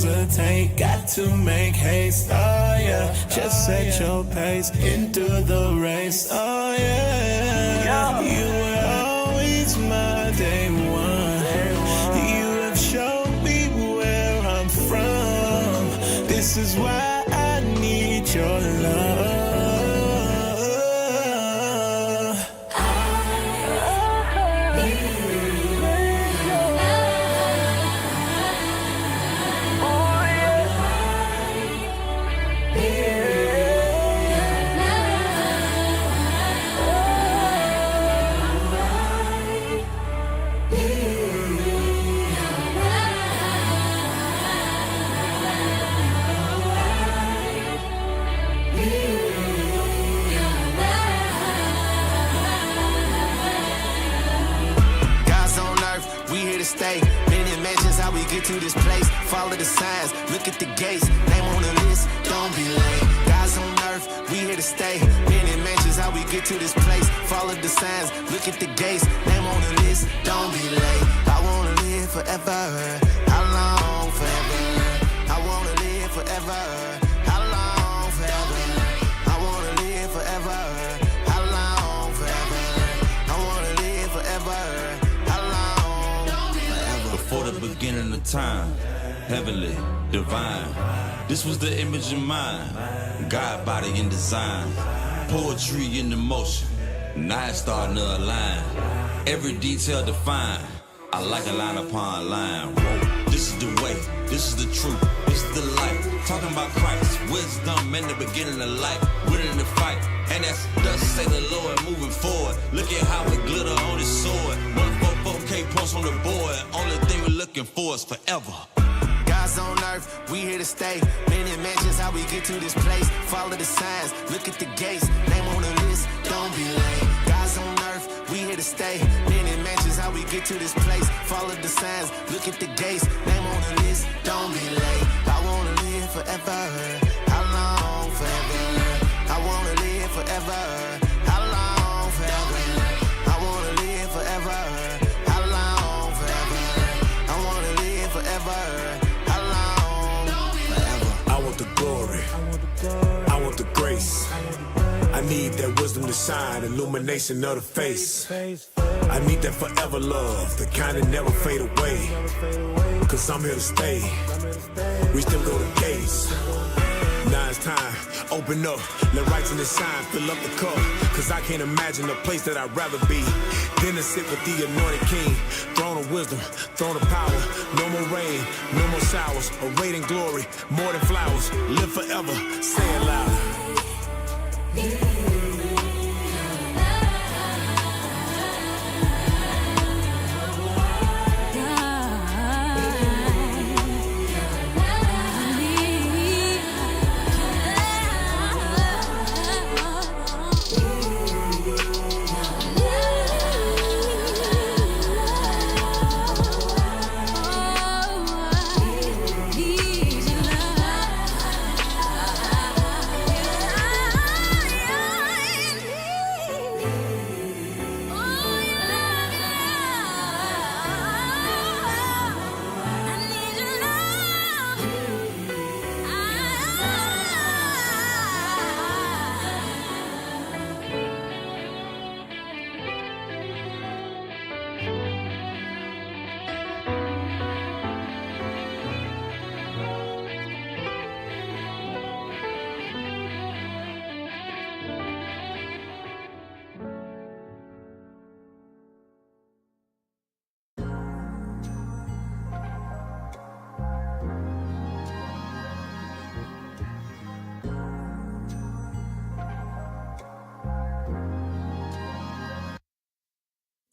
hesitate, got to make haste, oh yeah. Just set your pace into the race, oh yeah. You were always my day one. You have shown me where I'm from. This is why I need your love. Stay. Many mentions how we get to this place. Follow the signs, look at the gates. Name on the list, don't be late. Guys on earth, we here to stay. Many mentions how we get to this place. Follow the signs, look at the gates. Name on the list, don't be late. I wanna live forever. How long forever? I wanna live forever. How long forever? I wanna live forever. How long forever? I wanna live forever. Before the beginning of time, heavenly, divine. This was the image of mine. God body in design, poetry in the motion. Now it's starting to align. Every detail defined. I like a line upon line. Whoa. This is the way, this is the truth, this is the light. Talking about Christ, wisdom in the beginning of life, winning the fight. And that's thus say the Lord moving forward. Look at how it glitter on his sword. 144K points on the board. Only thing we're looking for is forever. Guys on earth, we here to stay. Many mentions how we get to this place. Follow the signs, look at the gates. Name on the list, don't be late. Guys on earth, we here to stay. Many mentions how we get to this place. Follow the signs, look at the gates. Name on the list, don't be late. I wanna live forever. How long forever? I wanna live forever. How long forever? I wanna live forever. How long forever? I wanna live forever. How long forever? I want the glory. I want the grace. I need that wisdom to shine, illumination of the face. I need that forever love, the kind that never fade away. Cause I'm here to stay. Reach them golden gates. Now it's time, open up, let righteousness shine, fill up the cup. Cause I can't imagine a place that I'd rather be than to sit with the anointed king. Throne of wisdom, throne of power. No more rain, no more showers. Awaiting glory, more than flowers. Live forever, say it loud.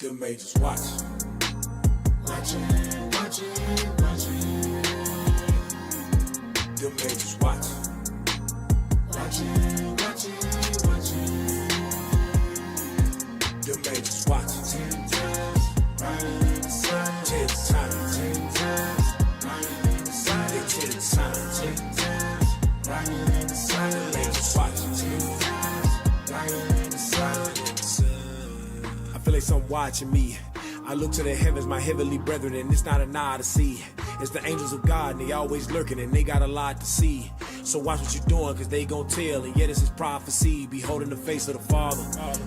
The majors watch. Watching. The majors watch. Watching. The majors watch. 10 times, riding in the sun. 10 times, 10 times, riding in the sun. They 10 times, 10 times, riding in the sun. The majors watch. 10 times, riding in the sun. I feel like someone watching me. I look to the heavens, my heavenly brethren, and it's not an eye to see. It's the angels of God, and they always lurking, and they got a lot to see. So watch what you're doing, cause they gon' tell, and yet it's his prophecy. Beholding the face of the Father,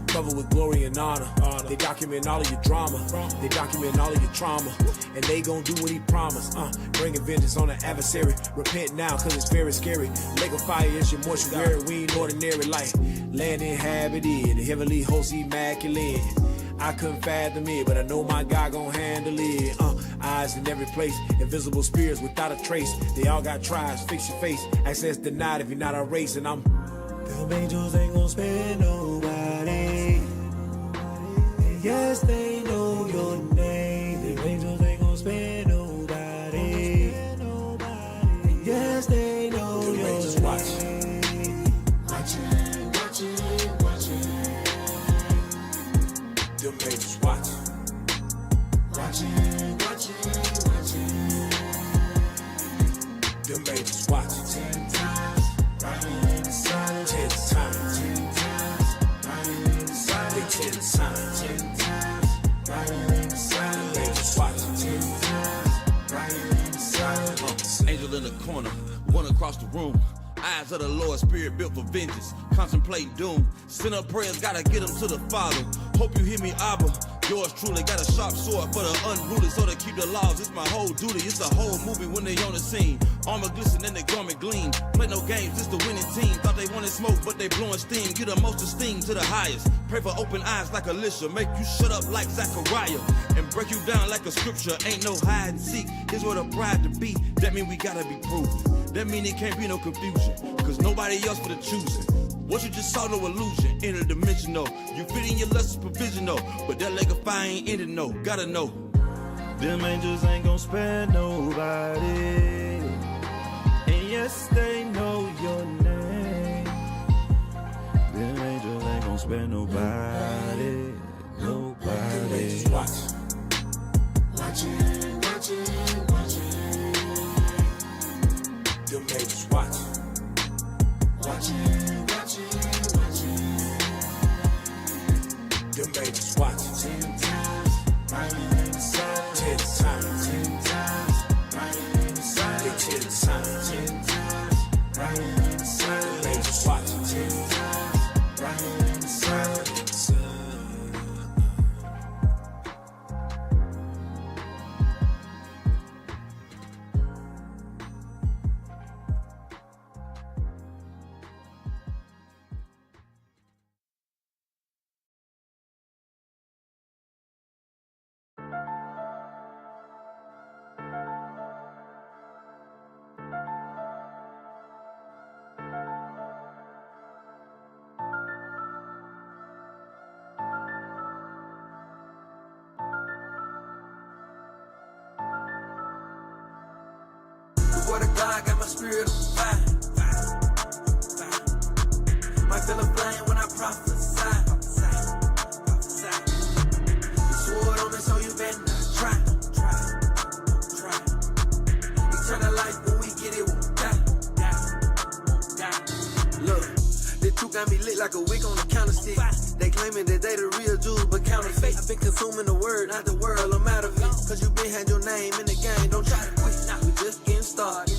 covered with glory and honor. They document all of your drama, they document all of your trauma, and they gon' do what he promised. Bringing vengeance on the adversary. Repent now, cause it's very scary. Lake of fire is your mortuary. We ain't ordinary like land inhabited, the heavenly host immaculate. I couldn't fathom it, but I know my God gon' handle it. Eyes in every place, invisible spirits without a trace. They all got tribes, fix your face. Access denied if you're not a race, and I'm. Them angels ain't gon' spare nobody. And yes, they know your name. Them angels ain't gon' spare nobody. And yes, they know your name. Them angels watching. Them angels watching. 10 times, right in the sun. 10 times, 10 times, right in the sun. They 10 times, 10 times, right in the sun. Them angels watching. 10 times, right in the sun. Angel in the corner, one across the room. Eyes of the Lord, spirit built for vengeance. Contemplate doom. Send up prayers, gotta get them to the Father. Hope you hear me, Abba. Yours truly got a sharp sword for the unruly, so to keep the laws. It's my whole duty. It's a whole movie when they on the scene. Armor glisten and the garment gleam. Play no games, it's the winning team. Thought they wanted smoke, but they blowing steam. Get the most esteem to the highest. Pray for open eyes like Elisha. Make you shut up like Zechariah. And break you down like a scripture. Ain't no hide and seek. Here's where the pride to be. That mean we gotta be proven. That mean it can't be no confusion. Cause nobody else for the choosing. What you just saw, no illusion, interdimensional. You fit in your lust provisional, but that lake of fire ain't ended, no. Gotta know. Them angels ain't gon' spare nobody. And yes, they know your name. Them angels ain't gon' spare nobody. Nobody. Watching. Them angels watching. Them angels watching. 10 times, right in the sun. 10 times, 10 times, right in the sun. They 10 times, 10 times, right in the sun. Them angels watching. 10 times, right in the sun. Word of God got my spirit on fire. Might feel a flame when I prophesy. The sword on me, so you better not try. Eternal life, when we get it, won't die. Look, the truth got me lit like a wick on a counterstick. They claiming that they the real Jews, but counterfeit. I've been consuming the word, not the world, I'm out of it. Cause you been had your name in the game, don't try to quit. We just getting started.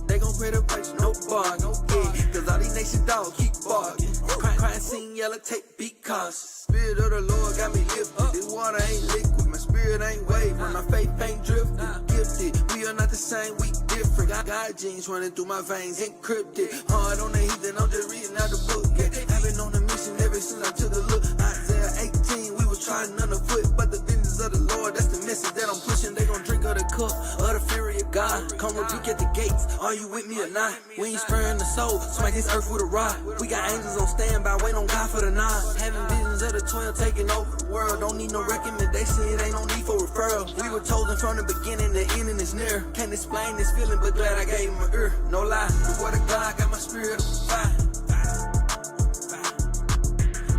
They gon' pray the price, no bargain. Yeah, cause all these nations dogs keep bargaining. Crime scene yellow, take beat cautious. Spirit of the Lord got me lifted. This water ain't liquid, my spirit ain't wavering. My faith ain't drifting, gifted. We are not the same, we different. God genes running through my veins, encrypted. Hard on the heathen, I'm just reading out the book. Yeah, I've been on a mission ever since I took a look. Isaiah 18, we was trying underfoot, but the vengeance of the Lord, that's the message that I'm pushing. They gon' drink of the cup of the fury of God. Come rebuke at the gates. Are you with me or not? We ain't sparing the soul. Smack this earth with a rod. We got angels on standby. Wait on God for the nod. Having visions of the 12 taking over the world. Don't need no recommendation. It ain't no need for referral. We were chosen from the beginning. The ending is near. Can't explain this feeling, but glad I gave him an ear. No lie. The word of God got my spirit on fire.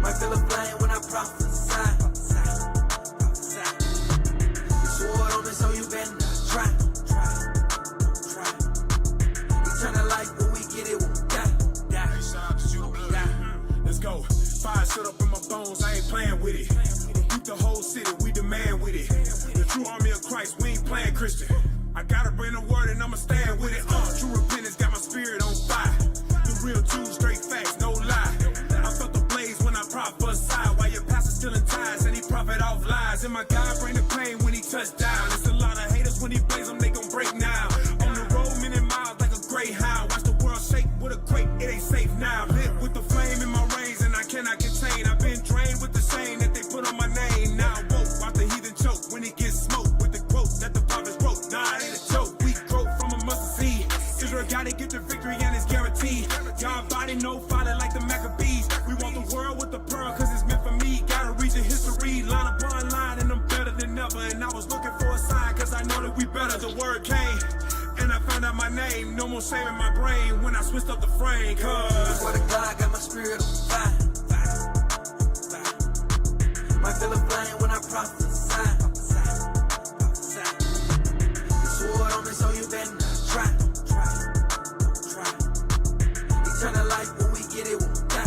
Might feel a flame when I prophesy. The sword on me, so you better not try. Eternal life, when we get it, won't die. Let's go. Fire shut up in my bones, I ain't playing with it. Beat the whole city, we demand with it. The true army of Christ, we ain't playing Christian. I gotta bring the word and I'ma stand with it. True repentance got my spirit on fire. The real Jews, straight facts, no lie. I felt the blaze when I prophesied. While your pastor's still in ties and he profit off lies. And my God bring the pain when he touched down. It's a lot of haters when he blaze them, they gon' break now. On the road, many miles like a greyhound. Watch the world shake with a quake, it ain't safe now. Lit with the flame in my reins and I cannot contain. I've been drained with the shame that they put on my name. Now woke, watch the heathen choke when he gets smoked with the quote that the prophets wrote. Nah, it ain't a joke. We grow from a mustard seed. Israel gotta get the victory and it's guaranteed. God body no father like the Maccabees. We want the world with the pearl cause it's meant for me. Gotta read the history, line upon line, and I'm better than ever. And I was looking for a sign cause I know that we better. The word came and I found out my name. No more shame in my brain when I switched up the frame. Cause the word of God got my spirit on fire. Might feel a flame when I prophesy. The sword on me so you better not try. Eternal life when we get it won't die.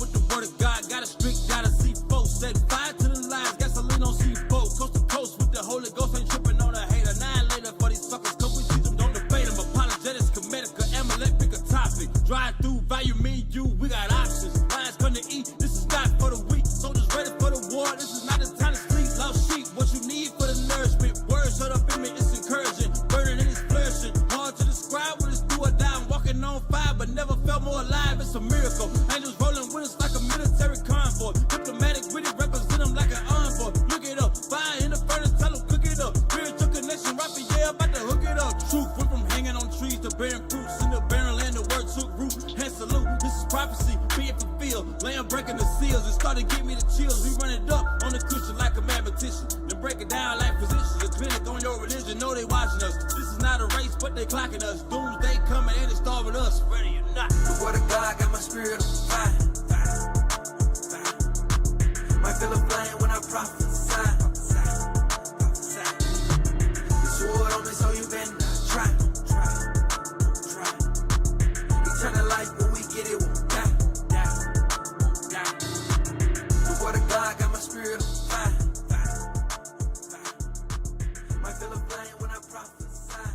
With the word of God, got a strict, gotta see folks. Set fire to the lives, gasoline on C4. Coast to coast with the Holy Ghost, ain't tripping on a hater. 9 later for these suckers, cause we see them, don't debate them. Apologetics, Comedica, Amalecch, pick a topic. Drive through, value me, you, we got options. Lions gonna eat, this is not for the weak. Soldiers ready for the war, this is not the time to sleep. Lost sheep, what you need for the nourishment. Words shut up in me, it's encouraging. Burning and it's flourishing. Hard to describe what it's do or die. I'm walking on fire, but never felt more alive. It's a miracle. Angels rolling with us like a military convoy. Diplomatic with it, represent them like an envoy. Look it up, fire in the furnace, tell them cook it up. Spiritual connection, rapping, yeah, about to hook it up. Truth went from hanging on trees to bearing fruits. In the barren land, the word took root. Hand salute, this is prophecy, be it fulfilled. Lamb breaking the seals, it started to give me the chills. We run it up on the cushion like a mathematician. Then break it down like physicians. The clinic on your religion, know they watching us. This is not a race, but they clocking us. Doomsday coming and it's starving us. Ready or not. The word of God got my spirit on fire. Might feel a flame when I prophesy. The sword on me so you better not try. Eternal life when we get it won't die. The word of God got my spirit on fire. Might feel a flame when I prophesy.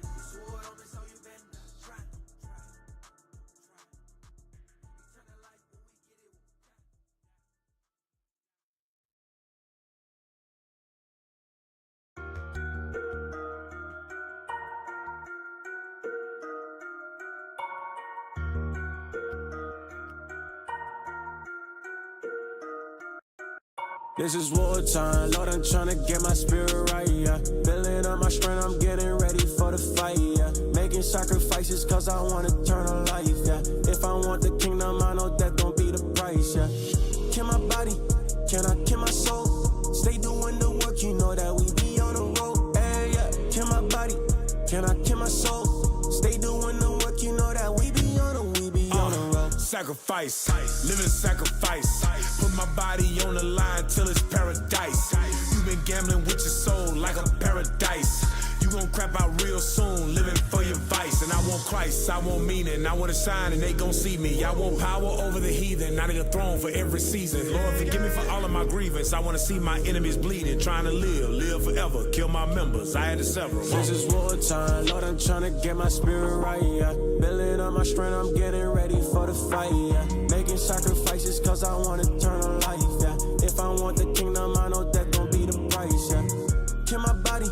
The sword on me so you better not try. Eternal life when we get it won't die. This is wartime, Lord, I'm tryna get my spirit right, yeah. Building up my strength, I'm getting ready for the fight, yeah. Making sacrifices cause I want eternal life, yeah. If I want the kingdom, I know that don't be the price, yeah. Kill my body, can I kill my soul? Stay doing the work, you know that we be on the road, hey, yeah. Kill my body, can I kill my soul? Stay doing the work, you know that we be on the road. Sacrifice, living sacrifice. Put my body on the line till it's paradise. You've been gambling with your soul like a paradise. You gon' crap out real soon, living for your vice. And I want Christ, I want meaning, I want to shine and they gon' see me. I want power over the heathen, I need a throne for every season. Lord, forgive me for all of my grievance. I want to see my enemies bleeding, trying to live forever. Kill my members, I had to sever. This is wartime, Lord, I'm trying to get my spirit right, yeah. Building up my strength, I'm getting ready for the fight, yeah. Making sacrifices cause I want eternal life, yeah. If I want the kingdom, I know that gon' be the price, yeah. Kill my body,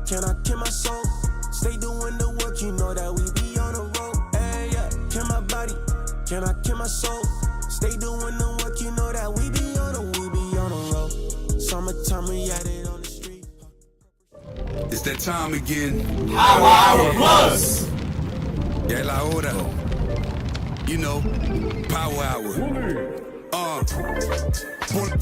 can I kill my soul? Stay doing the work, you know that we be on the road, hey, yeah. Kill my body, can I kill my soul? Stay doing the work, you know that we be on the road. Summertime, we at it on the street. It's that time again. Hour Plus. Ya la hora. You know, power hour.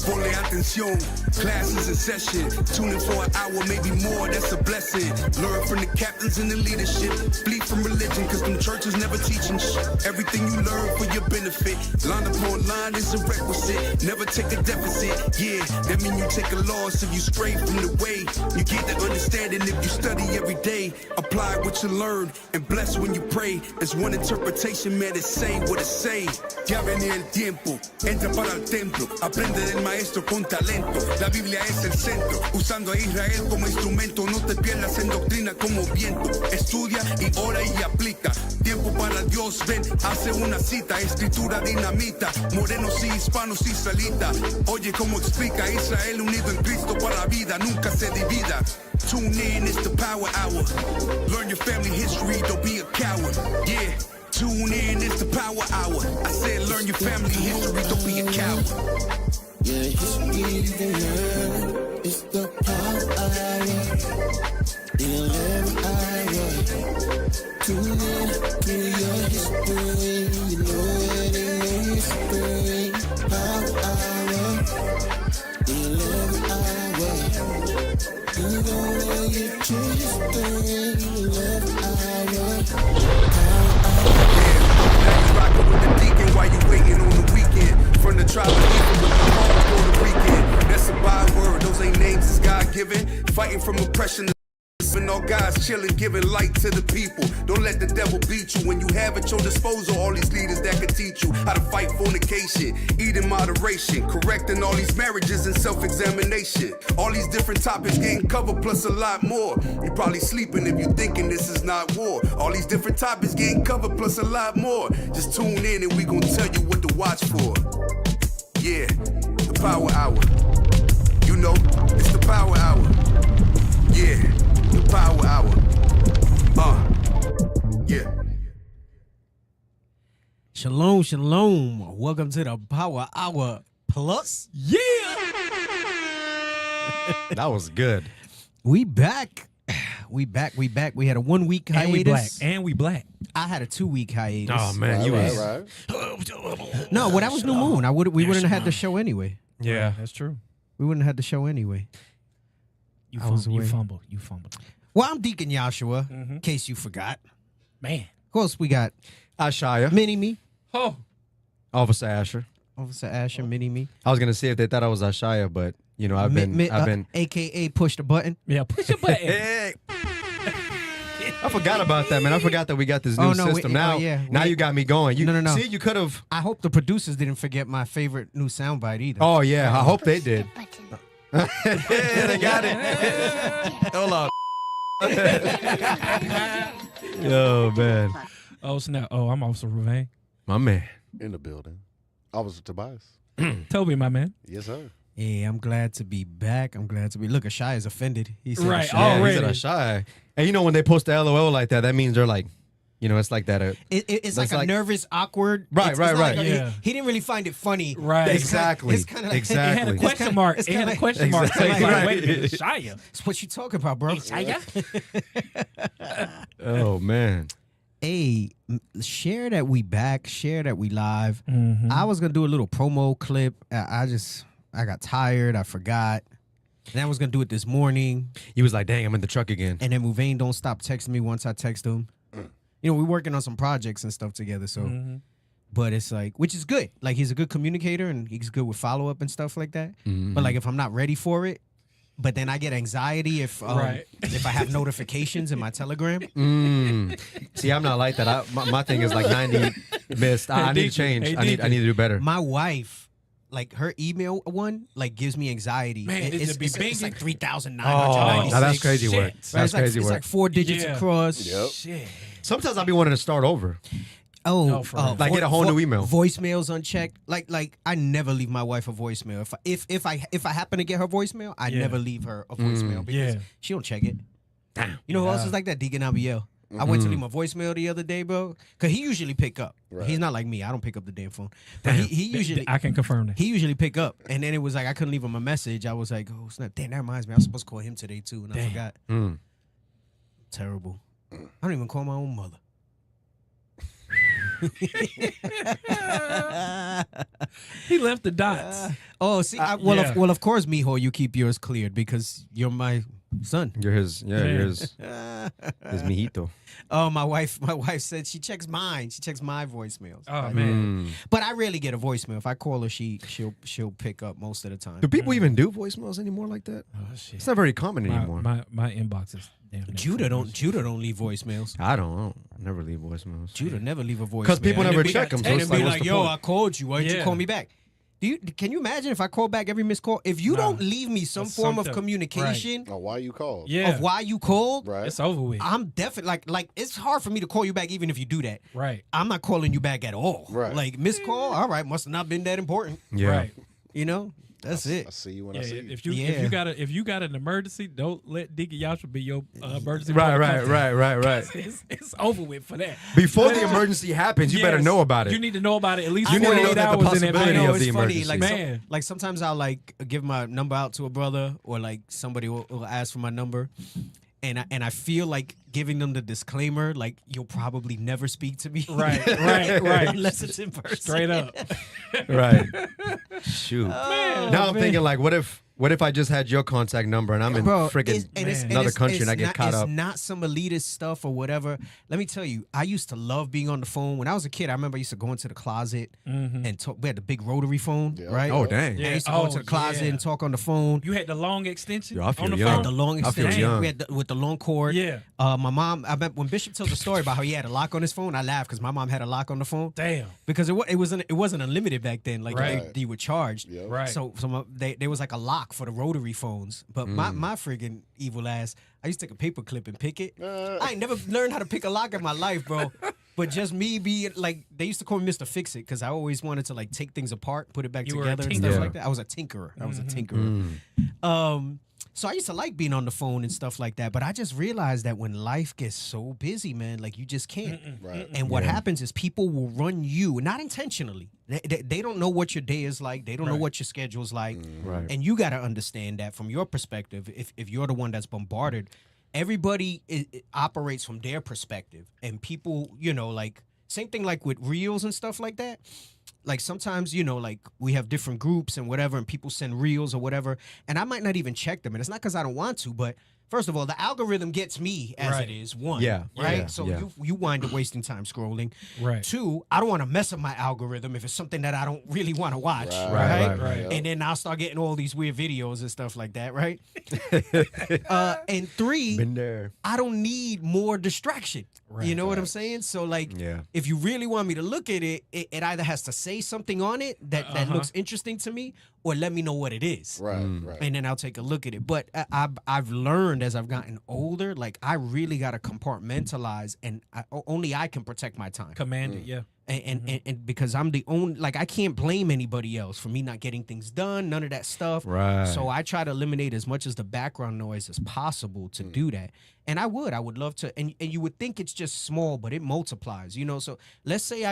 Ponle atención, class is in session. Tune in for an hour, maybe more, that's a blessing. Learn from the captains and the leadership. Flee from religion, cause them churches never teaching shit. Everything you learn for your benefit. Line upon line is a requisite. Never take a deficit, yeah. That mean you take a loss if you stray from the way. You get the understanding if you study every day. Apply what you learn and bless when you pray. There's one interpretation, man, it's say what it say. Ya ven el tiempo, entra para el templo. Aprende aprende del maestro con talento. La Biblia es el centro, usando a Israel como instrumento. No te pierdas en doctrina como viento. Estudia y ora y aplica. Tiempo para Dios, ven, hace una cita. Escritura dinamita, morenos y hispanos israelitas. Oye cómo explica Israel unido en Cristo para la vida, nunca se divida. Tune in, it's the power hour. Learn your family history, don't be a coward. Yeah. Tune in, it's the power hour. I said learn your family history, don't be a coward. Yeah, history to learn. It's the power hour. 11 hour. Tune in to your history. You know it ain't no history. Power hour. 11 hour. You gonna get your history. 11 hour. Rockin' with the deacon while you waiting on the weekend. From the tribe of Edom with the home Puerto Rican. That's a byword, those ain't names, it's God-given. Fighting from oppression. And all guys chillin', giving light to the people. Don't let the devil beat you. When you have at your disposal all these leaders that could teach you how to fight fornication, eat in moderation, correcting all these marriages and self-examination. All these different topics getting covered plus a lot more. You probably sleeping if you thinking this is not war. All these different topics getting covered plus a lot more. Just tune in and we gon' tell you what to watch for. Yeah, the power hour. You know, it's the power hour. Yeah. The power hour. Yeah. Shalom, shalom. Welcome to the Power Hour Plus. Yeah. That was good. We back. We back. We had a 1 week hiatus. And we black. I had a 2 week hiatus. Oh man, Right. No, well, that was New Moon. We wouldn't have had the show anyway. Yeah, that's true. We wouldn't have had the show anyway. You fumbled. Well, I'm Deacon Joshua, in case you forgot. Man. Of course, we got Ashaya. Mini-Me. Oh. Officer Asher. Officer Asher, Mini-Me. I was gonna see if they thought I was Ashaya, but you know I've been AKA push the button. Yeah, push the button. Hey. I forgot about that, man. I forgot that we got this new system. Now you got me going. No. See, you could have. I hope the producers didn't forget my favorite new soundbite either. Oh, yeah. I hope they did. Yeah, they got it. Hold on. Oh, man. Oh, snap. Oh, I'm Officer Rouvain. My man. In the building. Officer Tobias. Toby, my man. Yes, sir. Hey, I'm glad to be back. Look, Ashai is offended. He said right, Ashai. already. He said Ashai. And you know when they post the LOL like that means they're like, you know, it's like that. It's like a nervous, awkward. Right. He didn't really find it funny. Right. Exactly. It's kind of like, exactly. It had a question mark. It had a question mark. So he's like, wait a minute, Shia. It's what you talking about, bro. Shia? Oh, man. Hey, share that we back. Share that we live. Mm-hmm. I was going to do a little promo clip. I got tired. I forgot. And I was going to do it this morning. He was like, dang, I'm in the truck again. And then Rouvain don't stop texting me once I text him. You know, we're working on some projects and stuff together, so. But it's like, which is good. Like, he's a good communicator, and he's good with follow-up and stuff like that. But, like, if I'm not ready for it, but then I get anxiety if I have notifications in my Telegram. See, I'm not like that. My thing is like 90 missed. I need to change. I need to do better. My wife, like, her email one, like, gives me anxiety. Man, it's like 3,996. Oh, now that's crazy work. Right? That's crazy It's work. like 4 digits across. Yep. Shit. Sometimes I'll be wanting to start over. No, for real. Like get a whole new email. Voicemails unchecked. Like I never leave my wife a voicemail. If I happen to get her voicemail, I never leave her a voicemail because she don't check it. Damn. You know who else is like that? Deacon Abiel. I went to leave my voicemail the other day, bro. Cause he usually pick up. Right. He's not like me. I don't pick up the damn phone. But he usually I can confirm that. he usually pick up. And then it was like I couldn't leave him a message. I was like, oh snap, damn, that reminds me. I was supposed to call him today too, and I forgot. Terrible. I don't even call my own mother. He left the dots. See, well, of course, mijo, you keep yours cleared because you're my son. You're his, you're his mijito. Oh, my wife said she checks mine. She checks my voicemails. Oh man. But I rarely get a voicemail. If I call her, she'll pick up most of the time. Do people even do voicemails anymore like that? Oh shit. It's not very common anymore. My inbox is damn. Judah don't leave voicemails. I never leave voicemails. Judah never leave a voicemail. Because people never check them. So And it's then be what's like, the yo, point? I called you. Why didn't you call me back? Can you imagine if I call back every missed call? If you don't leave me some form of communication Oh, why you called? of why you called, Right. It's over with. I'm definitely like it's hard for me to call you back even if you do that. Right. I'm not calling you back at all. Right. Like missed call, all right, must have not been that important. Yeah. Right. You know, that's it. I see you when Yeah, I see you. if you got an emergency, don't let Deacon Yasha be your emergency. Right. It's over with for that. Before the emergency happens, you better Yes. know about it. You need to know about it at least You need to know 48 that the hours in possibility advance. of the it's funny. emergency. Like, Man. like sometimes I'll like give my number out to a brother or like somebody will ask for my number. And I feel like giving them the disclaimer, like you'll probably never speak to me. Right. Unless it's in person. Straight up. Right. Shoot. Man, Now I'm thinking like, what if I just had your contact number and I'm in freaking another country and I get caught up? It's not some elitist stuff or whatever. Let me tell you, I used to love being on the phone. When I was a kid, I remember I used to go into the closet and talk. We had the big rotary phone, right? Oh, dang. And I used to go into the closet and talk on the phone. You had the long extension Yo, I feel on the young. phone. Had the long I feel extension. young. We had with the long cord. Yeah. My mom. I bet when Bishop tells a story about how he had a lock on his phone, I laugh because my mom had a lock on the phone. Damn. Because it wasn't unlimited back then. Like Right. they were charged. Yep. Right. So there was like a lock for the rotary phones. But my friggin' evil ass, I used to take a paper clip and pick it. I ain't never learned how to pick a lock in my life, bro. But just me being like, they used to call me Mr. Fix It because I always wanted to like take things apart, put it back You were a together and stuff tinkerer. like that. I was a tinkerer. So I used to like being on the phone and stuff like that, but I just realized that when life gets so busy, man, like you just can't. Right. And what happens is people will run you, not intentionally. They don't know what your day is like. They don't know what your schedule's like. Right. And you got to understand that from your perspective, if you're the one that's bombarded, everybody operates from their perspective. And people, you know, like, same thing like with reels and stuff like that. Like sometimes, you know, like we have different groups and whatever, and people send reels or whatever, and I might not even check them. And it's not because I don't want to, but first of all, the algorithm gets me as Right. it is, one. Yeah. Right? Yeah. So Yeah. you wind up wasting time scrolling. Right. Two, I don't want to mess up my algorithm if it's something that I don't really want to watch. Right. And then I'll start getting all these weird videos and stuff like that, right? And three, Been there. I don't need more distraction. You know what I'm saying? So like, if you really want me to look at it, it either has to say something on it that looks interesting to me, or let me know what it is. Right, right. And then I'll take a look at it. But I've learned as I've gotten older, like I really got to compartmentalize, and only I can protect my time. Command it, yeah. And because I'm the only, like, I can't blame anybody else for me not getting things done, none of that stuff. Right. So I try to eliminate as much as the background noise as possible to do that. And I would love to. And you would think it's just small, but it multiplies, you know? So let's say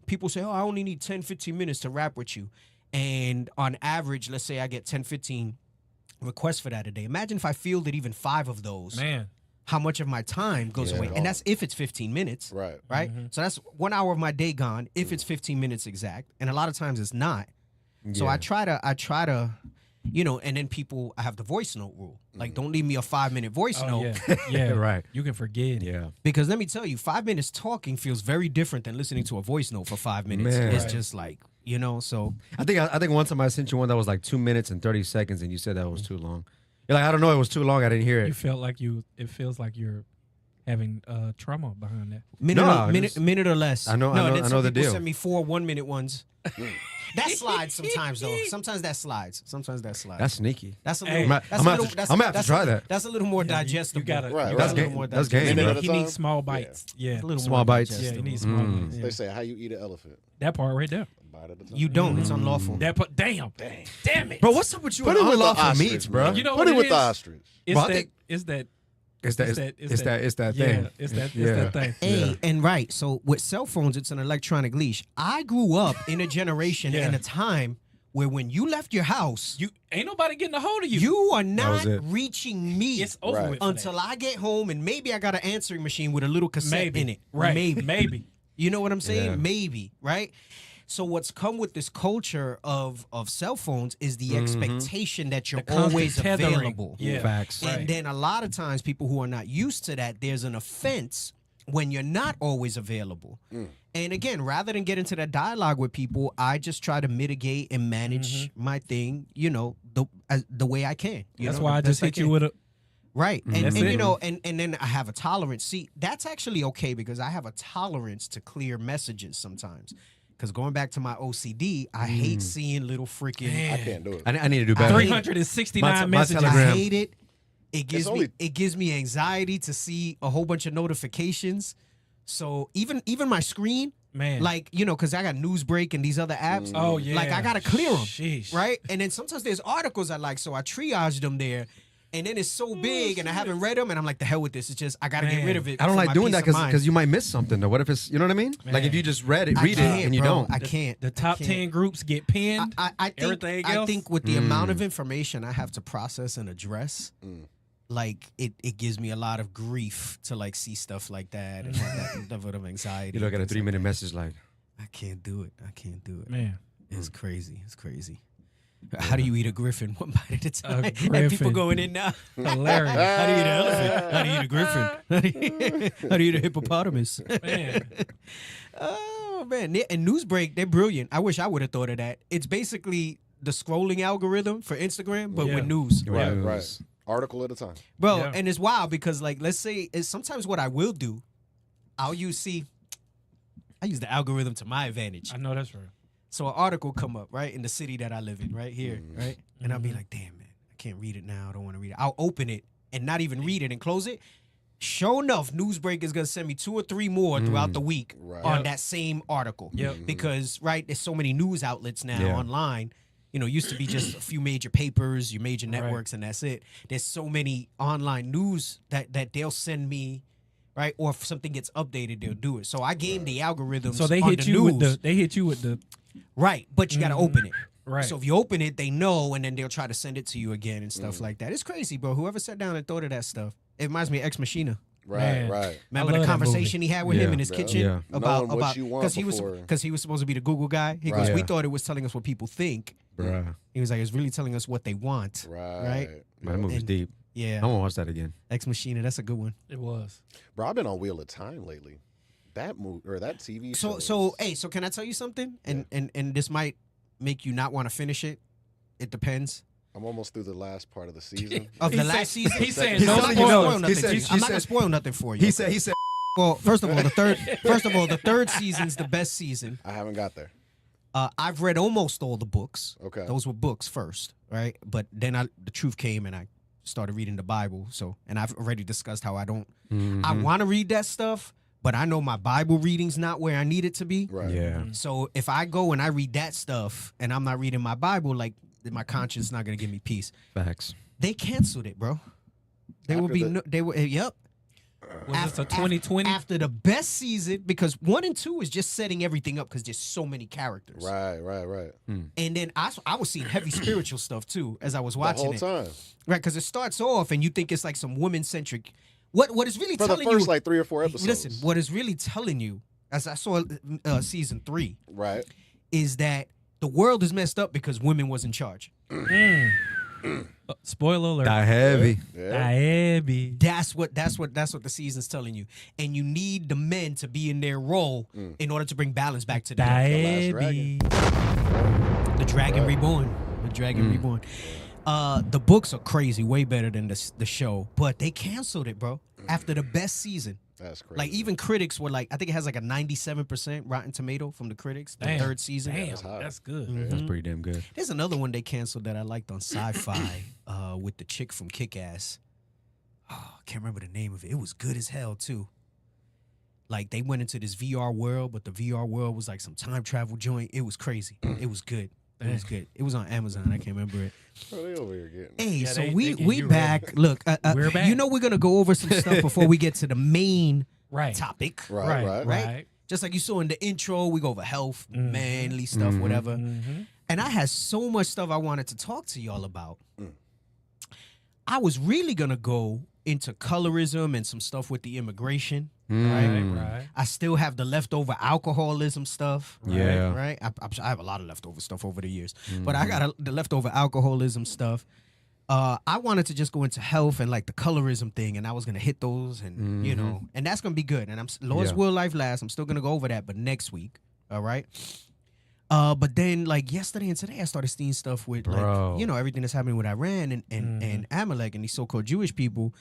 people say, oh, I only need 10, 15 minutes to rap with you. And on average, let's say I get 10, 15 requests for that a day. Imagine if I fielded even 5 of those. Man. How much of my time goes away. And that's if it's 15 minutes. Right. Right? So that's 1 hour of my day gone if it's 15 minutes exact. And a lot of times it's not. So I try to, you know, and then I have the voice note rule. Like, don't leave me a 5-minute voice note. Yeah. Right. You can forget it. Yeah. Because let me tell you, 5 minutes talking feels very different than listening to a voice note for 5 minutes. Man. It's just like, you know, so. I think one time I sent you one that was like 2 minutes and 30 seconds, and you said that was too long. You're like, I don't know, it was too long. I didn't hear it. You felt like it feels like you're having trauma behind that. Minute or less. I know the deal. Send me 4 1-minute ones. That slides sometimes though. Sometimes that slides. That's sneaky. That's a little. I'm gonna have to try that. That's a little more digestible. You gotta. Right, That's a right. little more That's digestible. game, Minute bro. at a He time? needs small bites. Yeah. A little Small more bites. Yeah, digestible. he needs small bites. They say, how you eat an elephant? That part right there. Bite at a time. You don't. It's unlawful. That part. Damn it. Bro, what's up with you Put and it with the unlawful ostrich, meats, bro? man. You know Put what it it with is? the ostrich. It's But I that. think- It's that. It's that thing. Yeah, it's that thing. Hey, and right. So with cell phones, it's an electronic leash. I grew up in a generation and a time where when you left your house, You ain't nobody getting a hold of you. you are not it. reaching me It's over Right. with for until that. I get home, and maybe I got an answering machine with a little cassette in it. Right. Maybe. You know what I'm saying? Yeah. Maybe, right? So what's come with this culture of cell phones is the expectation that you're The constant always tethering. available. Yeah. Facts. And then a lot of times people who are not used to that, there's an offense when you're not always available. And again, rather than get into that dialogue with people, I just try to mitigate and manage my thing, you know, the way I can. That's know, why I the just best hit you can. with a. Right. And, That's and it. you know, and then I have a tolerance. See, that's actually okay because I have a tolerance to clear messages sometimes. Because going back to my OCD, I hate seeing little freaking. I can't do it. I need to do better. 369 messages. I hate it. It gives me anxiety to see a whole bunch of notifications. So even my screen, man, like, you know, because I got Newsbreak and these other apps. Oh yeah, like I gotta clear them, Sheesh. right? And then sometimes there's articles I like, so I triage them there. And then it's so big, and I haven't read them, and I'm like, the hell with this. It's just I gotta get rid of it. I don't for like my doing that peace of mind. because you might miss something though. What if it's, you know what I mean? Like if you just read it and you don't. I can't. The top 10 groups get pinned. I think with the amount of information I have to process and address, like it gives me a lot of grief to like see stuff like that and have that level of anxiety. You look at a 3-minute message like, I can't do it. Man, it's crazy. It's crazy. How do you eat a griffin one bite at a time? And people going in now. Hilarious. How do you eat an elephant? How do you eat a griffin? How do you eat a hippopotamus? Man. Oh, man. And Newsbreak, they're brilliant. I wish I would have thought of that. It's basically the scrolling algorithm for Instagram, but with news. Right. Article at a time. Bro, and it's wild because, like, let's say, it's sometimes what I will do, I use the algorithm to my advantage. I know that's right. So an article come up, right, in the city that I live in, right here, right? And I'll be like, damn, man, I can't read it now. I don't want to read it. I'll open it and not even read it and close it. Sure enough, Newsbreak is going to send me 2 or 3 more throughout the week on that same article. Because, right, there's so many news outlets now online. You know, used to be just a few major papers, your major networks, and that's it. There's so many online news that they'll send me, right? Or if something gets updated, they'll do it. So I game the algorithms. So they hit you with the right, but you got to open it. Right. So if you open it, they know, and then they'll try to send it to you again and stuff like that. It's crazy, bro. Whoever sat down and thought of that stuff. It reminds me of Ex Machina. Right. Remember the conversation he had with him in his kitchen about what you want because he was supposed to be the Google guy. He goes, we thought it was telling us what people think. Bruh. He was like, it's really telling us what they want. Right. Man, that movie's deep. Yeah. I'm gonna watch that again. Ex Machina, that's a good one. It was. Bro, I've been on Wheel of Time lately. That movie or that TV show. So can I tell you something? And this might make you not want to finish it. It depends. I'm almost through the last part of the season. Of the last season? He's saying I'm not going to to spoil nothing for you. He said. Well, first of all, the third season's the best season. I haven't got there. I've read almost all the books. Okay. Those were books first, right? But then the truth came and I started reading the Bible. And I've already discussed how I don't I want to read that stuff, but I know my Bible reading's not where I need it to be. Right. Yeah. So if I go and I read that stuff and I'm not reading my Bible, like my conscience is not gonna give me peace. Facts. They canceled it, bro. Yep. Was this a 2020? After the best season, because 1 and 2 is just setting everything up because there's so many characters. Right. And then I was seeing heavy spiritual stuff too as I was watching the whole time. Right, because it starts off and you think it's like some woman-centric. What is really for telling the first you, like 3 or 4 episodes. Listen, what is really telling you, as I saw season 3, right, is that the world is messed up because women was in charge. Spoiler alert. Die heavy. Die heavy. That's what the season's telling you. And you need the men to be in their role in order to bring balance back to the heavy. The Dragon Reborn. The Dragon Reborn. The books are crazy, way better than the show, but they canceled it, bro. After the best season. That's crazy. Like even critics were like, I think it has like a 97% Rotten Tomato from the critics. The third season. Damn, that's good. That's pretty damn good. There's another one they canceled that I liked on Sci-Fi with the chick from Kick-Ass. Oh, I can't remember the name of it. It was good as hell too. Like they went into this VR world, but the VR world was like some time travel joint. It was crazy. It was good. It was good. It was on Amazon. I can't remember it. Oh, they over here getting. Hey, so we back. Look, we're back. You know we're gonna go over some stuff before we get to the main topic. Right. Just like you saw in the intro, we go over health, manly stuff, whatever. And I had so much stuff I wanted to talk to y'all about. I was really gonna go into colorism and some stuff with the immigration. Right. I still have the leftover alcoholism stuff. Right. I have a lot of leftover stuff over the years, but I got the leftover alcoholism stuff. I wanted to just go into health and like the colorism thing, and I was gonna hit those, and you know, and that's gonna be good. And Lord's will, life lasts. I'm still gonna go over that, but next week, all right. But then like yesterday and today, I started seeing stuff with Bro. like everything that's happening with Iran and Amalecch and these so-called Jewish people.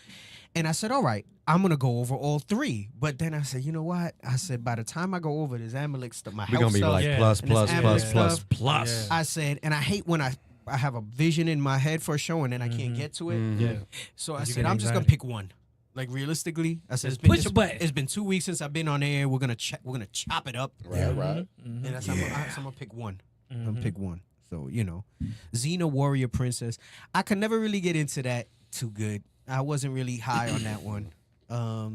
And I said, all right, I'm gonna go over all three. But then I said, you know what? I said by the time I go over this Amalecch stuff, my We're health gonna be stuff, like plus, and this plus, Amalecch plus, plus, stuff, plus. I said, and I hate when I have a vision in my head for a show and then I can't get to it. Yeah. So I You said, get I'm just gonna anxiety. pick one. Like realistically, I said, Just push a button. it's been 2 weeks since I've been on air. We're gonna chop it up. Right, right. And I said, I'm gonna pick one. I'm gonna pick one. So Xena Warrior Princess. I could never really get into that too good. I wasn't really high on that one. I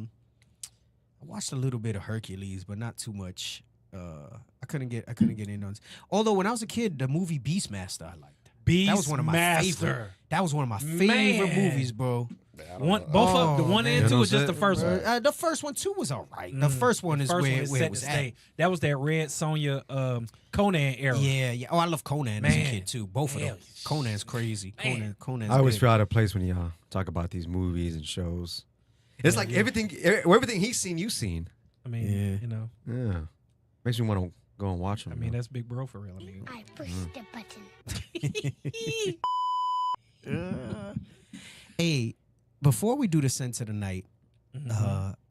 watched a little bit of Hercules, but not too much. I couldn't get in on. Although when I was a kid, the movie Beastmaster I liked. That was one of my favorite. That was one of my favorite movies, bro. Both of the one and two, or just the first one? The first one too was all right. The first one is where it was at. That was that Red Sonja Conan era. Yeah. Oh, I love Conan as a kid too. Both of them. Conan's crazy. Conan's I always good. feel out of place when y'all talk about these movies and shows. It's like everything he's seen, you've seen. I mean, Yeah. Makes me want to go and watch them. I mean, that's Big Bro for real. I mean, I pushed the button. Hey, before we do the sense of the night,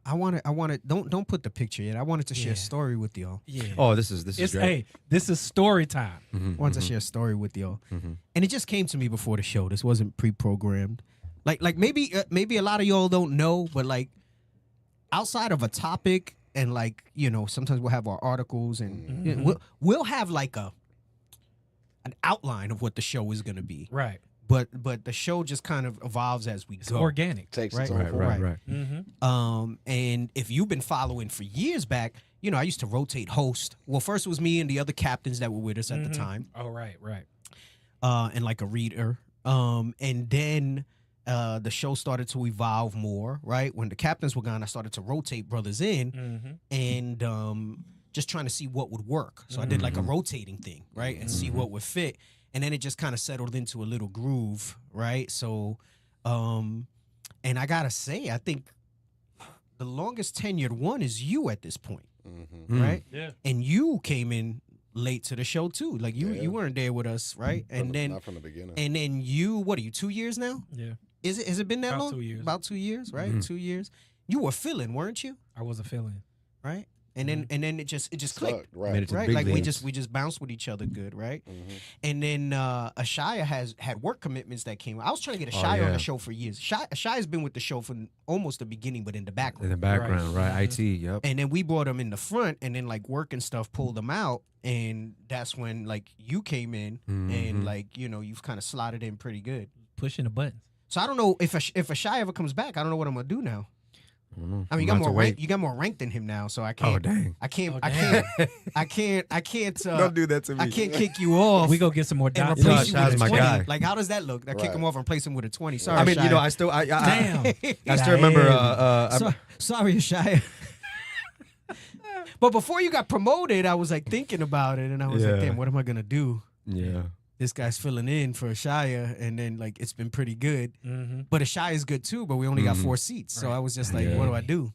I want to don't put the picture yet. I wanted to share a story with y'all. yeah. Oh, this is great. Hey, this is story time. I wanted to share a story with y'all, and it just came to me before the show. This wasn't pre-programmed. Like maybe a lot of y'all don't know, but like outside of a topic and like sometimes we'll have our articles and we'll have like an outline of what the show is going to be. Right. But the show just kind of evolves as we go. Organic. Takes Right, its own form. Right. And if you've been following for years back, I used to rotate host. Well, first it was me and the other captains that were with us at the time. Oh, right. And like a reader. And then the show started to evolve more, right? When the captains were gone, I started to rotate brothers in and just trying to see what would work. So I did like a rotating thing, right? And see what would fit. And then it just kind of settled into a little groove, right? So, and I gotta say, I think the longest tenured one is you at this point, right? Yeah. And you came in late to the show too. Like you weren't there with us, right? And then not from the beginning. And then you, what are you, 2 years now? Yeah. Has it been that About long? 2 years. About 2 years, right? 2 years. You were feeling, weren't you? I was a feeling. Right? And then it just clicked. Right. Made it to the Right? big Like leagues. we just bounced with each other good, right? And then Ashaya had work commitments that came. I was trying to get Ashaya on the show for years. Ashaya's been with the show from almost the beginning, but in the background. In the background, right? IT, yep. And then we brought him in the front, and then like work and stuff pulled him out, and that's when like you came in, and like you've kind of slotted in pretty good. Pushing the buttons. So I don't know if Ashaya ever comes back. I don't know what I'm gonna do now. I mean, I'm gonna have to wait. You got more rank than him now, so I can't. Oh, dang. I can't. Oh, I can't. I can't. Don't do that to me. I can't kick you off. We go get some more and dots. replace you Shai's with a my 20. guy. Like, how does that look? I kick him off and replace him with a 20. Sorry, I mean, Ashaya. I still, Damn. I still remember. Sorry, Ashaya. But before you got promoted, I was like thinking about it, and I was like, damn, what am I gonna do? Yeah. This guy's filling in for Ashaya, and then like it's been pretty good. But Ashaya is good too, but we only got 4 seats, so I was just like, what do I do?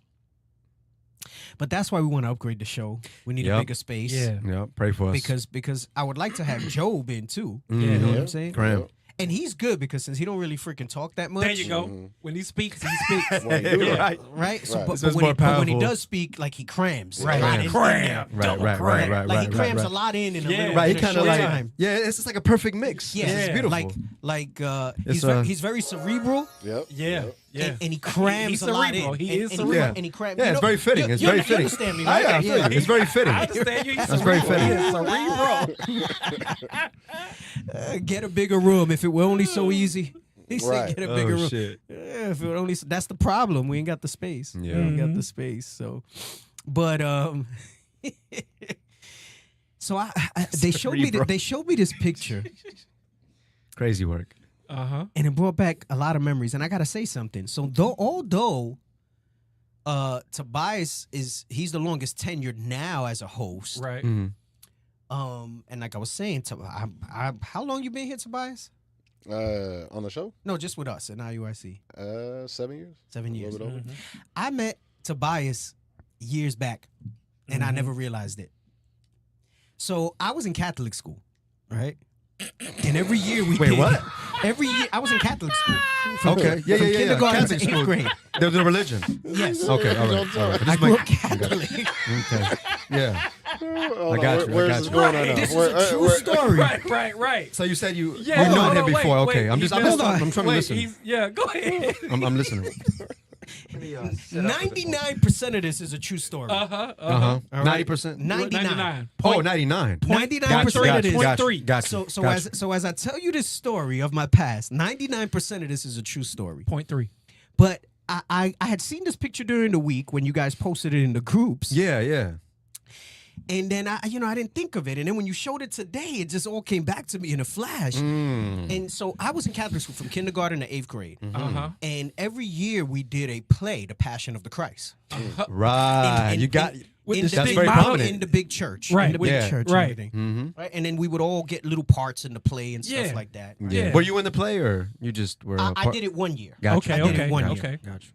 But that's why we want to upgrade the show. We need a bigger space. Yeah. Yeah. Pray for us. Because I would like to have Job in too. Yeah. You know what I'm saying? Cram. And he's good because since he don't really freaking talk that much. There you go. When he speaks, he speaks. When you do that. Right. Right? So, Right. but, So it's but more when he powerful. does speak, like he crams. Right. A lot in there. Right. Like he crams a lot in a little Right. He in a kind of short like, time. it's just like a perfect mix. Yeah, It's beautiful. He's very cerebral. Yep. Yeah. Yeah. And he crams He's a lot cerebral. in. He and, is and cerebral. And he crams. Yeah, it's very fitting. It's very you fitting. understand me, I right? feel you. It's very fitting. I understand you. He's That's very cerebral. fitting. He is cerebral. Get a bigger room. If it were only so easy. He said, Right. get a bigger room. Shit. Yeah, if it only that's the problem. We ain't got the space. Yeah. We ain't got the space. So, but so they showed me this picture, Crazy work. and it brought back a lot of memories. And I gotta say something. So although Tobias he's the longest tenured now as a host, Right. and like I was saying, how long you been here, Tobias? On the show? No, just with us at IUIC. 7 years. 7 A years. little bit over. I met Tobias years back, and I never realized it. So I was in Catholic school, right? And every year we Wait, did. what? Every year I was in Catholic school. Okay, yeah. Kindergarten Catholic to 8th school. grade. There's a religion. Yes. Okay, all right. I grew up Catholic. Okay, yeah. Oh, I got you. Where's I got this you. going on now? This is a true story. Right. So you said you Yeah, you know hold him on, before. wait, Okay, I'm he's just been- I'm trying to listen. Yeah, go ahead. I'm listening. 99% of this is a true story. Uh-huh. 90%. 99. Oh, 99. 99% of this. Gotcha. So as I tell you this story of my past, 99% of this is a true story. 0.3. But I had seen this picture during the week when you guys posted it in the groups. Yeah. And then I didn't think of it. And then when you showed it today, it just all came back to me in a flash. And so I was in Catholic school from kindergarten to 8th grade. And every year we did a play, The Passion of the Christ. Right. In- You got in that's the big very model, prominent. in the big church. Right. In the big Yeah. church Right. and everything. Right. And then we would all get little parts in the play and stuff Yeah. like that. Yeah. Were you in the play or you just were? I did it 1 year. Gotcha. I did it 1 year. Okay. Gotcha.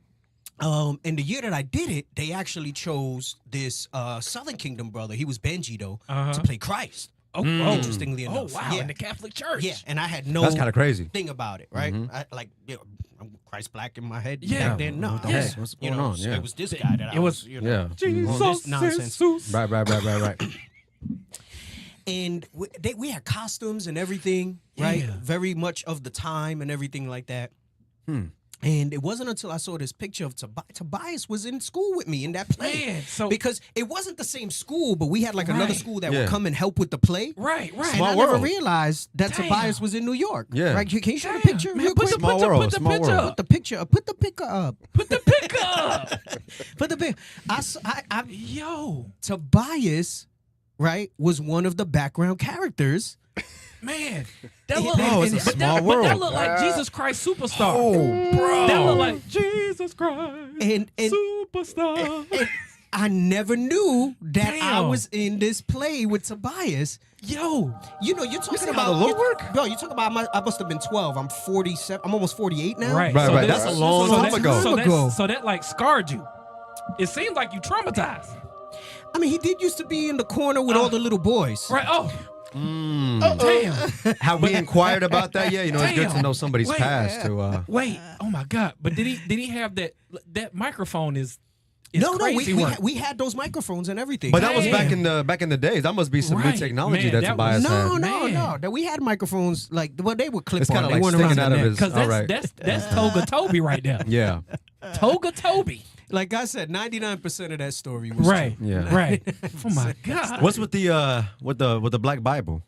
And the year that I did it, they actually chose this Southern Kingdom brother. He was Benji though, to play Christ. Interestingly enough. Oh, wow. Yeah. In the Catholic Church. Yeah, and I had no That's kind of crazy. thing about it, right? I, I'm Christ black in my head. Yeah. Back then, no. What the I was, heck? What's you going know, on? Yeah. It was this guy that I was, you know, Yeah. Jesus, on this nonsense. Jesus. Right. And we had costumes and everything, right? Yeah. Very much of the time and everything like that. And it wasn't until I saw this picture of Tobias was in school with me in that play. Man, so because it wasn't the same school, but we had like another Right. school that Yeah. would come and help with the play. Right. And Small I never world. realized that Damn. Tobias was in New York. Yeah. Right? Can you show the Damn, picture man, real put quick? the Small picture, world, put the small picture world. up. Put the picture up. Put the picture up. Put the pick up. Put the picture. Yo, Tobias, right, was one of the background characters. man. That Yeah, look bro, like, it's a but small that, world. But that look like Jesus Christ Superstar. Oh, bro. That look like Jesus Christ And Superstar. and I never knew that I Damn. was in this play with Tobias. Yo, You know, you're talking see how about the Lord work? Bro, you're talking about I must have been 12. I'm 47. I'm almost 48 now. right. Right, right. this- That's a long time that- ago. So that like scarred you. It seems like you traumatized. I mean, he did used to be in the corner with all the little boys. Right. Oh. Damn. Have we inquired about that? Yeah, it's good to Damn. know somebody's Wait. past. To Wait. Oh my God. But did he have that microphone is No, crazy work. we had those microphones and everything. but that was Damn. back in the days. That must be some new Right. technology Man, that that Tobias was- had. Man. That we had microphones like they were clip It's on. kinda They like weren't sticking around out the of neck. his- Because All right. that's Toga Toby right there. Yeah. Toga Toby. Like I said, 99% of that story was Right. true. Yeah. Right. Oh my God. What's with the Black Bible?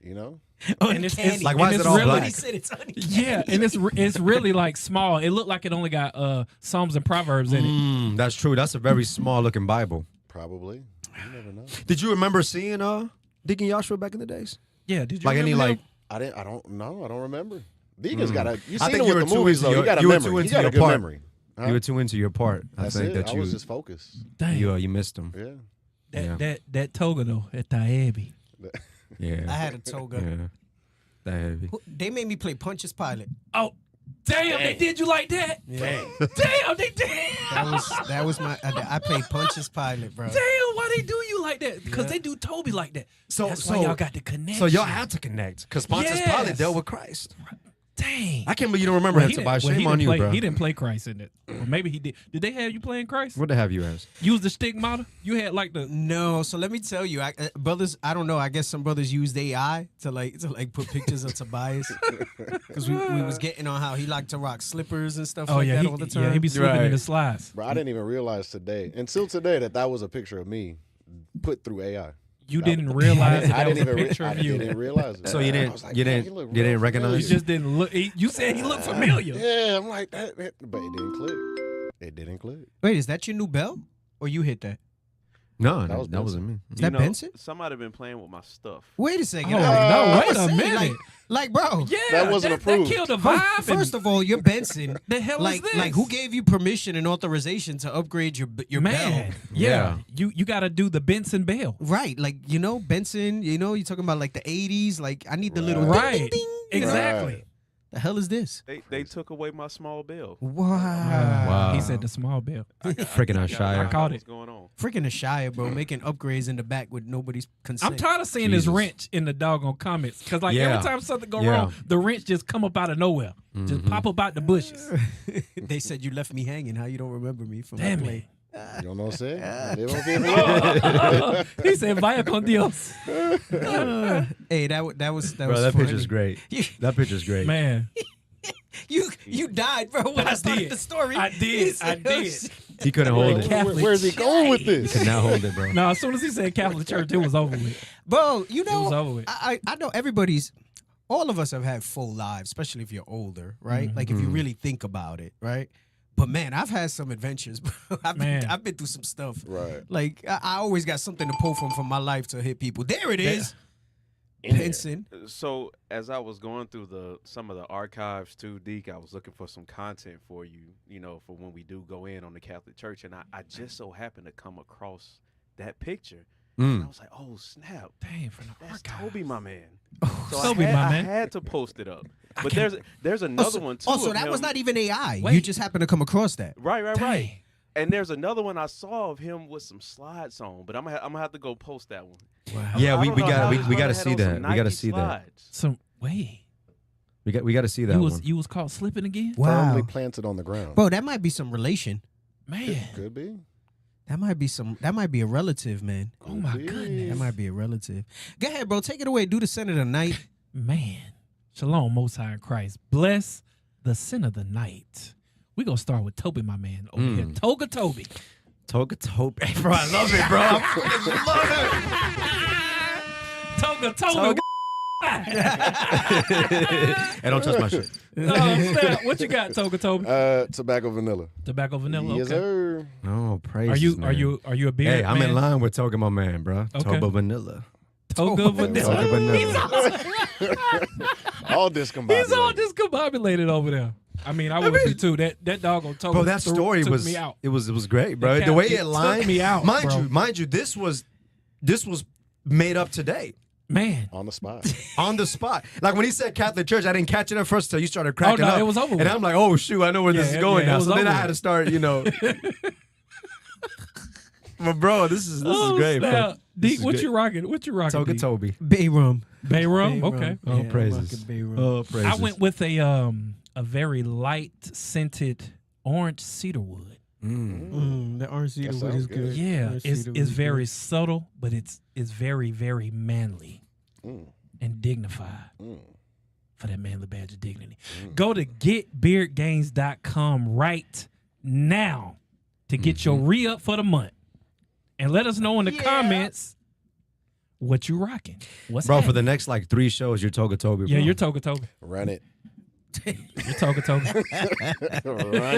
You know? And it's Like, why and is it's it all really, black? He said it's uncanny. Yeah, and it's really like small. It looked like it only got Psalms and Proverbs in it. That's true. That's a very small looking Bible. Probably. You never know. Did you remember seeing Deacon Joshua back in the days? Yeah, did you Like any remember like I don't know. I don't remember. Deacon's got a. You I seen think him you with were the too movies into though. your- You got a you were memory. too You into got a your good part. memory. Huh? You were too into your part. That's I think it. that I you was just focused. Dang. you missed him. Yeah. that toga though at Taebi. Yeah. I had a toga. Yeah. That heavy. They made me play Punch's Pilot. Oh, damn! They did you like that? Yeah. Damn, they did. That was my. I played Punch's Pilot, bro. Damn, why they do you like that? Because they do Toby like that. So That's why y'all got the connection. So y'all had to connect because Pontius Yes. Pilate dealt with Christ. Dang. I can't believe you don't remember him, he Tobias. didn't- Shame he on didn't you, play, bro. He didn't play Christ in it. Or maybe he did. Did they have you playing Christ? What the have you as? You was the stigmata? You had like the... No, so let me tell you, brothers. I don't know. I guess some brothers used AI to put pictures of Tobias because we was getting on how he liked to rock slippers and stuff like that all the time. Yeah, he be slipping Right. in the slides. Bro, I didn't even realize until today that was a picture of me put through AI. You didn't realize that I was didn't a even picture I of you. didn't realize it. So you I didn't was like, you man, didn't he look you real didn't recognize? You just didn't look. You said he looked familiar. Yeah, I'm like that, but it didn't click. It didn't click. Wait, is that your new bell, or you hit that? No, That was that wasn't me. Is that Benson? Somebody been playing with my stuff. Wait a second. Oh, I wait was a saying, minute. like, bro. Yeah, That wasn't approved. That killed the vibe. First of all, you're Benson. the hell like, is this? like who gave you permission and authorization to upgrade your Man, bell? yeah. You got to do the Benson Bell. Right, like Benson. You're talking about like the '80s. Like I need the little Right. ding, ding, ding, you know? Exactly. The hell is this? They took away my small bell. Wow. Wow. He said the small bell. Freaking I Shire. caught What's it. going on? Freaking the Shire, bro, making upgrades in the back with nobody's consent. I'm tired of seeing this wrench in the doggone comments because like every time something go wrong, the wrench just come up out of nowhere, just pop up out the bushes. They said you left me hanging. How you don't remember me from Damn my play? You don't know what I'm saying? He said, "Vaya con Dios." Hey, that was Bro, that funny. picture's great. That picture's great. Man, You died, bro. When I started the story, I did. He couldn't hold it. Where's he going with this? He could not hold it, bro. No, as soon as he said Catholic Church, it was over with. Bro, you It was know, over with. I know all of us have had full lives, especially if you're older, right? Like if you really think about it, right? But man, I've had some adventures, bro. I've been through some stuff. Right. Like I always got something to pull from my life to hit people. There it is. Benson. So as I was going through some of the archives too, Deke, I was looking for some content for you, for when we do go in on the Catholic Church, and I just so happened to come across that picture. And I was like, oh snap! Dang, from the That's archive. Toby, my man. So Toby, my man. I had to post it up. But there's another one too. Oh, so that was not even AI. Wait. You just happened to come across that. Right. And there's another one I saw of him with some slides on, but I'm gonna have to go post that one. Wow. Yeah, we I don't know how this gotta brother see had on that. some We gotta Nike see that. slides. Some wait. We got to see that one. You was caught slipping again? Wow. Firmly planted on the ground. Bro, that might be some relation. Man. Could be. That might be a relative, man. Oh my goodness. That might be a relative. Go ahead, bro. Take it away. Do the sin of the night. Man. Shalom, Most High in Christ. Bless the sin of the night. We're going to start with Toby, my man, over here. Toga Toby. Toga Toby. Hey, bro, I love it, bro. I freaking love it. Toga Toby. Hey, don't touch my shit. Snap. What you got, Toga Toby? Tobacco vanilla. Tobacco vanilla. Yes, okay. sir. Oh, praise. Are you a beer? Hey, I'm man? in line with Toga, my man, bro. Okay. Toga vanilla. Toga vanilla. Toga vanilla. All discombobulated. He's all discombobulated over there. I mean, I would be too. That doggone Toga. Bro, that story took was me out. it was great, bro. That The way cat it took lined me out, mind you, this was made up today. Man. On the spot. On the spot. Like when he said Catholic Church, I didn't catch it at first until you started cracking up. it was over with. And I'm like, oh shoot, I know where this is going now. it was So then I over had to with. start, But bro, this is great, bro. Snap. Deke, is what good. you rocking? What you rocking? Toga Deke? Toby. Bay rum. Bay rum. Bay Okay. rum. Oh, Yeah, praises. I'm rocking Bay rum. Oh, praises. I went with a very light scented orange cedarwood. The orange cedarwood sounds is good. good. Yeah, Orange it's cedarwood is very good. subtle, but it's very, very manly and dignified for that manly badge of dignity. Go to getbeardgains.com right now to get your re-up for the month. And let us know in the comments what you rocking. What's Bro, for happening? the next like 3 shows, you're Toga Toby, bro. Yeah, you're Toga Toby. Run it. You're Toga Toby. Run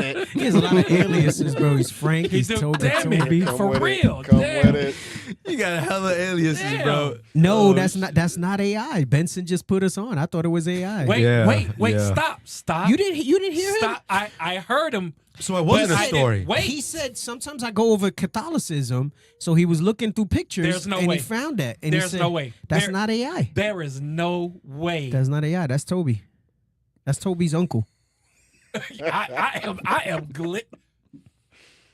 it. He has a lot of aliases, bro. He's Frank. He's He's Toga damn it. Toby. For with real. It. Come Damn. with it. You got hella aliases, bro. No, Oh, that's not AI. Benson just put us on. I thought it was AI. Wait, Yeah, wait, yeah. stop. You didn't hear him? Stop. I heard him. So it wasn't but a I story. didn't- Wait. He said sometimes I go over Catholicism, so he was looking through pictures There's no and way. he found that. And There's he said, no way. That's There- not AI. There is no way. That's not AI. That's Toby. That's Toby's uncle. I am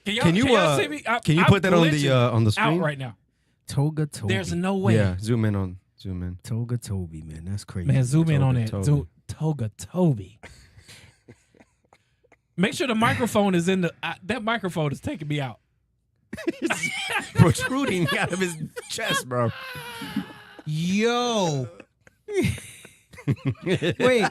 Can you see me? can you I'm put that on the glitching screen? out right now? Toga Toby. There's no way. Yeah, zoom in. Toga Toby, man. That's crazy. Man, zoom in on that. Toga Toga Toby. Make sure the microphone is in the. That microphone is taking me out. Protruding out of his chest, bro. Yo. Wait,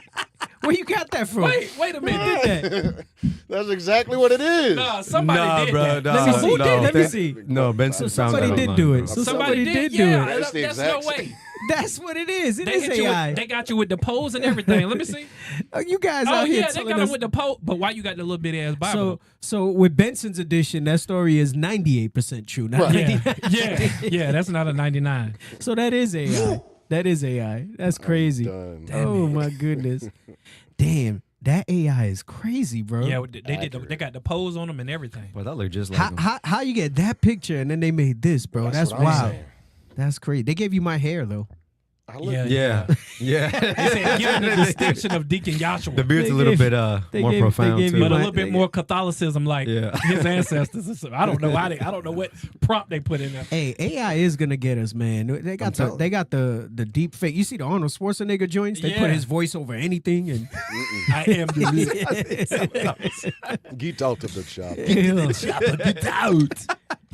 where you got that from? Wait a minute. Did that? That's exactly what it is. Nah, somebody did bro, that. nah, Let me see. Who did? Let me that- see. No, Benson found Somebody that did online, do bro. it. So Somebody somebody did do yeah, it. That's the That's no exact way. That's what it is. It They, is hit you AI. with, they got you with the pose and everything. Let me see. You guys Oh out here yeah, they telling got him us. with the pose. But why you got the little bitty ass Bible? So with Benson's edition, that story is 98% true. Not yeah, 99. yeah. That's not a 99. So that is AI. That is AI. That's crazy. Done. Oh my goodness. Damn, that AI is crazy, bro. Yeah, they did. They got the pose on them and everything. Well, that looked just like him. How you get that picture and then they made this, bro? That's what I'm wild. saying. That's crazy. They gave you my hair though. Yeah. They said given the distinction of Deacon Joshua. The beard's a little bit more profound too. But a little bit more Catholicism, like his ancestors. I don't know I don't know what prompt they put in there. Hey, AI is gonna get us, man. They got the deep fake. You see the Arnold Schwarzenegger joints? They put his voice over anything, and I am the Get out of the shop.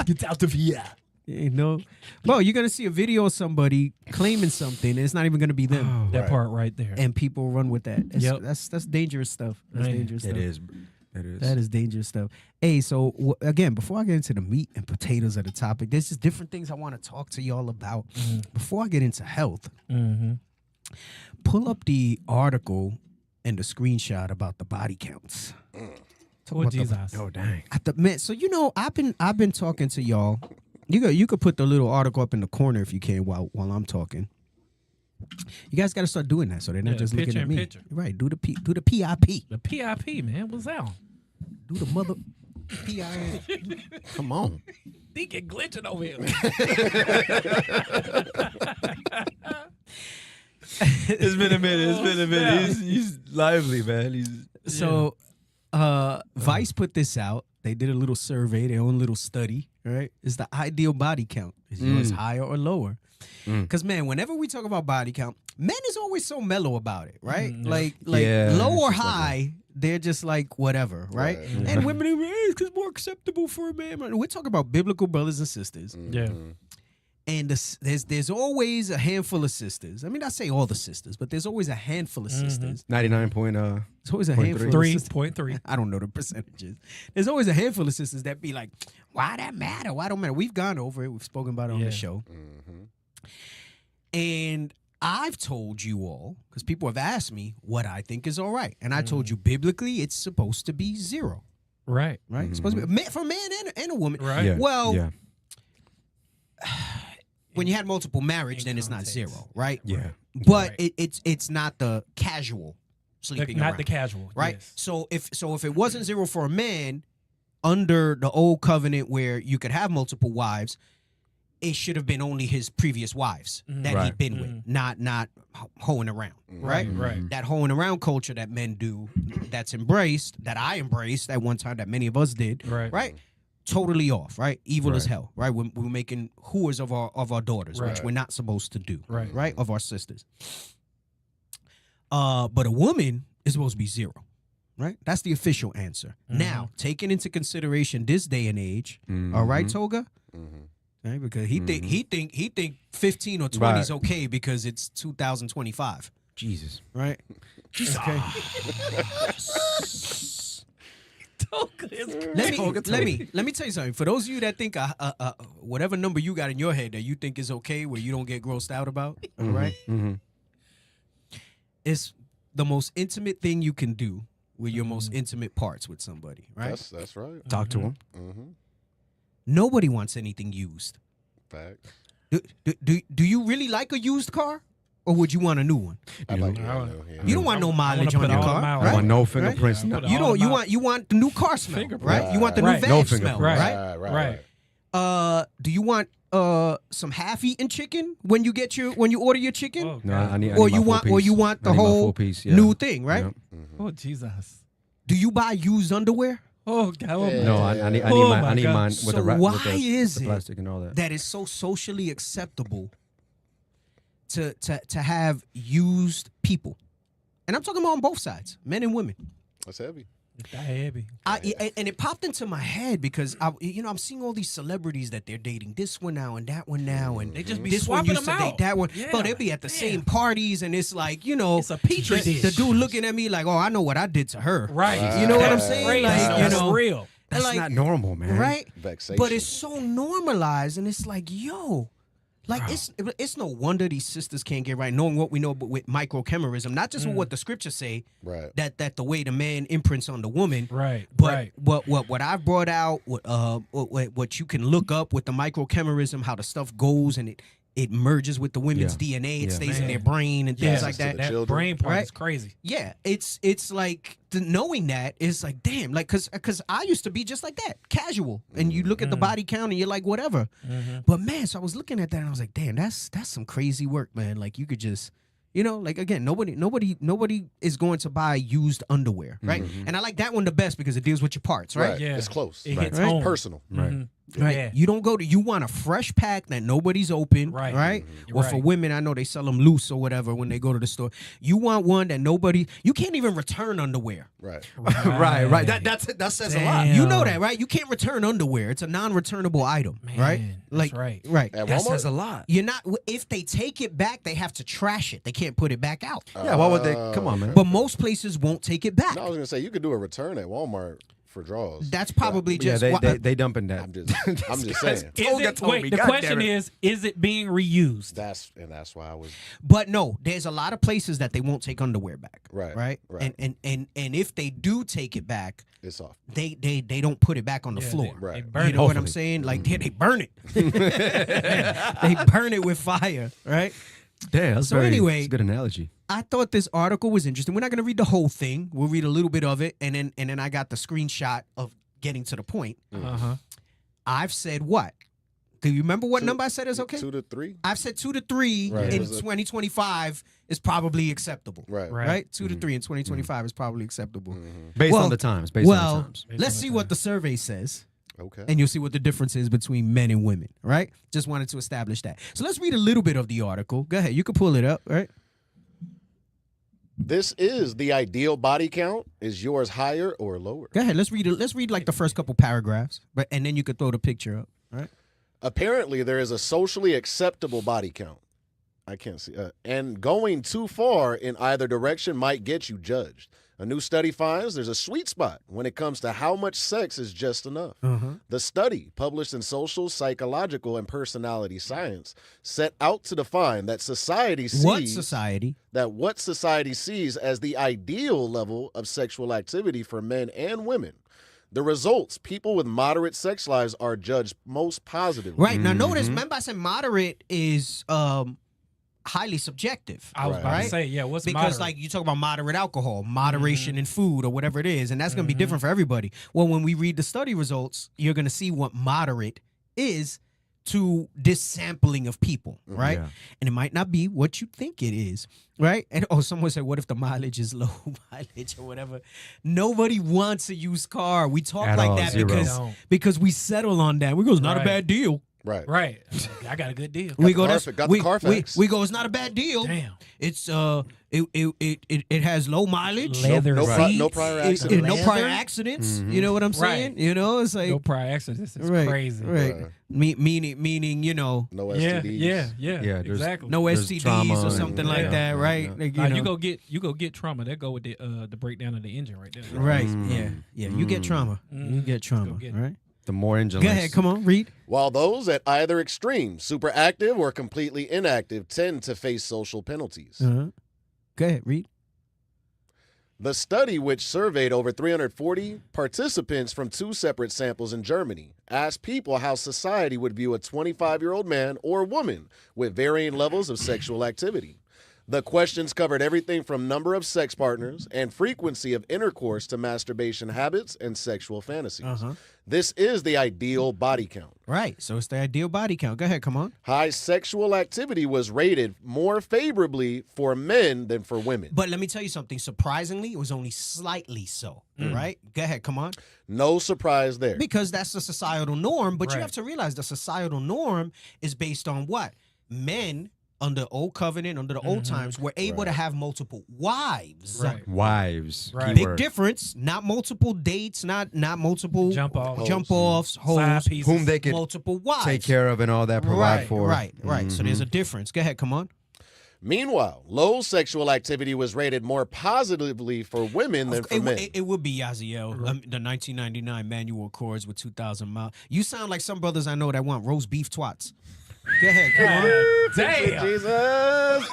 Get out of here. You know, well, you're gonna see a video of somebody claiming something, and it's not even gonna be them. That part right there, and people run with that. That's dangerous stuff. That's dangerous stuff. It is. It is. That is dangerous stuff. Hey, so again, before I get into the meat and potatoes of the topic, there's just different things I want to talk to y'all about. Before I get into health, pull up the article and the screenshot about the body counts. Oh Jesus! Oh dang! Man, so you know, I've been talking to y'all. You could put the little article up in the corner if you can while I'm talking. You guys got to start doing that so they're not just looking at me. Picture. Right? Do the PIP. The PIP, man. What's that? Do the mother PIP. Come on. Deacon glitching over here. It's been a minute. He's lively, man. So Vice put this out. They did a little survey, their own little study, right? It's the ideal body count. Is yours higher or lower? Because, man, whenever we talk about body count, men is always so mellow about it, right? Like low or high, they're just like whatever, right? And women are it's more acceptable for a man. We're talking about biblical brothers and sisters. Yeah. And there's always a handful of sisters. I mean, I say all the sisters, but there's always a handful of sisters. 99 point. There's always a handful of 3.3. I don't know the percentages. There's always a handful of sisters that be like, why that matter? Why don't matter? We've gone over it. We've spoken about it on the show. And I've told you all, because people have asked me what I think is all right. And I told you biblically it's supposed to be 0. Right. Right? It's supposed to be for a man and a woman. Right. Yeah. Well, when you had multiple marriage, then it's not 0, right? Yeah. But it's not the casual sleeping around. Not the casual. Right? Yes. So if it wasn't 0 for a man under the old covenant where you could have multiple wives, it should have been only his previous wives that he'd been with, not hoeing around, right? Right. That hoeing around culture that men do, that's embraced, that I embraced at one time, that many of us did, right? Totally off, right? Evil as hell, right? We're making hooers of our daughters, which we're not supposed to do, right? Of our sisters. But a woman is supposed to be 0, right? That's the official answer. Now, taking into consideration this day and age, all right, Toga? Right? Because he think 15 or 20 is okay because it's 2025. Jesus. Right? Okay. Let me tell you something. For those of you that think whatever number you got in your head that you think is okay, where you don't get grossed out about, all right? It's the most intimate thing you can do with your most intimate parts with somebody, right? That's right. Talk to him. Nobody wants anything used. Facts. Do you really like a used car? Or would you want a new one? You don't want no mileage on your car. I want no fingerprints. Right? You want the new car smell, right? You want the new van smell, right? Do you want some half-eaten chicken when you order your chicken? Oh, no, I need you want the whole new thing, right? Yep. Oh Jesus! Do you buy used underwear? Oh God! No, I need mine with the wrap, why with the is plastic and all that. That is so socially acceptable to have used people, and I'm talking about on both sides, men and women. That's heavy. Heavy. And it popped into my head because I'm seeing all these celebrities that they're dating this one now and that one now, and they just be this swapping one used them to out. date that one. Yeah. But they'll be at the same parties, and it's like it's a petri dish. The dude looking at me like, oh, I know what I did to her. Right. You know what I'm saying? That's real. That's like, not normal, man. Right? Vexation. But it's so normalized, and it's like, yo. Like, it's no wonder these sisters can't get right, knowing what we know with microchemerism, not just with what the scriptures say, that the way the man imprints on the woman, but what I've brought out, what you can look up with the microchemerism, how the stuff goes, and it merges with the women's DNA. It stays in their brain and things like that. That brain part is crazy. Yeah, it's like knowing that is like, damn, like because I used to be just like that, casual, and you look at the body count and you're like, whatever. But man, so I was looking at that and I was like, damn, that's some crazy work, man. Like you could just. You know, like again, nobody is going to buy used underwear, right? And I like that one the best because it deals with your parts, right? Yeah, it's close. It hits home. Personal. Right. Yeah. You don't you want a fresh pack that nobody's open, right? Or for women, I know they sell them loose or whatever when they go to the store. You want one that you can't even return underwear. Right. Right. That says a lot. You know that, right? You can't return underwear. It's a non-returnable item, right? Like, right. At That Walmart? says a lot. You're not. If they take it back, they have to trash it. They can't put it back out. Yeah, why would they? Come on, man. But most places won't take it back. No, I was gonna say you could do a return at Walmart for draws. That's probably just. they dumping that. I'm just saying. The question is it being reused? That's why I was. But no, there's a lot of places that they won't take underwear back. Right. And if they do take it back, it's off. They don't put it back on the floor. Right. You know what I'm saying? Like they burn it. They burn it with fire, right? Damn, that's So anyway, that's a good analogy. I thought this article was interesting. We're not going to read the whole thing. We'll read a little bit of it, and then I got the screenshot of getting to the point. I've said what? Do you remember what number I said is okay? 2 to 3. I've said 2 to 3 in 2025 is probably acceptable. Right. 2 to 3 in 2025 is probably acceptable. Based on the times. Based on the times. Let's see what the survey says. Okay. And you'll see what the difference is between men and women, right? Just wanted to establish that. So let's read a little bit of the article. Go ahead. You can pull it up, right? This is the ideal body count. Is yours higher or lower? Go ahead. Let's read it. Let's read like the first couple paragraphs, and then you could throw the picture up, right? Apparently, there is a socially acceptable body count. I can't see. And going too far in either direction might get you judged. A new study finds there's a sweet spot when it comes to how much sex is just enough. The study, published in Social, Psychological, and Personality Science, set out to define that society sees what society sees as the ideal level of sexual activity for men and women. The results, people with moderate sex lives are judged most positively. Right. Now notice, remember I said moderate is highly subjective. I was about to say, what's because moderate? like you talk about moderate alcohol, moderation in food, or whatever it is, and that's going to be different for everybody. Well, when we read the study results, you're going to see what moderate is to this sampling of people, right? Yeah. And it might not be what you think it is, right? And someone said, what if the mileage is low mileage or whatever? Nobody wants a used car. We talk At like all, that zero. because we settle on that. We go, it's not a bad deal. Right. I got a good deal. We go, got the Carfax. we go, it's not a bad deal. Damn. It's it has low mileage. Leather seats. No prior accidents. No prior accidents. You know what I'm saying? Right. You know, it's like No prior accidents. It's right, crazy. right? Meaning, you know, No Yeah, STDs. yeah, exactly. no There's STDs trauma or and- something like that, right? Like, You go get trauma. That go with the breakdown of the engine right there. right? Yeah. You get trauma. You get trauma, get it. right? The more engine. Go ahead, come on, read. While those at either extreme, super active or completely inactive, tend to face social penalties. Go ahead, read. The study, which surveyed over 340 participants from 2 separate samples in Germany, asked people how society would view a 25-year-old man or woman with varying levels of sexual activity. The questions covered everything from number of sex partners and frequency of intercourse to masturbation habits and sexual fantasies. This is the ideal body count. Right, so it's the ideal body count. Go ahead, come on. High sexual activity was rated more favorably for men than for women. But let me tell you something. Surprisingly, it was only slightly so, right? Go ahead, come on. No surprise there. Because that's the societal norm, but you Right. have to realize the societal norm is based on what? Men under old covenant, under the old times, were able to have multiple wives. Right. Wives. Right. Big Keyword. difference. Not multiple dates, not multiple Jump offs, Side hoes, pieces. Whom they could multiple wives. take care of and all that, provide for. Right. So there's a difference. Go ahead, come on. Meanwhile, low sexual activity was rated more positively for women than for men. It would be Yaziel, the 1999 Manual Accords with 2,000 miles. You sound like some brothers I know that want roast beef twats. Go ahead, come on. Damn. Jesus.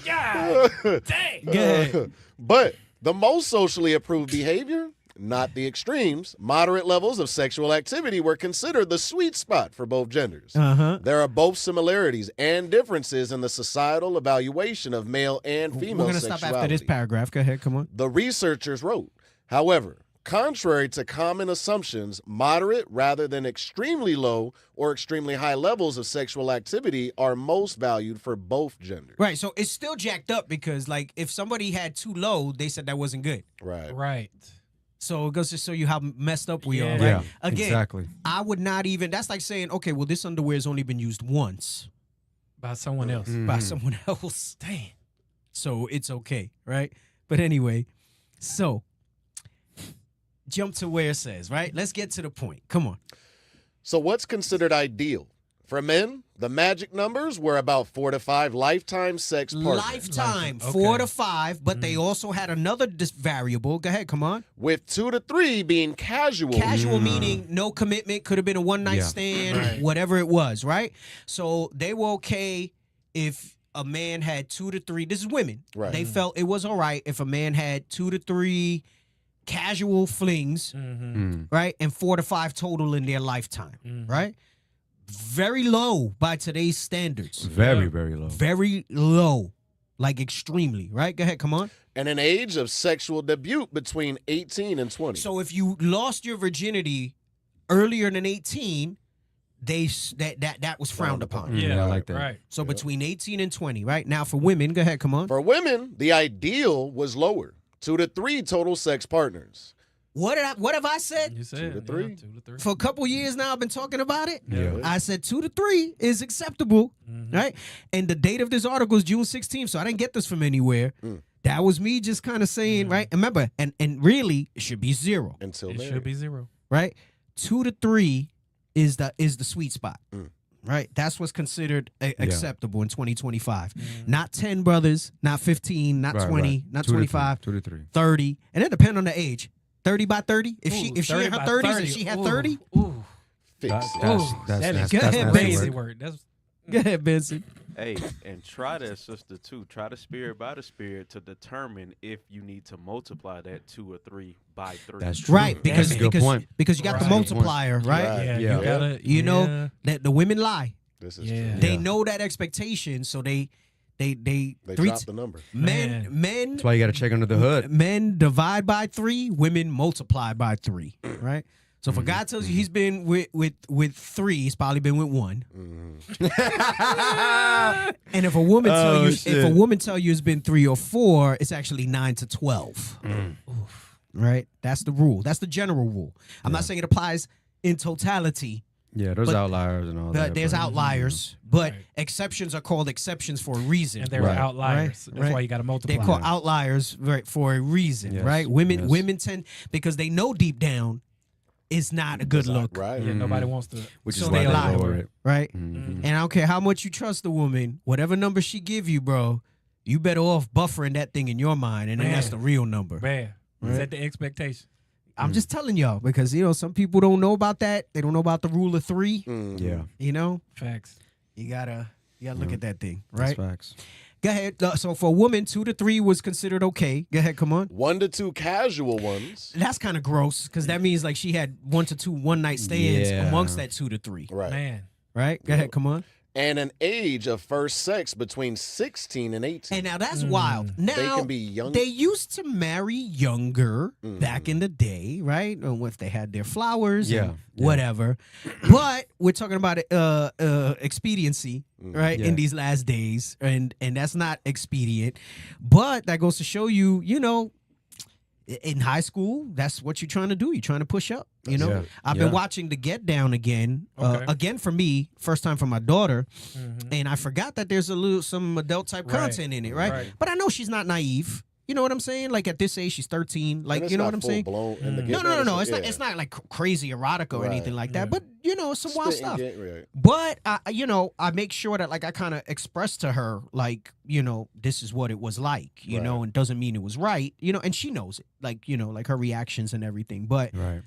God. Dang. Go ahead. But the most socially approved behavior not the extremes. Moderate levels of sexual activity were considered the sweet spot for both genders. There are both similarities and differences in the societal evaluation of male and female We're gonna sexuality. stop after this paragraph. Go ahead, come on. The researchers wrote, however, contrary to common assumptions, moderate rather than extremely low or extremely high levels of sexual activity are most valued for both genders. Right, so it's still jacked up because, like, if somebody had too low, they said that wasn't good. Right. Right. So it goes to show you how messed up we are, right? Yeah, Again, exactly. I would not even, that's like saying, okay, well, this underwear has only been used once By someone else. by someone else. Damn. So it's okay, right? But anyway, so jump to where it says, right? Let's get to the point. Come on. So what's considered ideal? For men, the magic numbers were about 4 to 5 lifetime sex partners. Lifetime, Okay. 4 to 5, but they also had another variable. Go ahead, come on. With 2 to 3 being casual. Casual meaning no commitment, could have been a one-night Yeah. stand, whatever it was, right? So they were okay if a man had 2 to 3. This is women. Right. They felt it was all right if a man had 2 to 3 casual flings, right? And 4 to 5 total in their lifetime, right? Very low by today's standards. Very, very low. Very low. Like extremely, right? Go ahead, come on. And an age of sexual debut between 18 and 20. So if you lost your virginity earlier than 18, that was frowned upon. Yeah, I like that. Right. So between 18 and 20, right? Now for women, go ahead, come on. For women, the ideal was lower. 2 to 3 total sex partners. What have I said? You said 2 to 3. 2 to 3. For a couple years now, I've been talking about it. Yeah. I said 2 to 3 is acceptable, right? And the date of this article is June 16th, so I didn't get this from anywhere. That was me just kind of saying, right? Remember, and really, it should be 0, Until It then. should be 0. right? 2 to 3 is the sweet spot, right? That's what's considered acceptable in 2025. Not 10 brothers, not 15, not 20, not 25, 2 to 3. 30, and it depends on the age. 30 by 30. If she in 30 her by 30s 30. and she had Ooh. 30, Ooh. Fix That- it. that's- Ooh, that's- that is that's- Go that's ahead, nasty crazy work. word. That's go ahead, Benson. Hey, and try that, sister, too. Try the spirit by the spirit to determine if you need to multiply that 2 or 3 by 3. That's true. Right, because That's a good because point. because you got the Right. multiplier, right? Right. yeah, Yeah. you gotta You know that the women lie. This is Yeah. true. They know that expectation, so they They three dropped the number. men That's why you got to check under the hood. men divide by 3, women multiply by 3, right? So if a guy tells you he's been with 3, he's probably been with 1. And if a woman tell you it's been 3 or 4, it's actually 9 to 12. Right? That's the rule. That's the general rule. I'm not saying it applies in totality. Yeah, there's But- outliers and all that. But there's but- outliers, but Right. exceptions are called exceptions for a reason. and they're Right. outliers. Right. That's why Right. you got to multiply. They're called outliers, right, for a reason, Yes. right? Women Yes. women tend, because they know deep down it's not a good look, Right. Yeah, nobody wants to. Which so is why they they lie. lower it. right? Mhm. And I don't care how much you trust the woman, whatever number she give you, bro, you better off buffering that thing in your mind, and then that's the real number. Man, Right. set the expectation. I'm just telling y'all because some people don't know about that. They don't know about the rule of 3. Yeah, Facts. You gotta look at that thing, that's right? facts. Go ahead. So for a woman, 2 to 3 was considered okay. Go ahead, come on. 1 to 2 casual ones. That's kind of gross because that means like she had 1 to 2 one-night stands Yeah. amongst that 2 to 3, Right. Man. right? Go ahead, come on. And an age of first sex between 16 and 18. And now that's wild. Now They can be young. They used to marry younger back in the day, right? Or if they had their flowers, Yeah, and yeah. whatever. But we're talking about expediency, right? Yeah. In these last days, and that's not expedient. But that goes to show you, in high school, that's what you're trying to do. You're trying to push up. Yeah. I've been watching The Get Down again. Okay. Again for me, first time for my daughter, and I forgot that there's some adult type Right. content in it, right? Right. But I know she's not naive. You know what I'm saying? Like at this age, she's 13. Like, And it's you know not what I'm saying? full-blown in the No. get-go, It's not like crazy erotic or Right. anything like that. Yeah. But some wild Spit and stuff. get- right. But I make sure that like I kind of express to her like this is what it was like, Right. and doesn't mean it was right, and she knows it, like like her reactions and everything. But Right.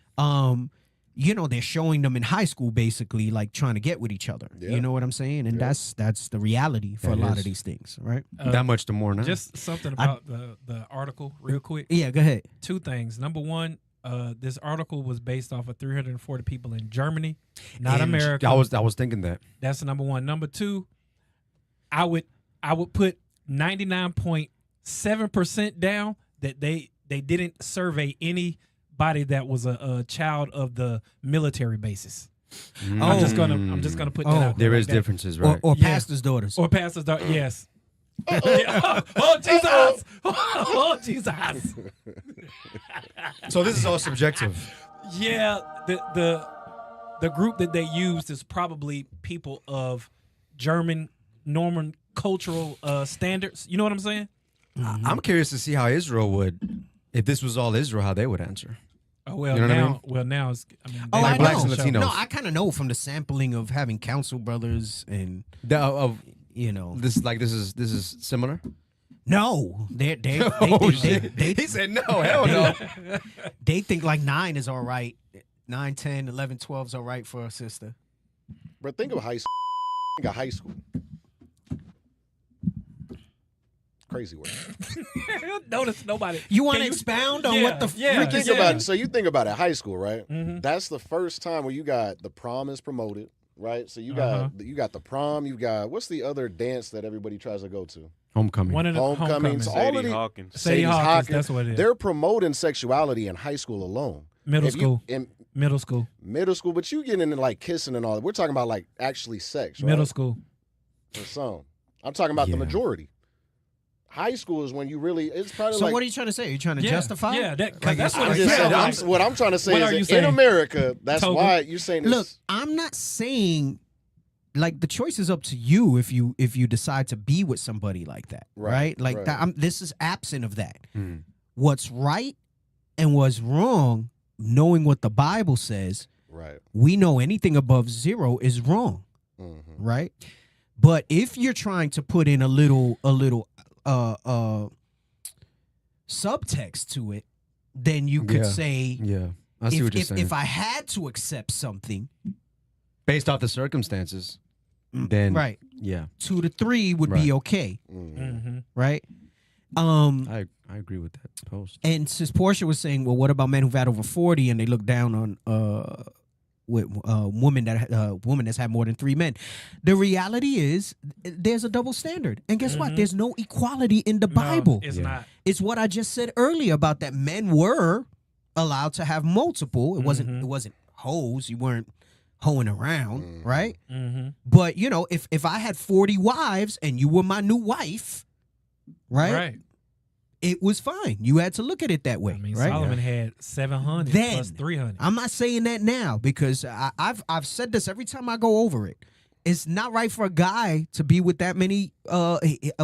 they're showing them in high school basically like trying to get with each other. Yeah. You know what I'm saying? And Yeah. that's the reality for That a lot is. of these things, right? That much the more now. Just something about the article real quick. Yeah, go ahead. 2 things. Number 1, This article was based off of 340 people in Germany, not And America. I was thinking that. That's number one. Number two, I would put 99.7% down that they didn't survey anybody that was a child of the military bases. I'm just gonna put that out. There is like that. differences, right? Or pastors' daughters. Or pastors' daughters. Yes. Oh Jesus! Oh Jesus! So this is all subjective. Yeah, the group that they used is probably people of German Norman cultural standards. You know what I'm saying? I'm curious to see how Israel would, if this was all Israel, how they would answer. Oh well, You know what I now mean? well now it's Oh, Like I blacks know. and Latinos. No, I kind of know from the sampling of having council brothers and Of you know. this is similar. No, they Oh, think shit. they He said no, hell no. they think like 9 is all right. 9, 10, 11, 12 is all right for a sister. But think of high school. Think of high school. Crazy word. Notice nobody. You want to expound on what the freak is Think about it. So you think about it, high school, right? Mm-hmm. That's the first time where you got the prom is promoted, right? So you got the prom, you got what's the other dance that everybody tries to go to? Homecoming. One of the Homecomings. All of Sadie the Hawkins. Sadie Sadie's Hawkins, that's what it is. They're promoting sexuality in high school alone. Middle If you- school. in Middle school. middle school, but you get into like kissing and all that. We're talking about like actually sex, right? Middle school. For some. I'm talking about the majority. High school is when you really, it's probably So like. what are you trying to say? Are you trying to Yeah, justify? yeah, Like, that's what I'm it just sounds saying, like. what I'm trying to say What are you is that in saying? America, that's Toby? why you're saying this. Look, I'm not saying like the choice is up to you if you decide to be with somebody like that, right? Like right. that, this is absent of that. What's right and what's wrong, knowing what the Bible says, right? We know anything above 0 is wrong, right? But if you're trying to put in a little subtext to it, then you could say, I see what you're saying. if I had to accept something based off the circumstances, then right, 2 to 3 would be okay, right? I agree with that post. And since Portia was saying, well, what about men who've had over 40 and they look down on with woman that's had more than 3 men? The reality is there's a double standard, and guess what? There's no equality in the Bible. It's not. It's what I just said earlier about that men were allowed to have multiple. It wasn't hoes. You weren't hoeing around, right? But you know, if I had 40 wives and you were my new wife, right? It was fine. You had to look at it that way, I mean, right? Solomon had 700 Then, plus 300. I'm not saying that now because I've said this every time I go over it. It's not right for a guy to be with that many. A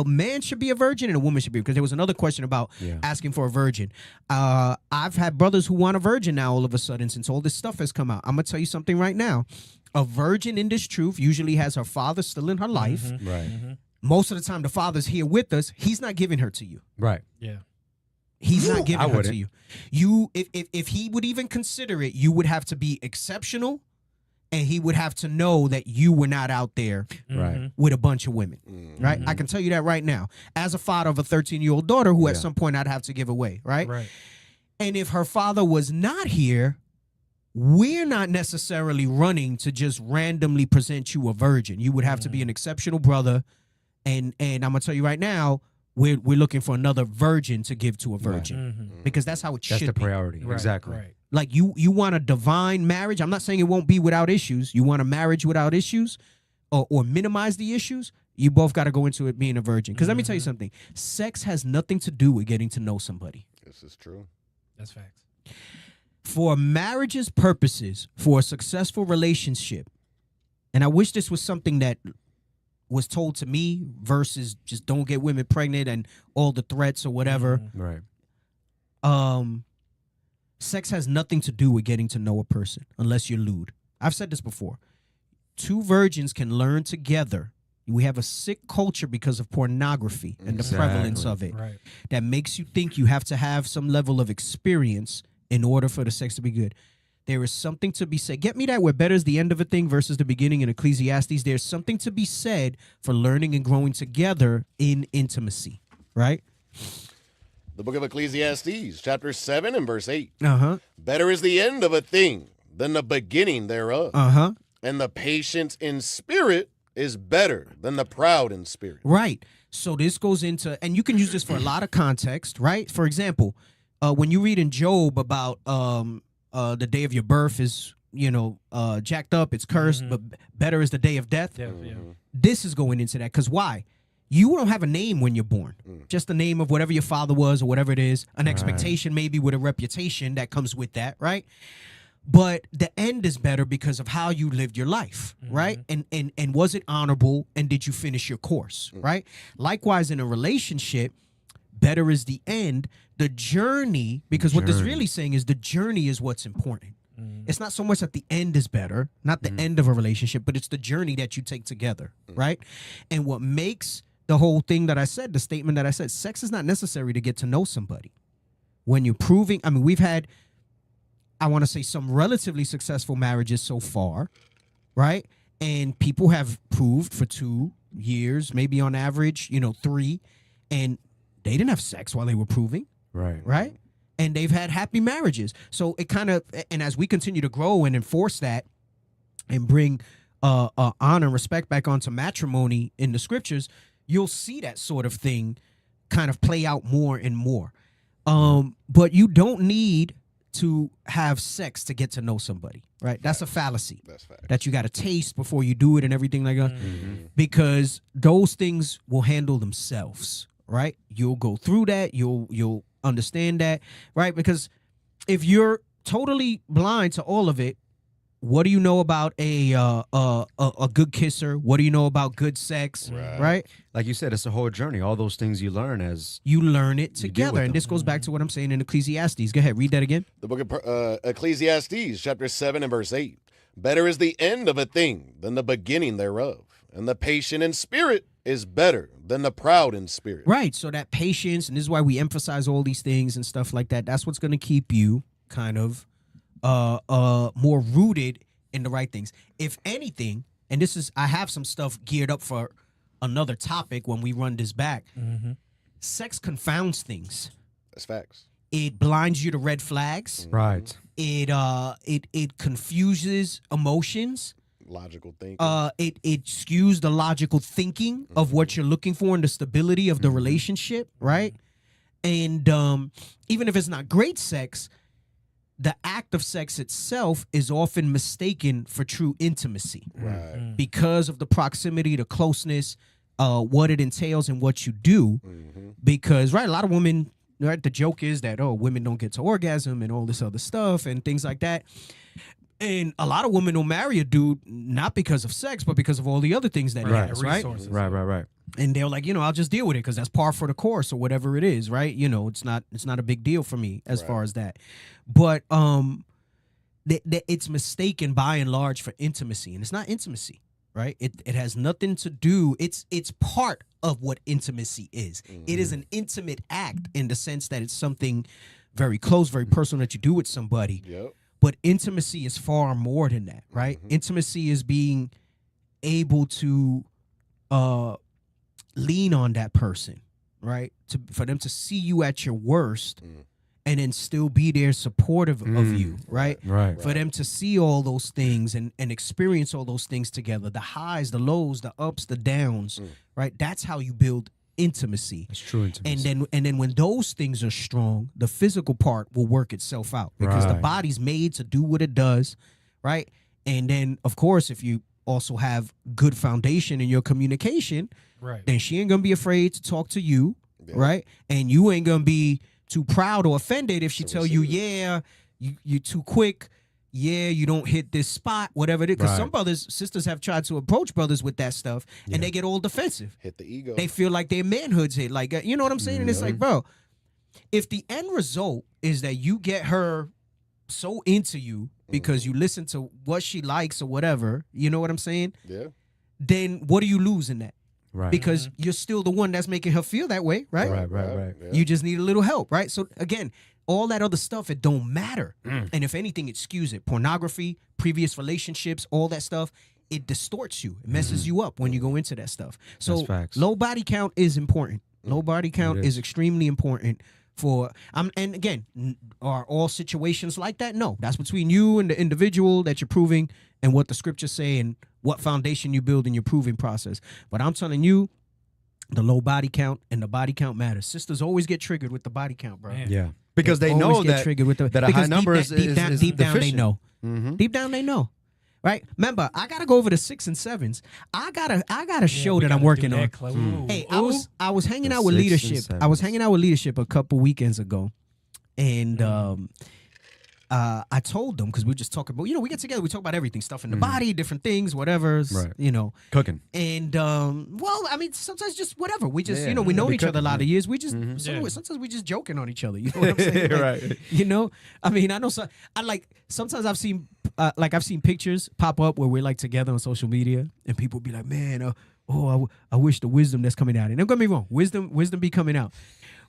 man should be a virgin and a woman should be, because there was another question about asking for a virgin. I've had brothers who want a virgin now all of a sudden since all this stuff has come out. I'm going to tell you something right now. A virgin in this truth usually has her father still in her life. Right. Most of the time the father's here with us. He's not giving her to you. Right. Yeah. He's not giving I her wouldn't. to you. You, if he would even consider it, you would have to be exceptional, and he would have to know that you were not out there Right. with a bunch of women. Right? I can tell you that right now. As a father of a 13-year-old daughter who at some point I'd have to give away, right? Right. And if her father was not here, we're not necessarily running to just randomly present you a virgin. You would have to be an exceptional brother, and I'm gonna tell you right now, we're looking for another virgin to give to a virgin, because that's how it That's should the be. priority. Right, Exactly. Right. Like you want a divine marriage. I'm not saying it won't be without issues. You want a marriage without issues, or minimize the issues. You both got to go into it being a virgin. Because let me tell you something: sex has nothing to do with getting to know somebody. This is true. That's facts. For marriage's purposes, for a successful relationship, and I wish this was something that was told to me versus just don't get women pregnant and all the threats or whatever. Right. Sex has nothing to do with getting to know a person unless you're lewd. I've said this before. 2 virgins can learn together. We have a sick culture because of pornography and the prevalence of it Right. that makes you think you have to have some level of experience in order for the sex to be good. There is something to be said. Get me that where better is the end of a thing versus the beginning in Ecclesiastes. There's something to be said for learning and growing together in intimacy, right? The book of Ecclesiastes, chapter 7 and verse 8. Better is the end of a thing than the beginning thereof. And the patient in spirit is better than the proud in spirit. Right. So this goes into, and you can use this for a lot of context, right? For example, when you read in Job about the day of your birth is, jacked up, it's cursed, but better is the day of death. This is going into that. Because why? You don't have a name when you're born. Just the name of whatever your father was or whatever it is. An expectation maybe with a reputation that comes with that, right? But the end is better because of how you lived your life, right? And was it honorable, and did you finish your course, right? Likewise, in a relationship, better is the end, the journey, because what this really saying is the journey is what's important. It's not so much that the end is better, not the end of a relationship, but it's the journey that you take together, right? And what makes the whole thing that I said, the statement that I said, sex is not necessary to get to know somebody. When you're proving, I mean, we've had, I want to say, some relatively successful marriages so far, right? And people have proved for 2 years, maybe on average, 3, and they didn't have sex while they were proving. Right? And they've had happy marriages. So it kind of, and as we continue to grow and enforce that and bring honor and respect back onto matrimony in the scriptures, you'll see that sort of thing kind of play out more and more. But you don't need to have sex to get to know somebody, right? That's a fallacy. That's fact. That you got to taste before you do it and everything like that. Because those things will handle themselves, right? You'll go through that. You'll understand that, right? Because if you're totally blind to all of it, what do you know about a good kisser? What do you know about good sex? Right? Like you said, it's a whole journey. All those things you learn as you learn it together. And this goes back to what I'm saying in Ecclesiastes. Go ahead, read that again. The book of Ecclesiastes, chapter 7 and verse 8. Better is the end of a thing than the beginning thereof. And the patient in spirit is better than the proud in spirit. Right. So that patience, and this is why we emphasize all these things and stuff like that. That's what's going to keep you kind of more rooted in the right things. If anything, and this is, I have some stuff geared up for another topic when we run this back. Sex confounds things. That's facts. It blinds you to red flags. Right. It confuses emotions. Logical thinking. It skews the logical thinking of what you're looking for and the stability of the relationship, right? And even if it's not great sex, the act of sex itself is often mistaken for true intimacy. Right. Because of the proximity, the closeness, what it entails and what you do. Because, right, a lot of women, right, the joke is that, women don't get to orgasm and all this other stuff and things like that. And a lot of women will marry a dude not because of sex, but because of all the other things that he has, right? Right. And they're like, I'll just deal with it because that's par for the course or whatever it is, right? It's not a big deal for me as far as that. But it's mistaken by and large for intimacy, and it's not intimacy, right? It has nothing to do. It's part of what intimacy is. It is an intimate act in the sense that it's something very close, very personal that you do with somebody. Yep. But intimacy is far more than that, right? Intimacy is being able to lean on that person, right? For them to see you at your worst and then still be there supportive of you, right? For them to see all those things and experience all those things together, the highs, the lows, the ups, the downs, right? That's how you build intimacy. It's true intimacy. And then when those things are strong, the physical part will work itself out because the body's made to do what it does, right? And then, of course, if you also have good foundation in your communication, then she ain't gonna be afraid to talk to you, right? And you ain't gonna be too proud or offended if she tell you, you're too quick. Yeah, you don't hit this spot, whatever it is. Because some sisters have tried to approach brothers with that stuff, and they get all defensive. Hit the ego. They feel like their manhood's hit. Like, you know what I'm saying? And it's like, bro, if the end result is that you get her so into you because you listen to what she likes or whatever, you know what I'm saying? Yeah. Then what do you lose in that? Right. Because you're still the one that's making her feel that way, right? Right. Yeah. You just need a little help, right? So again, all that other stuff, it don't matter. And if anything, it skews it. Pornography, previous relationships, all that stuff, it distorts you. It messes you up when you go into that stuff. So low body count is important. Low body count is extremely important And again, are all situations like that? No, that's between you and the individual that you're proving and what the scriptures say and what foundation you build in your proving process. But I'm telling you, the low body count and the body count matters. Sisters always get triggered with the body count, bro. Man. Yeah, because they know always get that triggered with that a high number is deep down they deficient. know. Mm-hmm. Deep down they know. Right? Remember, I gotta go over the 6 and 7s. I got a show that I'm working on. Hey, I was hanging out with 6 and leadership. I was 7s. hanging out with leadership a couple weekends ago, and I told them, because we were just talking about, we get together, we talk about everything, stuff in the body, different things, whatever, Right. Cooking. And well, I mean, sometimes just whatever. We just, Yeah, we know be each other a cooking, lot of yeah. years. We just sometimes we just joking on each other. You know what I'm saying? Like, Right. I mean, I know sometimes I've seen pictures pop up where we're like together on social media, and people be like, man, I wish the wisdom that's coming out. And don't get me wrong, wisdom be coming out.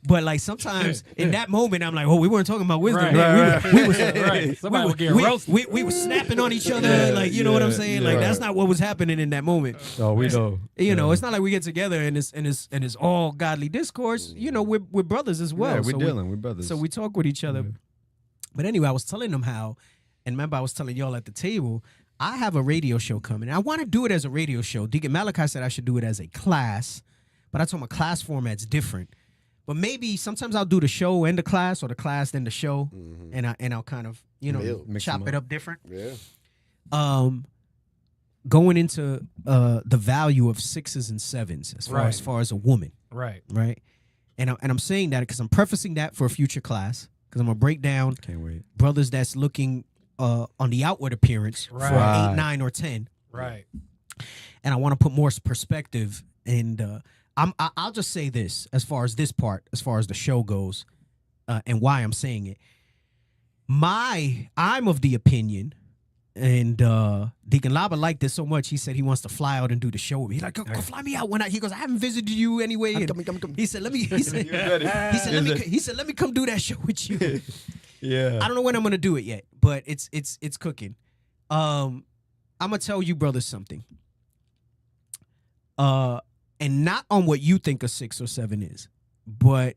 But like sometimes in that moment, I'm like, oh, we weren't talking about wisdom. Right. Man. Right. We was Right. Somebody was getting roasted. we were snapping on each other. Like, you know what I'm saying? Like, that's not what was happening in that moment. Oh, we know. It's not like we get together and it's all godly discourse. We're brothers as well. Yeah, we're So dealing. We're brothers. So we talk with each other. But anyway, I was telling them how, and remember I was telling y'all at the table, I have a radio show coming. I want to do it as a radio show. Deacon Malachi said I should do it as a class, but I told him a class format's different. But maybe sometimes I'll do the show and the class, or the class then the show, and I'll kind of Mix chop them it up. up different. Yeah. Going into the value of 6s and 7s as far as a woman, Right. right? And I'm saying that because I'm prefacing that for a future class, because I'm gonna break down Can't wait. brothers that's looking on the outward appearance for Right. 8, 9, or 10, Right. and I want to put more perspective. And I'll just say this as far as this part, as far as the show goes, and why I'm saying it. I'm of the opinion, and Deacon Laba liked this so much, he said he wants to fly out and do the show with me. He's like, go fly me out he goes, I haven't visited you anyway. And he said, let me come do that show with you. Yeah. I don't know when I'm gonna do it yet, but it's cooking. I'm gonna tell you brothers something. And not on what you think a 6 or 7 is, but,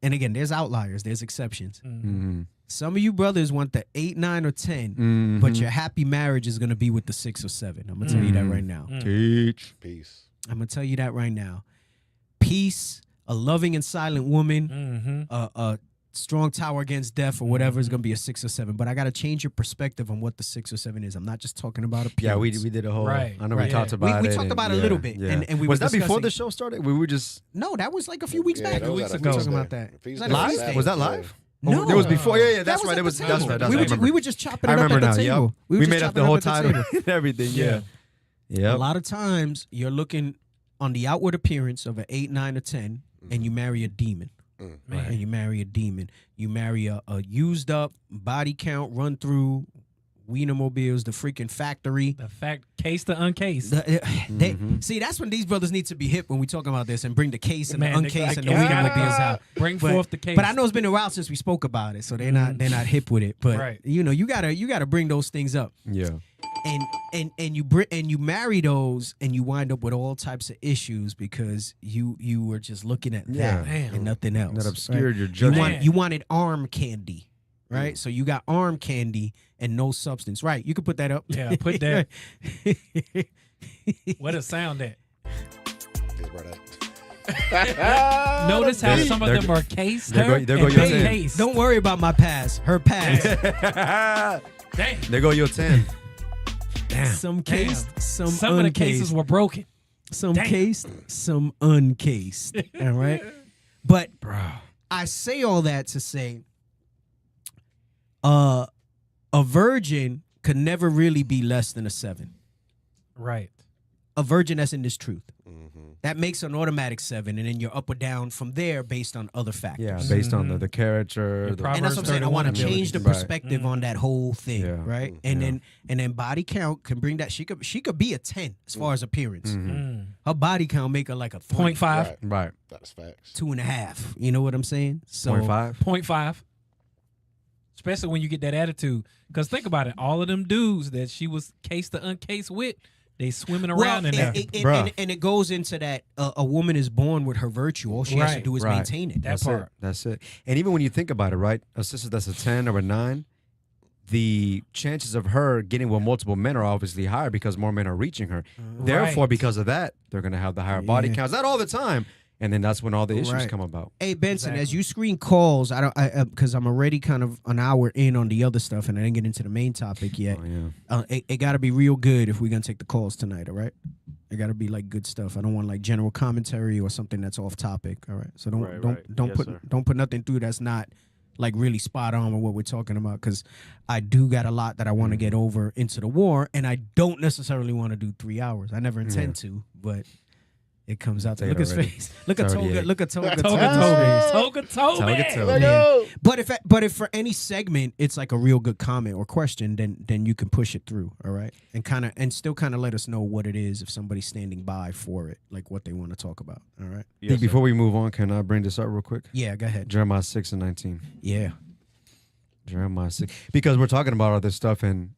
and again, there's outliers, there's exceptions. Mm-hmm. Some of you brothers want the 8, 9, or 10, but your happy marriage is gonna be with the 6 or 7. I'm gonna tell you that right now. Teach. Peace. I'm gonna tell you that right now. Peace, a loving and silent woman, a strong tower against death, or whatever is gonna be a 6 or 7. But I gotta change your perspective on what the 6 or 7 is. I'm not just talking about appearance. Yeah, we did a whole. Right. I know we talked about it. We talked about it a little bit, and we was were that before discussing- the show started? We were just No, that was like a few weeks back. that was We at a were feast talking day. about that. Feast Was day that was a Saturday. Was that live? No, Oh, it was before. Yeah, That that's was right. at It was. the That's table. right. That's we, right. were we were just chopping I it up remember at the now. table. Yep. were We just made up chopping the whole at the title table. and everything. Yeah. A Yep. lot of times you're looking on the outward appearance of an 8, 9, or 10, and you marry a demon. Man. And you marry a demon. You marry a used up body count, run through Wienermobiles, the freaking factory. The fact, case to uncase. See, that's when these brothers need to be hip when we talking about this and bring the case and Man, the uncase and the yeah. Wienermobiles out. Bring But- forth the case. But I know it's been a while since we spoke about it, so they're not hip with it. But Right. you gotta bring those things up. Yeah. And you marry those and you wind up with all types of issues because you were just looking at Yeah. that and nothing else. That obscured your You judgment. you wanted arm candy, right? So you got arm candy and no substance, right? You could put that up. Yeah, put that. What a sound at. Yeah, brother. Notice how some of them are cased. There go- there go your 10. Case. Don't worry about my past. Her past. Damn. There go your 10. Some cased, some Some of the uncased. cases were broken. Some Damn. cased, some uncased. All right. But I say all that to say a virgin could never really be less than a 7. Right. A virgin that's in this truth. That makes an automatic 7, and then you're up or down from there based on other factors. Yeah, based on the character. Your The, Proverbs And that's what I'm saying. I want to 31 change the ability. perspective on that whole thing, Yeah. right? And then body count can bring that. She could be a 10 as far as appearance. Her body count make her like a 3. 0.5. Right. right. That's facts. 2.5. You know what I'm saying? So 0.5. 0.5. Especially when you get that attitude. Because think about it. All of them dudes that she was case to uncase with, They swimming around in there. And it goes into that a woman is born with her virtue. All she has to do is maintain it. That part. That's it. And even when you think about it, right? A sister that's a 10 or a 9, the chances of her getting with multiple men are obviously higher because more men are reaching her. Therefore, because of that, they're going to have the higher body counts. Not all the time. And then that's when all the issues come about. Hey Benson, as you screen calls, because I'm already kind of an hour in on the other stuff, and I didn't get into the main topic yet. It got to be real good if we're gonna take the calls tonight. All right, it got to be like good stuff. I don't want like general commentary or something that's off topic. All right, so don't put nothing through that's not like really spot on with what we're talking about, because I do got a lot that I want to get over into the war, and I don't necessarily want to do 3 hours. I never intend to, but. It comes out. Look at his face. Look at Toga. Look at Toga. Toga. But if for any segment it's like a real good comment or question, then you can push it through. All right, and still let us know what it is if somebody's standing by for it, like what they want to talk about. All right. Yes, before we move on, can I bring this up real quick? Yeah, go ahead. Jeremiah 6:19. Yeah. Jeremiah 6, because we're talking about all this stuff and.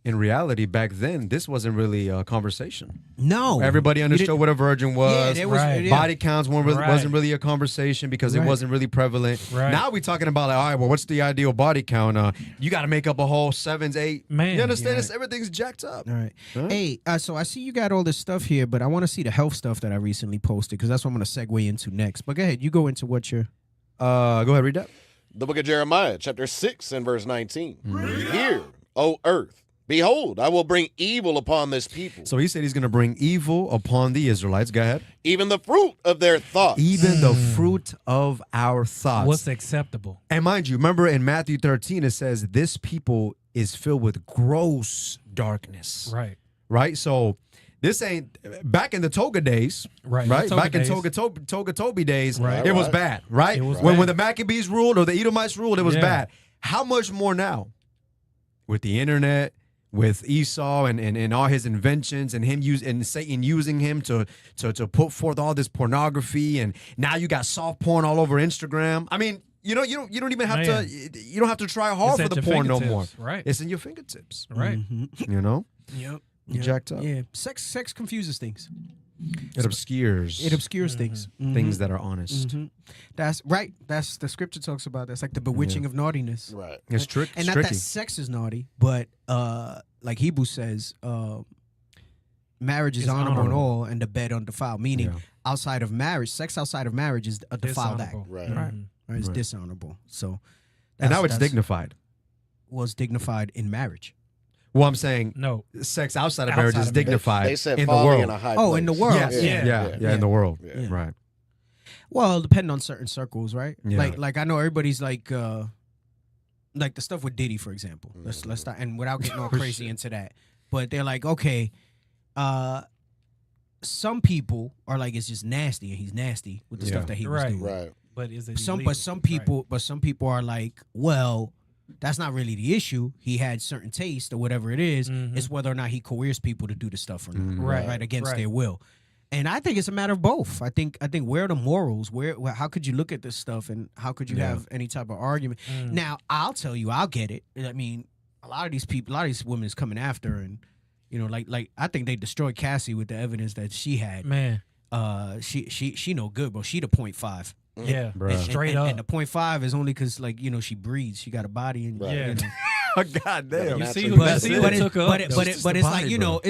In reality, back then, this wasn't really a conversation. No. Everybody understood what a virgin was. Yeah, was Body counts wasn't really a conversation because it wasn't really prevalent. Now we're talking about, like, all right, well, what's the ideal body count? You got to make up a whole 7s, 8. Man, you understand? Everything's jacked up. All right. Hey, so I see you got all this stuff here, but I want to see the health stuff that I recently posted, because that's what I'm going to segue into next. But go ahead. You go into what you're... Go ahead, read that. The book of Jeremiah, chapter 6 and verse 19. Hear, O earth. Behold, I will bring evil upon this people. So he said he's going to bring evil upon the Israelites. Go ahead. Even the fruit of their thoughts. Even the fruit of our thoughts. What's acceptable? And mind you, remember in Matthew 13, it says this people is filled with gross darkness. Right? So this ain't, back in the Toga days, right? Back in Toga Toby days, it was bad, right? When the Maccabees ruled or the Edomites ruled, it was bad. How much more now? With the internet, with Esau and all his inventions and Satan using him to put forth all this pornography, and now you got soft porn all over Instagram. I mean, you don't even have you don't have to try hard for the porn no more. Right. It's in your fingertips. Right. You know? Yep. Jacked up. Yeah. Sex confuses things. It obscures. It obscures things. Things that are honest. That's right. That's the scripture talks about. That's like the bewitching of naughtiness. Right. It's tricky. And not that sex is naughty, but like Hebrews says, marriage is honorable and all, and the bed undefiled. Meaning, outside of marriage, sex outside of marriage is a defiled act. Right. It's dishonorable. So, and now it's dignified. Was dignified in marriage. Well, I'm saying no. Sex outside of marriage is dignified they said in the world. In a high place. In the world. Yes. Yeah, in the world. Yeah. Right. Well, depending on certain circles, right? Yeah. Like I know everybody's like the stuff with Diddy, for example. Let's start, and without getting all crazy into that, but they're like, okay, some people are like, it's just nasty, and he's nasty with the stuff that he was doing. Right. But is it some people are like, well, that's not really the issue. He had certain taste or whatever it is. It's whether or not he coerced people to do the stuff or not, right, against their will. And I think it's a matter of both. I think where are the morals? How could you look at this stuff, and how could you have any type of argument? Now, I'll tell you, I'll get it. I mean, a lot of these women is coming after, and like I think they destroyed Cassie with the evidence that she had. Man, she no good, bro. She the 0.5. Yeah, straight and, up. And the 0.5 is only because, like, she breathes. She got a body, and God damn. You see who took her up. But it's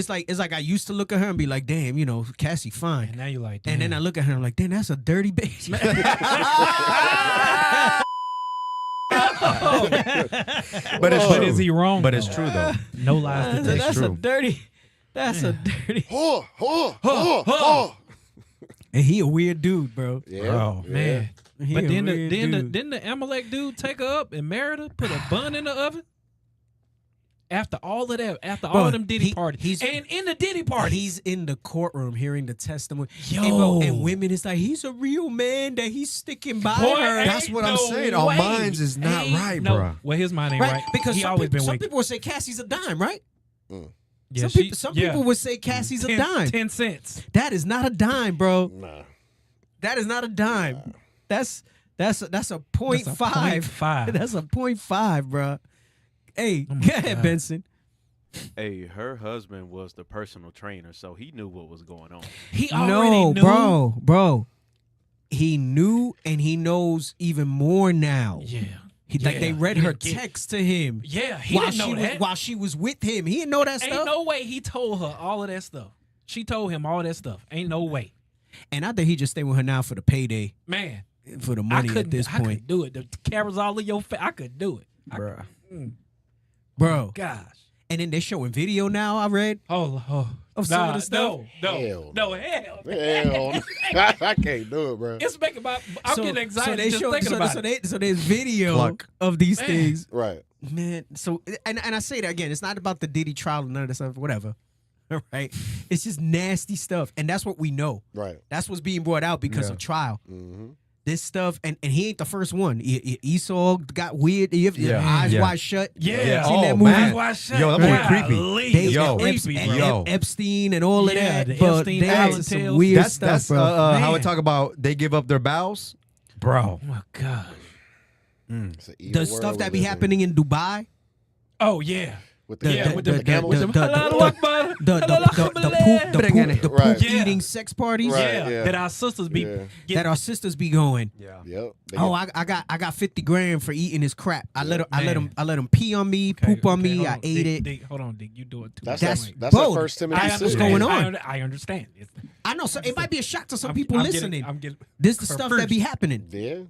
like, it's like I used to look at her and be like, damn, Cassie fine. And now you're like, damn. And then I look at her and I'm like, damn, that's a dirty bitch. But it's true. Is he wrong? But it's true though. No lies. That's true. a dirty. That's a dirty. Oh. And he a weird dude, bro. Yeah. Oh man. He But a then weird dude. didn't the Amalecch dude take her up and married her, put a bun in the oven? After all of that, all of them Diddy parties, and in the Diddy party, he's in the courtroom hearing the testimony. Yo. And women, it's like, he's a real man that he's sticking by Boy, her. That's what I'm saying. Our minds is not right, bro. Well, his mind ain't right. Because he some always been some wicked. people would say Cassie's a dime, right? Yeah, some people would say Cassie's a dime. 10 cents. That is not a dime, bro. Nah. That is not a dime. That's a 0.5. That's a 0.5. That's a 0.5, bro. Hey, Oh my go ahead, God. Benson. Hey, her husband was the personal trainer, so he knew what was going on. He already knew. bro. He knew, and he knows even more now. Yeah. Like they read her text to him. Yeah, he didn't know that. While she was with him. He didn't know that stuff. Ain't no way he told her all of that stuff. She told him all that stuff. Ain't no way. And I think he just stayed with her now for the payday. Man. For the money at this point. I could do it. The camera's all in your face. I could do it. Bro. Gosh. And then they're showing video now, I read. Of some of the stuff. No, hell. I can't do it, bro. It's making I'm getting anxiety just thinking about it. So there's video of these things. Right. Man, so, and I say that again, it's not about the Diddy trial and none of that stuff, whatever. Right? It's just nasty stuff. And that's what we know. Right. That's what's being brought out because of trial. Mm-hmm. This stuff, and he ain't the first one. Esau got weird. Eyes wide shut. Yeah. Seen that movie? Eyes wide shut. Yo, that boy creepy. Epstein and all of that. The But Epstein they had some weird stuff, that's bro. how I talk about they give up their bowels. Bro. Oh, my God. The stuff that be happening in Dubai. Oh, yeah. With the poop eating sex parties. That our sisters be going. Yep. Oh, I got 50 grand for eating this crap. I let him pee on me, poop on me. I ate it. Hold on, Dick. You do it too. That's that First Timothy. That's what's going on. I understand. I know. So it might be a shock to some people listening. This is the stuff that be happening. Yeah.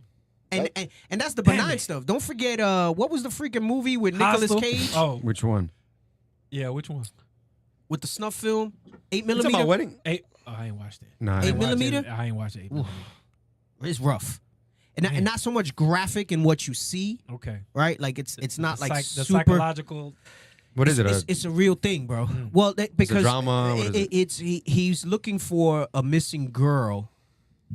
And that's the benign stuff. Don't forget, what was the freaking movie with Nicolas Cage? Oh, which one? Yeah, which one? With the snuff film, 8 You millimeter. talking about Wedding? I ain't watched it. Nah, 8 millimeter. I ain't watched it. 8 millimeter. It's rough, and not so much graphic in what you see. Okay. Right, like it's not like the super psychological. What is it? It's a real thing, bro. Well, because drama. He's looking for a missing girl.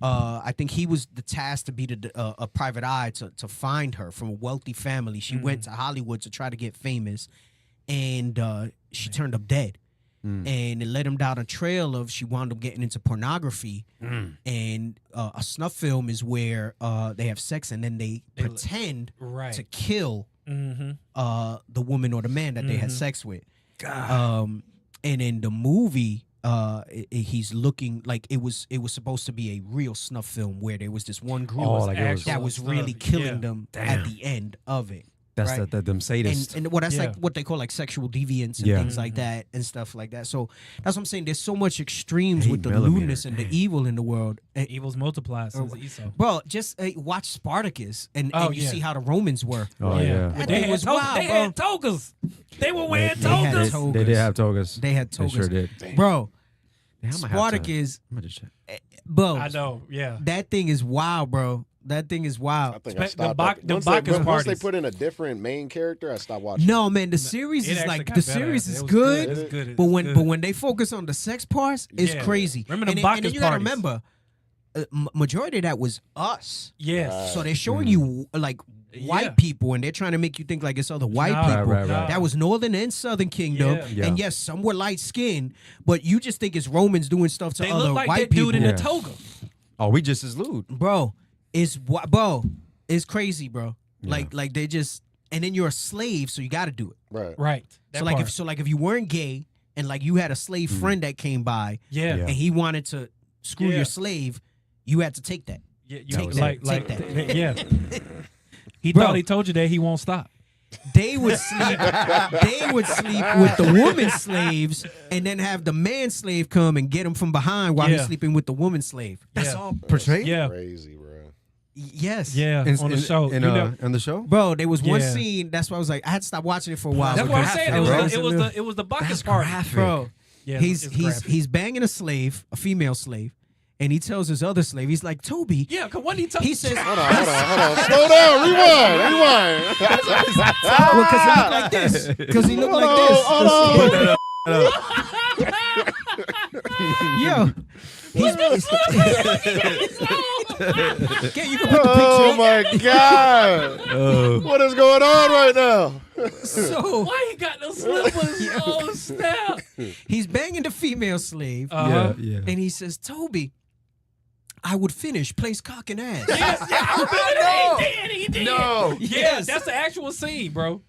I think he was the task to be a private eye to find her from a wealthy family. She went to Hollywood to try to get famous, and she turned up dead. And it led him down a trail of she wound up getting into pornography. And a snuff film is where they have sex and then they pretend to kill the woman or the man that they had sex with. And in the movie, he's looking like it was supposed to be a real snuff film where there was this one group that was really killing them at the end of it. That's right? them sadists. And that's like what they call like sexual deviance and things like that and stuff like that. So that's what I'm saying. There's so much extremes with the lewdness and the evil in the world. Evil's multiplied since Esau. Bro, just watch Spartacus and you see how the Romans were. Oh, yeah. They had togas. They were wearing togas. They did have togas. They had togas. They sure did. Bro, Spartacus. Bro, I know, yeah. That thing is wild, bro. That thing is wild. I think I stopped. Once they put in a different main character, I stopped watching. No, man, the series is like is good. It's good. But when they focus on the sex parts, it's crazy. Remember the Bacchus and then you gotta remember, majority of that was us. Yes. So they're showing you like white people, and they're trying to make you think like it's other white people. Right. That was Northern and Southern Kingdom, and yes, some were light skinned, but you just think it's Romans doing stuff to other look like white that people. Dude in a toga. Oh, we just as lewd, bro. It's crazy, bro. Like they just, and then you're a slave, so you got to do it. Right. So if you weren't gay and like you had a slave friend that came by, and he wanted to screw your slave, you had to take that. Take that. Yeah. He thought he told you that he won't stop. They would sleep. They would sleep with the woman slaves, and then have the man slave come and get him from behind while he's sleeping with the woman slave. That's all portrayed. Yeah, crazy, bro. Yes. Yeah. On the show. On the show, bro. There was one scene. That's why I was like, I had to stop watching it for a while. That's what I'm saying. It was the Bacchus party, bro. Yeah, he's banging a slave, a female slave. And he tells his other slave, he's like, Toby. Yeah, because what he says, hold on. Slow down. Rewind. Well, because he looked like this. Because he looked like this. Hold on. Yo. You can put the picture. Oh, my God. What is going on right now? So why he got those slippers? Oh, snap. He's banging the female slave. Yeah. And he says, Toby, I would finish, place cock and ass. Yes, I remember that. He did. No. Yes, that's the actual scene, bro.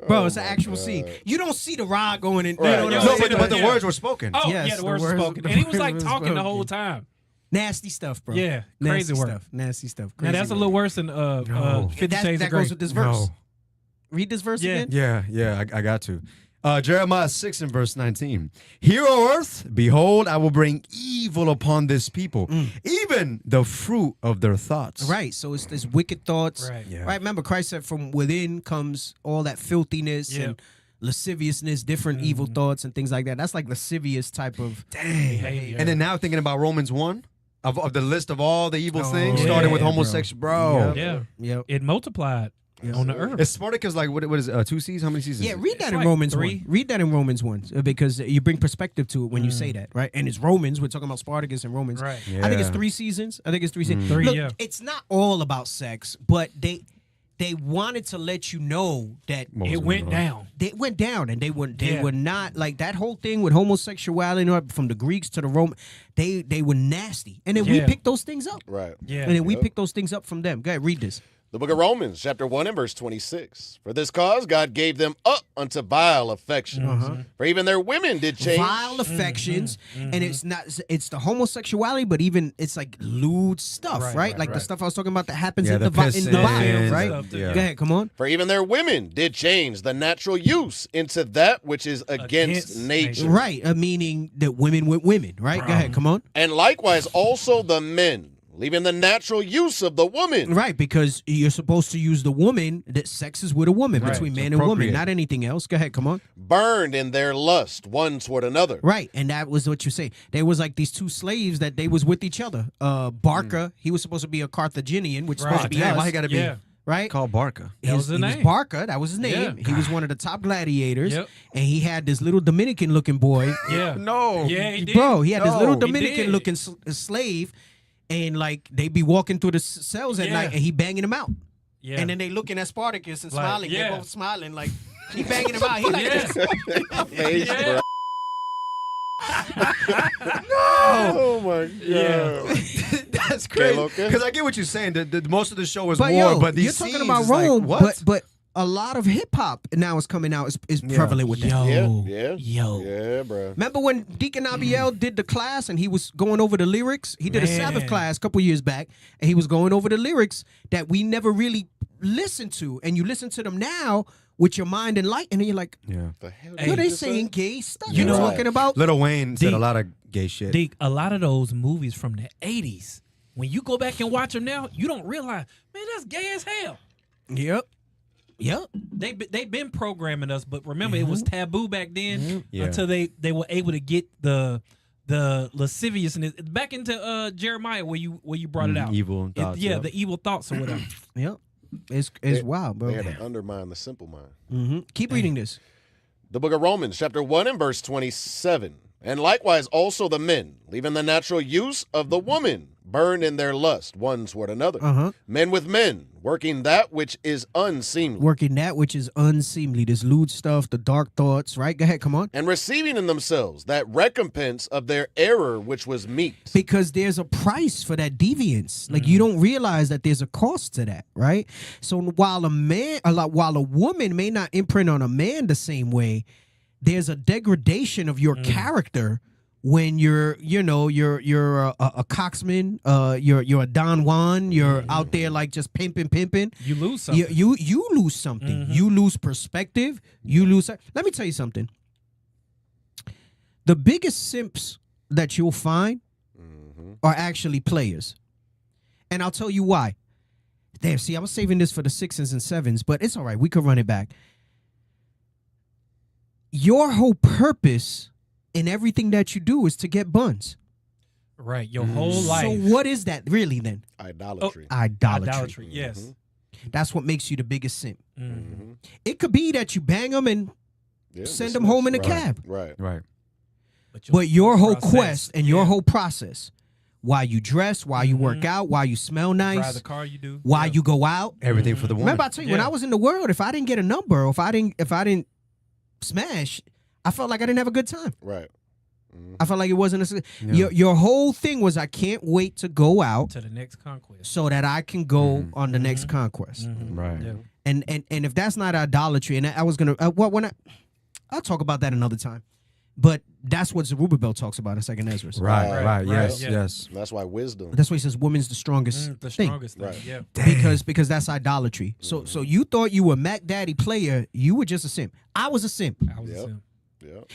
Bro, it's an actual scene. You don't see the rod going in. Right. But the words were spoken. Oh, Yes, yeah, the the words were words- spoken. the And he was words like were talking the spoken. whole time. Nasty stuff, bro. Yeah, crazy Nasty work. stuff. Nasty stuff. Now Crazy that's a work. little worse than 50 that Shades that of Grey. goes with this verse. No. Read this verse Yeah. again. Yeah, I got to. Jeremiah 6 and verse 19. Hear, O earth, behold, I will bring evil upon this people, even the fruit of their thoughts. Right. So it's this wicked thoughts. Right. Yeah. Right. Remember, Christ said, "From within comes all that filthiness Yeah. and lasciviousness, different evil thoughts and things like that." That's like lascivious type of. Behavior. And then now thinking about Romans 1, of the list of all the evil things, yeah, starting with bro. homosexual. Bro. Yeah. Yep. It multiplied on the earth. It's Spartacus like, what is it, 2 seasons? How many seasons? Yeah, read that It's in like Romans 3. 1. Read that in Romans 1 because you bring perspective to it when you say that, right? And it's Romans. We're talking about Spartacus and Romans. Right. I think it's Yeah. 3 seasons. I think it's 3 seasons. Three, Look, yeah. it's not all about sex, but they wanted to let you know that It went down. they went down and they were Yeah. not like that whole thing with homosexuality from the Greeks to the Roman. They were nasty, and then we Yeah. picked those things up. Right. Yeah. And then we picked those things up from them. Go ahead, read this. The book of Romans, chapter 1 and verse 26. For this cause God gave them up unto vile affection. For even their women did change. Vile affections, and it's the homosexuality, but even it's like lewd stuff, right? Like the stuff I was talking about that happens Yeah, in the the Bible, pissing, right? stuff, yeah. Go ahead, come on. For even their women did change the natural use into that which is against nature. Right, meaning that women with women, right? Go ahead, come on. And likewise also the men, leaving the natural use of the woman. Right, because you're supposed to use the woman, that sex is with a woman, between man and woman, procreate. not anything else. Go ahead, come on. Burned in their lust one toward another. Right, and that was what you say. There was like these two slaves that they was with each other. Barca, he was supposed to be a Carthaginian, which is supposed to be Damn, us, why he got to be Yeah. right? called Barca? That was the He was name. Barca, that was his name. Yeah. He was one of the top gladiators, Yep. and he had this little Dominican-looking boy. Yeah. No. Yeah, he did. Bro, he had this little he did. Dominican-looking slave, and like they be walking through the cells at Yeah. night, and he banging them out. Yeah. And then they looking at Spartacus and Like, smiling. yeah. They're both smiling like he banging him out. He like Yeah. Face, Yeah. bro. Oh my god. Yeah. That's crazy. Loca? Because I get what you're saying. The most of the show is But war, yo, but these you're talking scenes about is like, Rome, what? but a lot of hip hop now is coming out is prevalent with that. Yeah, bro. Remember when Deacon Abiel did the class and he was going over the lyrics? He did a Sabbath Man. class a couple years back, and he was going over the lyrics that we never really listened to, and you listen to them now with your mind enlightened, and you're like, Yeah. The hell yo, did they you just saying say? gay stuff. You You know know what what? I'm talking about? Lil Wayne said Deep. a lot of gay shit. Deke, a lot of those movies from the 80s, when you go back and watch them now, you don't realize, man, that's gay as hell. Yep. They've been programming us, but remember, it was taboo back then Yeah. until they were able to get the lasciviousness back into Jeremiah where you brought it out. Evil thoughts. Yeah, the evil thoughts or whatever. Yep. It's wild, bro. They had to undermine the simple mind. Keep reading this. The book of Romans, chapter 1 and verse 27. And likewise also the men, leaving the natural use of the woman, burned in their lust one toward another. Men with men, working that which is unseemly. Working that which is unseemly, this lewd stuff, the dark thoughts, right? Go ahead, come on. And receiving in themselves that recompense of their error which was meet. Because there's a price for that deviance. Like you don't realize that there's a cost to that, right? So while while a woman may not imprint on a man the same way, there's a degradation of your character when you're a coxman, you're a Don Juan, you're out there like just pimping. You lose something. You lose something. You lose perspective. You lose. Let me tell you something. The biggest simps that you'll find are actually players, and I'll tell you why. Damn, see, I was saving this for the 6s and 7s, but it's all right. We could run it back. Your whole purpose in everything that you do is to get buns. Right, your whole life. So what is that really then? Idolatry. Idolatry. Yes. That's what makes you the biggest simp. It could be that you bang them and send them home in a cab. Right. But your whole process, quest and your whole process, why you dress, why you work out, why you smell Drive nice, the car you do. why you go out. Everything for the woman. Remember I tell you, when I was in the world, if I didn't get a number, or if I didn't smash, I felt like I didn't have a good time. Right. I felt like it wasn't your whole thing was I can't wait to go out to the next conquest. so that I can go on the next conquest. Right. Yeah. And if that's not idolatry, and I was gonna I'll talk about that another time. But that's what Zerubbabel talks about in 2nd Ezra. Right. Yes. That's why wisdom. That's why he says woman's the strongest thing. The strongest thing. Right. Yeah. Because that's idolatry. So you thought you were a Mac Daddy player, you were just a simp. I was a simp. I was a simp.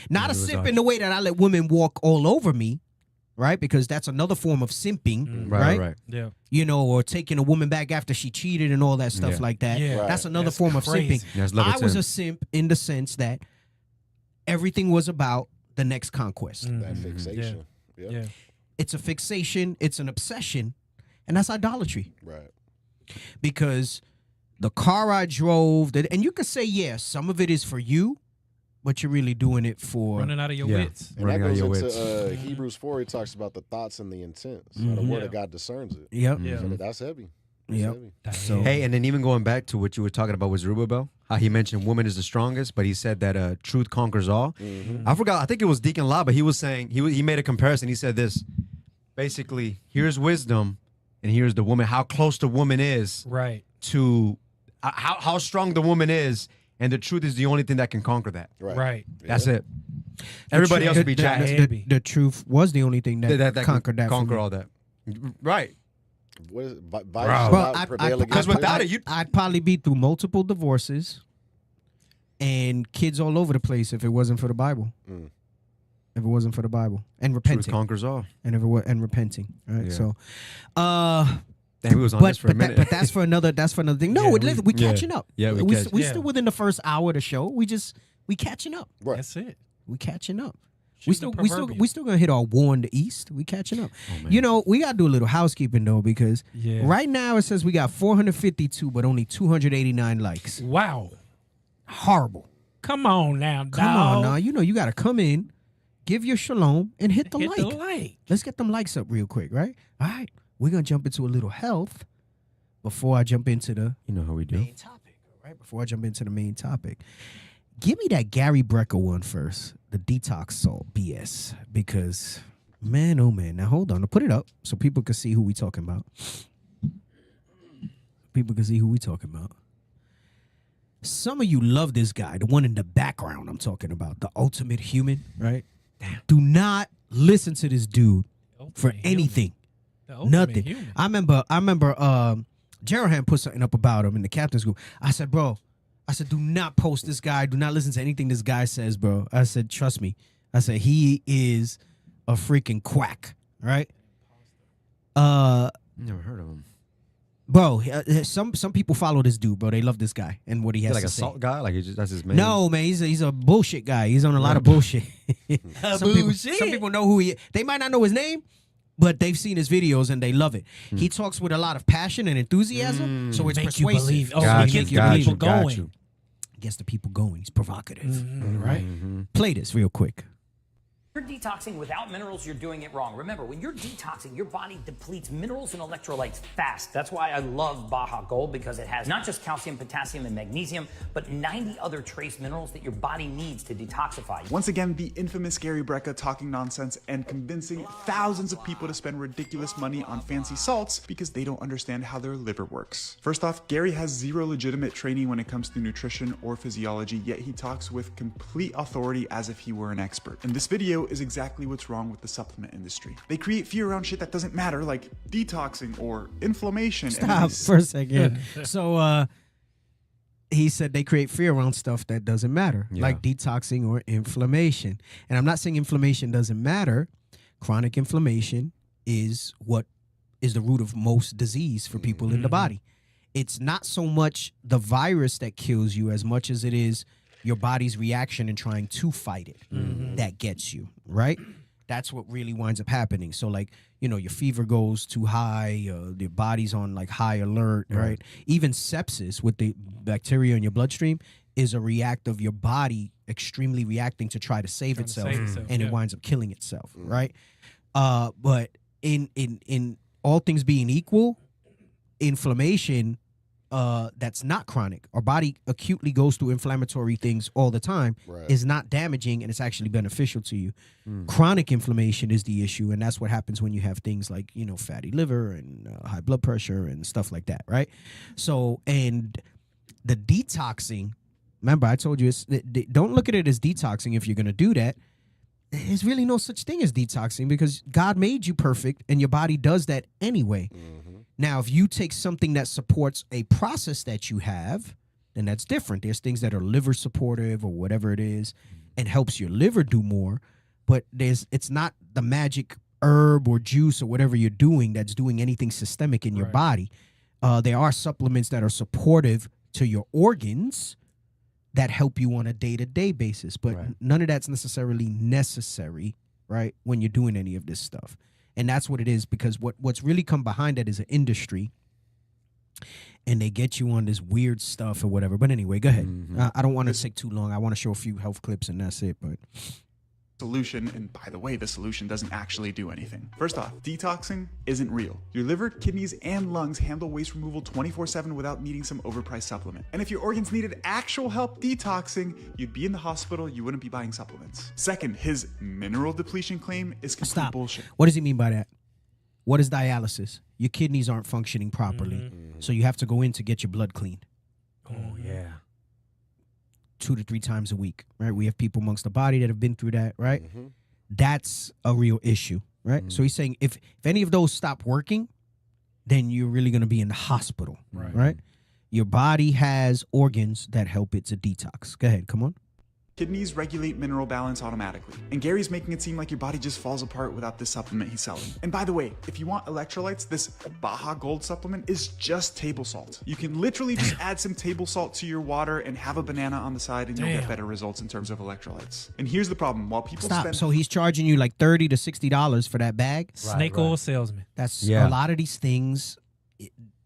Not a simp in the way that I let women walk all over me, right? Because that's another form of simping, right? Yeah. You know, or taking a woman back after she cheated and all that stuff like that. Yeah. Right. That's another That's form crazy. of simping. I was a simp in the sense that everything was about the next conquest. That fixation. Yeah. It's a fixation, it's an obsession, and that's idolatry. Right. Because the car I drove, and you could say, yeah, some of it is for you, but you're really doing it for running out of your wits. And that goes into Hebrews 4. It talks about the thoughts and the intents. The word of God discerns it. Yep. So that's heavy. So, hey, and then even going back to what you were talking about with Zerubbabel, how he mentioned woman is the strongest, but he said that truth conquers all. I forgot. I think it was Deacon La, but he was saying he made a comparison. He said this, basically, here's wisdom, and here's the woman. How close the woman is, right? To how strong the woman is, and the truth is the only thing that can conquer that. Right. That's it. Everybody else would be jacking. The truth was the only thing that conquered that. Conquer all that. Right. What is it? Because without it, I'd probably be through multiple divorces and kids all over the place if it wasn't for the Bible. If it wasn't for the Bible and repenting, truth conquers all. And repenting. Right. Yeah. So, damn, we was on this for a minute. but that's for another. That's for another thing. No, we catching up. Yeah, we still within the first hour of the show. We catching up. Right. That's it. We catching up. We still gonna hit our war in the East. We catching up. You know, we gotta do a little housekeeping though, because right now it says we got 452, but only 289 likes. Wow, horrible. Come on now, dog. Come on now. You know you gotta come in, give your shalom, and hit the like. The like. Let's get them likes up real quick, right? All right, we're gonna jump into a little health before I jump into the how we do main topic. Right before I jump into the main topic. Give me that Gary Brecker one first, the detox salt BS, because man, oh man. Now hold on, I'll put it up so people can see who we talking about. People can see who we talking about. Some of you love this guy, the one in the background I'm talking about, the ultimate human, right? Do not listen to this dude for anything. Nothing. Human. I remember Jerahan put something up about him in the captain's group. I said, bro, do not post this guy. Do not listen to anything this guy says, bro. I said, trust me. I said, he is a freaking quack, right? Never heard of him. Bro, some people follow this dude, bro. They love this guy and what he has to say. Like a salt guy? Like that's his man? No, man. He's a bullshit guy. He's on a lot of bullshit. Some people know who he is. They might not know his name, but they've seen his videos and they love it. He talks with a lot of passion and enthusiasm, so it's persuasive. You believe. Oh, got he you, gets the people going. you. Gets the people going. He's provocative, right? Mm-hmm. Play this real quick. You're detoxing without minerals, you're doing it wrong. Remember, when you're detoxing, your body depletes minerals and electrolytes fast. That's why I love Baja Gold, because it has not just calcium, potassium, and magnesium, but 90 other trace minerals that your body needs to detoxify. Once again, the infamous Gary Brecker talking nonsense and convincing thousands of people to spend ridiculous money on fancy salts because they don't understand how their liver works. First off, Gary has zero legitimate training when it comes to nutrition or physiology, yet he talks with complete authority as if he were an expert. In this video is exactly what's wrong with the supplement industry. They create fear around shit that doesn't matter, like detoxing or inflammation. Stop for a second. So he said they create fear around stuff that doesn't matter, like detoxing or inflammation. And I'm not saying inflammation doesn't matter. Chronic inflammation is what is the root of most disease for people in the body. It's not so much the virus that kills you as much as it is your body's reaction and trying to fight it that gets you, right? That's what really winds up happening. So, like, you know, your fever goes too high, your body's on, like, high alert, right? Even sepsis with the bacteria in your bloodstream is a react of your body extremely reacting to try to save itself, and it winds up killing itself, right? But in all things being equal, inflammation that's not chronic, our body acutely goes through inflammatory things all the time, is not damaging, and it's actually beneficial to you. Chronic inflammation is the issue, and that's what happens when you have things like, you know, fatty liver and high blood pressure and stuff like that, right? So, and the detoxing, remember I told you, don't look at it as detoxing if you're going to do that. There's really no such thing as detoxing because God made you perfect and your body does that anyway. Now, if you take something that supports a process that you have, then that's different. There's things that are liver supportive or whatever it is and helps your liver do more, but it's not the magic herb or juice or whatever you're doing that's doing anything systemic in your body. There are supplements that are supportive to your organs that help you on a day-to-day basis, but none of that's necessarily necessary, right, when you're doing any of this stuff. And that's what it is, because what's really come behind that is an industry, and they get you on this weird stuff or whatever. But anyway, go ahead. I don't want to take too long. I want to show a few health clips, and that's it. But solution, and by the way, the solution doesn't actually do anything. First off, detoxing isn't real. Your liver, kidneys, and lungs handle waste removal 24/7 without needing some overpriced supplement. And if your organs needed actual help detoxing, you'd be in the hospital, you wouldn't be buying supplements. Second, his mineral depletion claim is complete bullshit. What does he mean by that? What is dialysis? Your kidneys aren't functioning properly, so you have to go in to get your blood cleaned. Oh, yeah. 2 to 3 times a week, right? We have people amongst the body that have been through that, right? That's a real issue, right? So he's saying if any of those stop working, then you're really going to be in the hospital, right? Your body has organs that help it to detox. Go ahead, come on. Kidneys regulate mineral balance automatically. And Gary's making it seem like your body just falls apart without this supplement he's selling. And by the way, if you want electrolytes, this Baja Gold supplement is just table salt. You can literally just add some table salt to your water and have a banana on the side and you'll get better results in terms of electrolytes. And here's the problem. While people spend... So he's charging you like $30 to $60 for that bag? Snake oil salesman. That's a lot of these things.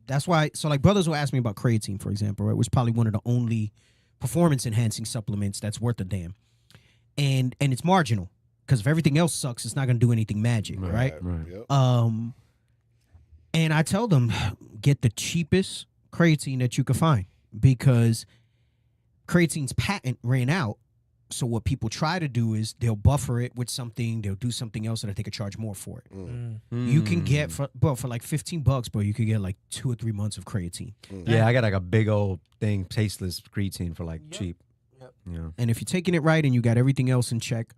That's why, so like brothers will ask me about creatine, for example, right? Which is probably one of the only performance enhancing supplements that's worth a damn, and it's marginal because if everything else sucks, it's not going to do anything magic, right? And I tell them, get the cheapest creatine that you can find because creatine's patent ran out. So what people try to do is they'll buffer it with something, they'll do something else so that they could charge more for it. You can get for like $15, bro, you could get like 2 or 3 months of creatine. Yeah, I got like a big old thing, tasteless creatine for like cheap. Yeah. And if you're taking it right and you got everything else in check,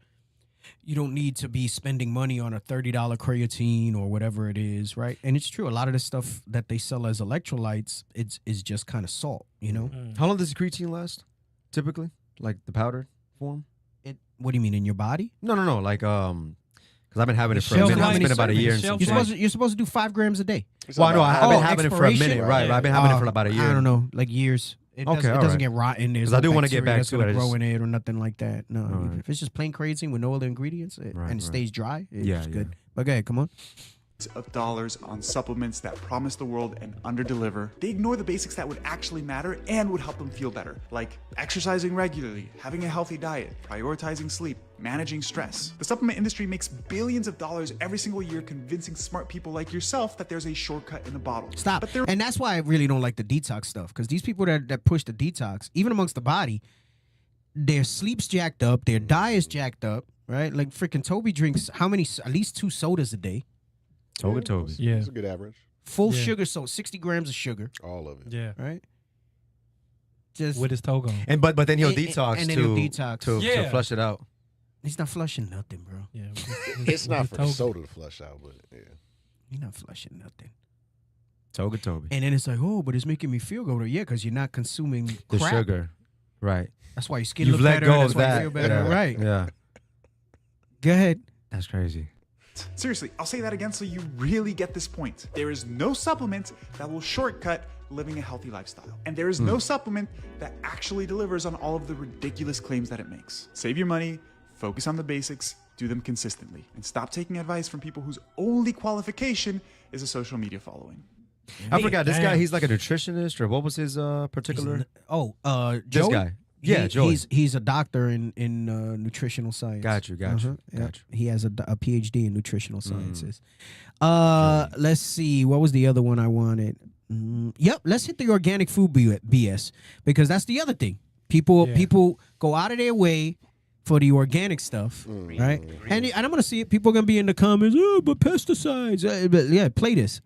you don't need to be spending money on a $30 creatine or whatever it is, right? And it's true, a lot of the stuff that they sell as electrolytes, is just kind of salt, you know? How long does the creatine last, typically? Like the powdered form? What do you mean, in your body? No. Like, because I've been having it for a minute. It's been about a year. You're supposed to do 5 grams a day. Well, I know. I've been having it for a minute, right? I've been having it for about a year. I don't know, like years. It doesn't get rotten. Because I do want to get back to it. Grow in it or nothing like that. No, if it's just plain creatine with no other ingredients and it stays dry, it's good. But go ahead, come on. Of dollars on supplements that promise the world and underdeliver. They ignore the basics that would actually matter and would help them feel better, like exercising regularly, having a healthy diet, prioritizing sleep, managing stress. The supplement industry makes billions of dollars every single year convincing smart people like yourself that there's a shortcut in the bottle. Stop. And that's why I really don't like the detox stuff, because these people that push the detox, even amongst the body, their sleep's jacked up, their diet's jacked up, right? Like freaking Toby drinks how many? At least 2 sodas a day. Toby. Yeah. It's a good average. Full sugar, so 60 grams of sugar. All of it. Yeah. Right? Just with his toga on. And but then he'll detox and then to, he'll detox. To flush it out. He's not flushing nothing, bro. Yeah. It's not for soda to flush out, but yeah. He's not flushing nothing. Toby. And then it's like, oh, but it's making me feel good. Yeah, because you're not consuming the crap. sugar. Right. That's why your skin You've look let better. go That's of why that. you feel better. Yeah. Right. Yeah. Go ahead. That's crazy. Seriously, I'll say that again so you really get this point. There is no supplement that will shortcut living a healthy lifestyle. And there is no supplement that actually delivers on all of the ridiculous claims that it makes. Save your money, focus on the basics, do them consistently, and stop taking advice from people whose only qualification is a social media following. I forgot, this guy, he's like a nutritionist, or what was his particular? Joe? This guy. Yeah, Joey. He's a doctor in nutritional science. Got you. He has a PhD in nutritional sciences. Let's see. What was the other one I wanted? Let's hit the organic food BS, because that's the other thing. People go out of their way for the organic stuff, right? And I'm gonna see it. People are gonna be in the comments, oh, but pesticides. But play this.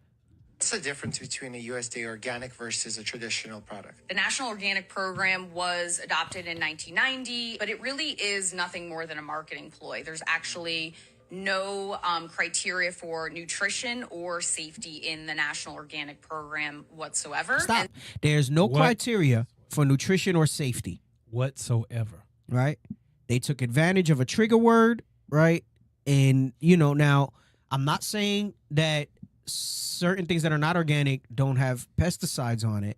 What's the difference between a USDA organic versus a traditional product? The National Organic Program was adopted in 1990, but it really is nothing more than a marketing ploy. There's actually no criteria for nutrition or safety in the National Organic Program whatsoever. Stop. There's no criteria for nutrition or safety whatsoever. Right? They took advantage of a trigger word, right? And, you know, now I'm not saying that certain things that are not organic don't have pesticides on it,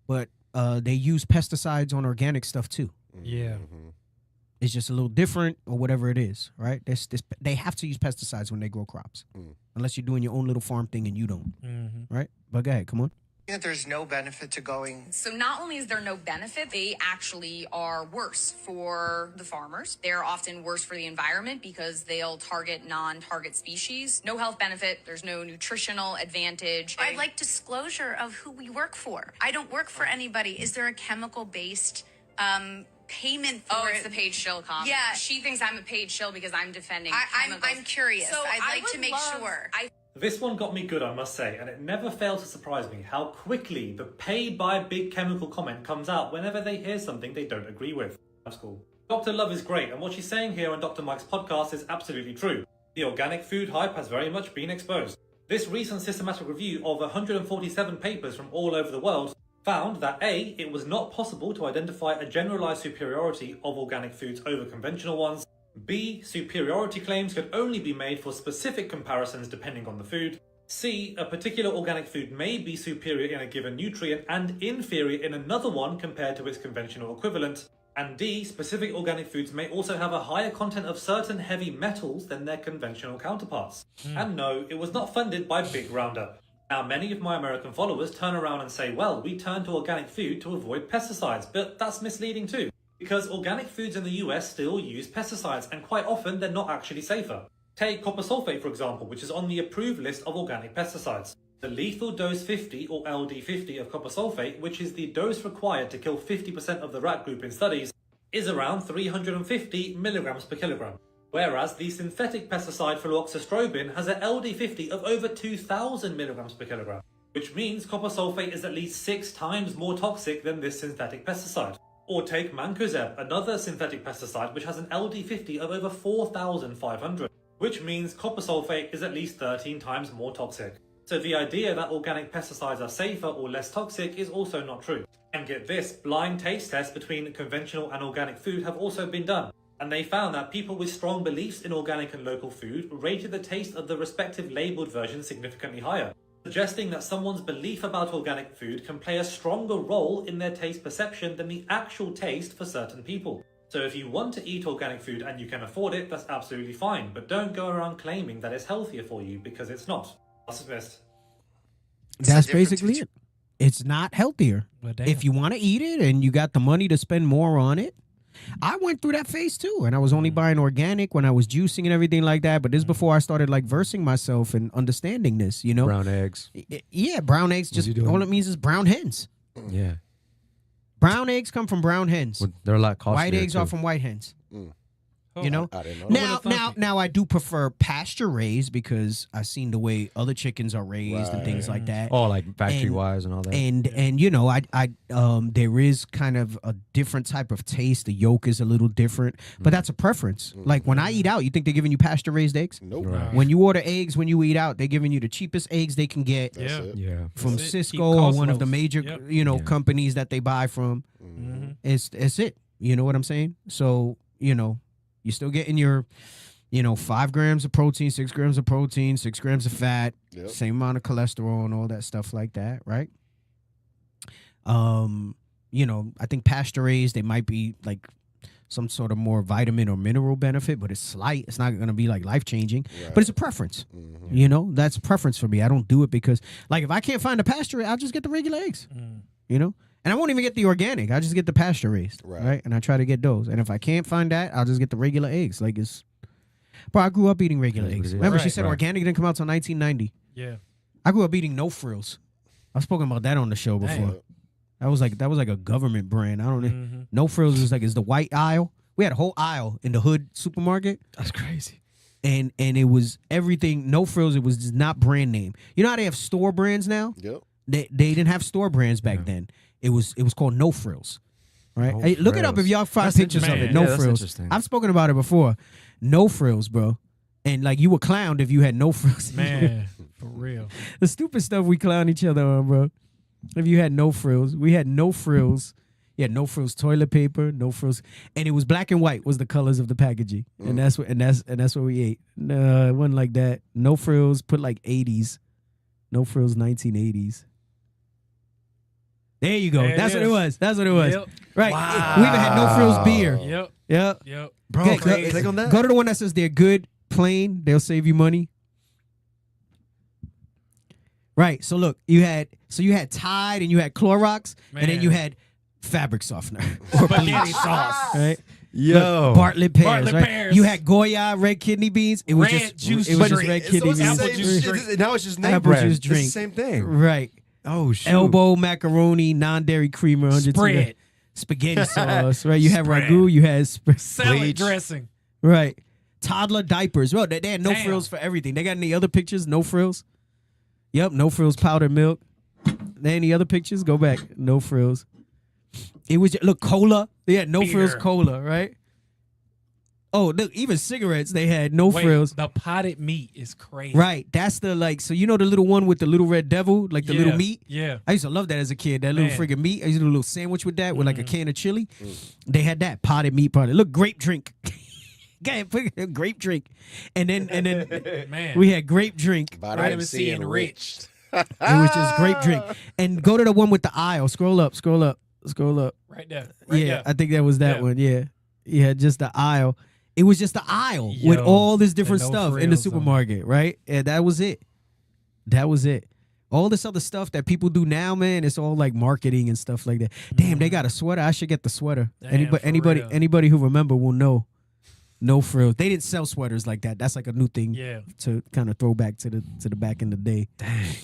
but they use pesticides on organic stuff too. Yeah. It's just a little different or whatever it is, right? They have to use pesticides when they grow crops, unless you're doing your own little farm thing and you don't, right? But go ahead, come on. Yeah, there's no benefit to going. So not only is there no benefit, they actually are worse for the farmers. They're often worse for the environment because they'll target non-target species. No health benefit. There's no nutritional advantage. I'd like disclosure of who we work for. I don't work for anybody. Is there a chemical-based payment for it's the paid shill comment. Yeah. She thinks I'm a paid shill because I'm defending I'm curious. So I'd like to make sure. This one got me good, I must say, and it never failed to surprise me how quickly the paid by big chemical comment comes out whenever they hear something they don't agree with. That's cool. Dr. Love is great, and what she's saying here on Dr. Mike's podcast is absolutely true. The organic food hype has very much been exposed. This recent systematic review of 147 papers from all over the world found that A, it was not possible to identify a generalized superiority of organic foods over conventional ones. B, superiority claims could only be made for specific comparisons depending on the food. C, a particular organic food may be superior in a given nutrient and inferior in another one compared to its conventional equivalent. And D, specific organic foods may also have a higher content of certain heavy metals than their conventional counterparts. And no, it was not funded by Big Roundup. Now, many of my American followers turn around and say, well, we turn to organic food to avoid pesticides, but that's misleading too. Because organic foods in the US still use pesticides, and quite often they're not actually safer. Take copper sulfate, for example, which is on the approved list of organic pesticides. The lethal dose 50 or LD50 of copper sulfate, which is the dose required to kill 50% of the rat group in studies, is around 350 milligrams per kilogram. Whereas the synthetic pesticide fluoxystrobin has an LD50 of over 2,000 milligrams per kilogram, which means copper sulfate is at least 6 times more toxic than this synthetic pesticide. Or take mancozeb, another synthetic pesticide which has an LD50 of over 4,500, which means copper sulfate is at least 13 times more toxic. So the idea that organic pesticides are safer or less toxic is also not true. And get this, blind taste tests between conventional and organic food have also been done. And they found that people with strong beliefs in organic and local food rated the taste of the respective labelled version significantly higher, suggesting that someone's belief about organic food can play a stronger role in their taste perception than the actual taste for certain people. So if you want to eat organic food and you can afford it, that's absolutely fine, but don't go around claiming that it's healthier for you, because it's not. That's basically it. It's not healthier. If you want to eat it and you got the money to spend more on it, I went through that phase too, and I was only buying organic when I was juicing and everything like that. But this is before I started like versing myself and understanding this, you know. Brown eggs. Yeah, brown eggs. Just all it means is brown hens. Yeah. Brown eggs come from brown hens. Well, they're a lot costlier. White eggs are from white hens. You know. I didn't know Now I do prefer pasture raised because I've seen the way other chickens are raised and things like that. Oh, like factory wise and all that. And you know, I there is kind of a different type of taste. The yolk is a little different, but that's a preference. Like when I eat out, you think they're giving you pasture raised eggs? Nope. Right. When you order eggs, when you eat out, they're giving you the cheapest eggs they can get. Yeah. From That's it. Cisco Keep or costs one of low. the major companies that they buy from. It's it. You know what I'm saying? So, you know, you're still getting your, 5 grams of protein, 6 grams of protein, 6 grams of fat, same amount of cholesterol and all that stuff like that, right? I think pasture raised, they might be like some sort of more vitamin or mineral benefit, but it's slight. It's not going to be like life-changing, but it's a preference. You know, that's a preference for me. I don't do it because, like, if I can't find a pasture, I'll just get the regular eggs, you know? And I won't even get the organic. I just get the pasture raised, right? And I try to get those. And if I can't find that, I'll just get the regular eggs. Like bro, I grew up eating regular eggs. Remember, she said organic didn't come out till 1990. Yeah. I grew up eating no frills. I've spoken about that on the show before. That was like a government brand. I don't know. No frills is the white aisle. We had a whole aisle in the hood supermarket. That's crazy. and it was everything, no frills. It was just not brand name. You know how they have store brands now? Yep. They didn't have store brands back then. It was called No Frills. Right? Hey, look it up if y'all find pictures of it. No frills. I've spoken about it before. No frills, bro. And like you were clowned if you had no frills. Man, for real. The stupid stuff we clown each other on, bro. If you had no frills, we had no frills. You had no frills toilet paper, no frills, and it was black and white was the colors of the packaging, and that's what we ate. No, it wasn't like that. No frills, put like 80s. No frills, 1980s. There you go. That's what it was. That's what it was. Yep. Right. Wow. We even had no frills beer. Yep. Bro, click on that. Go to the one that says they're good, plain. They'll save you money. Right. So look, you had Tide and you had Clorox, and then you had fabric softener or bleach sauce. Right. Yo, look, Bartlett pears. Bartlett right? pears. You had Goya red kidney beans. It was Red just juice It was just drink. red kidney beans. Apple juice drink. Now it's just name Apple brand. juice It's drink. the same thing. Right. Oh shit. Elbow macaroni, non-dairy creamer, 100 Spread. spaghetti sauce. Right. You had Spread. ragu. You had Salad Bleach. dressing. Right. Toddler diapers. Well, they had no Damn. frills for everything. They got any other pictures? No frills. Yep. No frills. Powdered milk. Any other pictures? Go back. No frills. It was look cola. They had no Beer. frills cola. Right. Oh, look, even cigarettes, they had no Wait, frills. the potted meat is crazy. Right. That's the so you know the little one with the little red devil, like the little meat? Yeah. I used to love that as a kid, that little Man. friggin' meat. I used to do a little sandwich with that with like a can of chili. They had that potted meat potted. Look, grape drink. Grape drink. And then Man. we had grape drink. Vitamin C enriched. It was just grape drink. And go to the one with the aisle. Scroll up. Right there. Right Yeah, there. I think that was that Yeah. one. Yeah. Yeah, just the aisle. It was just the aisle with all this different and no stuff in the frills on it. supermarket, right? And that was it. That was it. All this other stuff that people do now, man, it's all like marketing and stuff like that. Damn, they got a sweater. I should get the sweater. Damn, for real. Anybody who remember will know. No frills. They didn't sell sweaters like that. That's like a new thing to kind of throw back to the back in the day. Dang.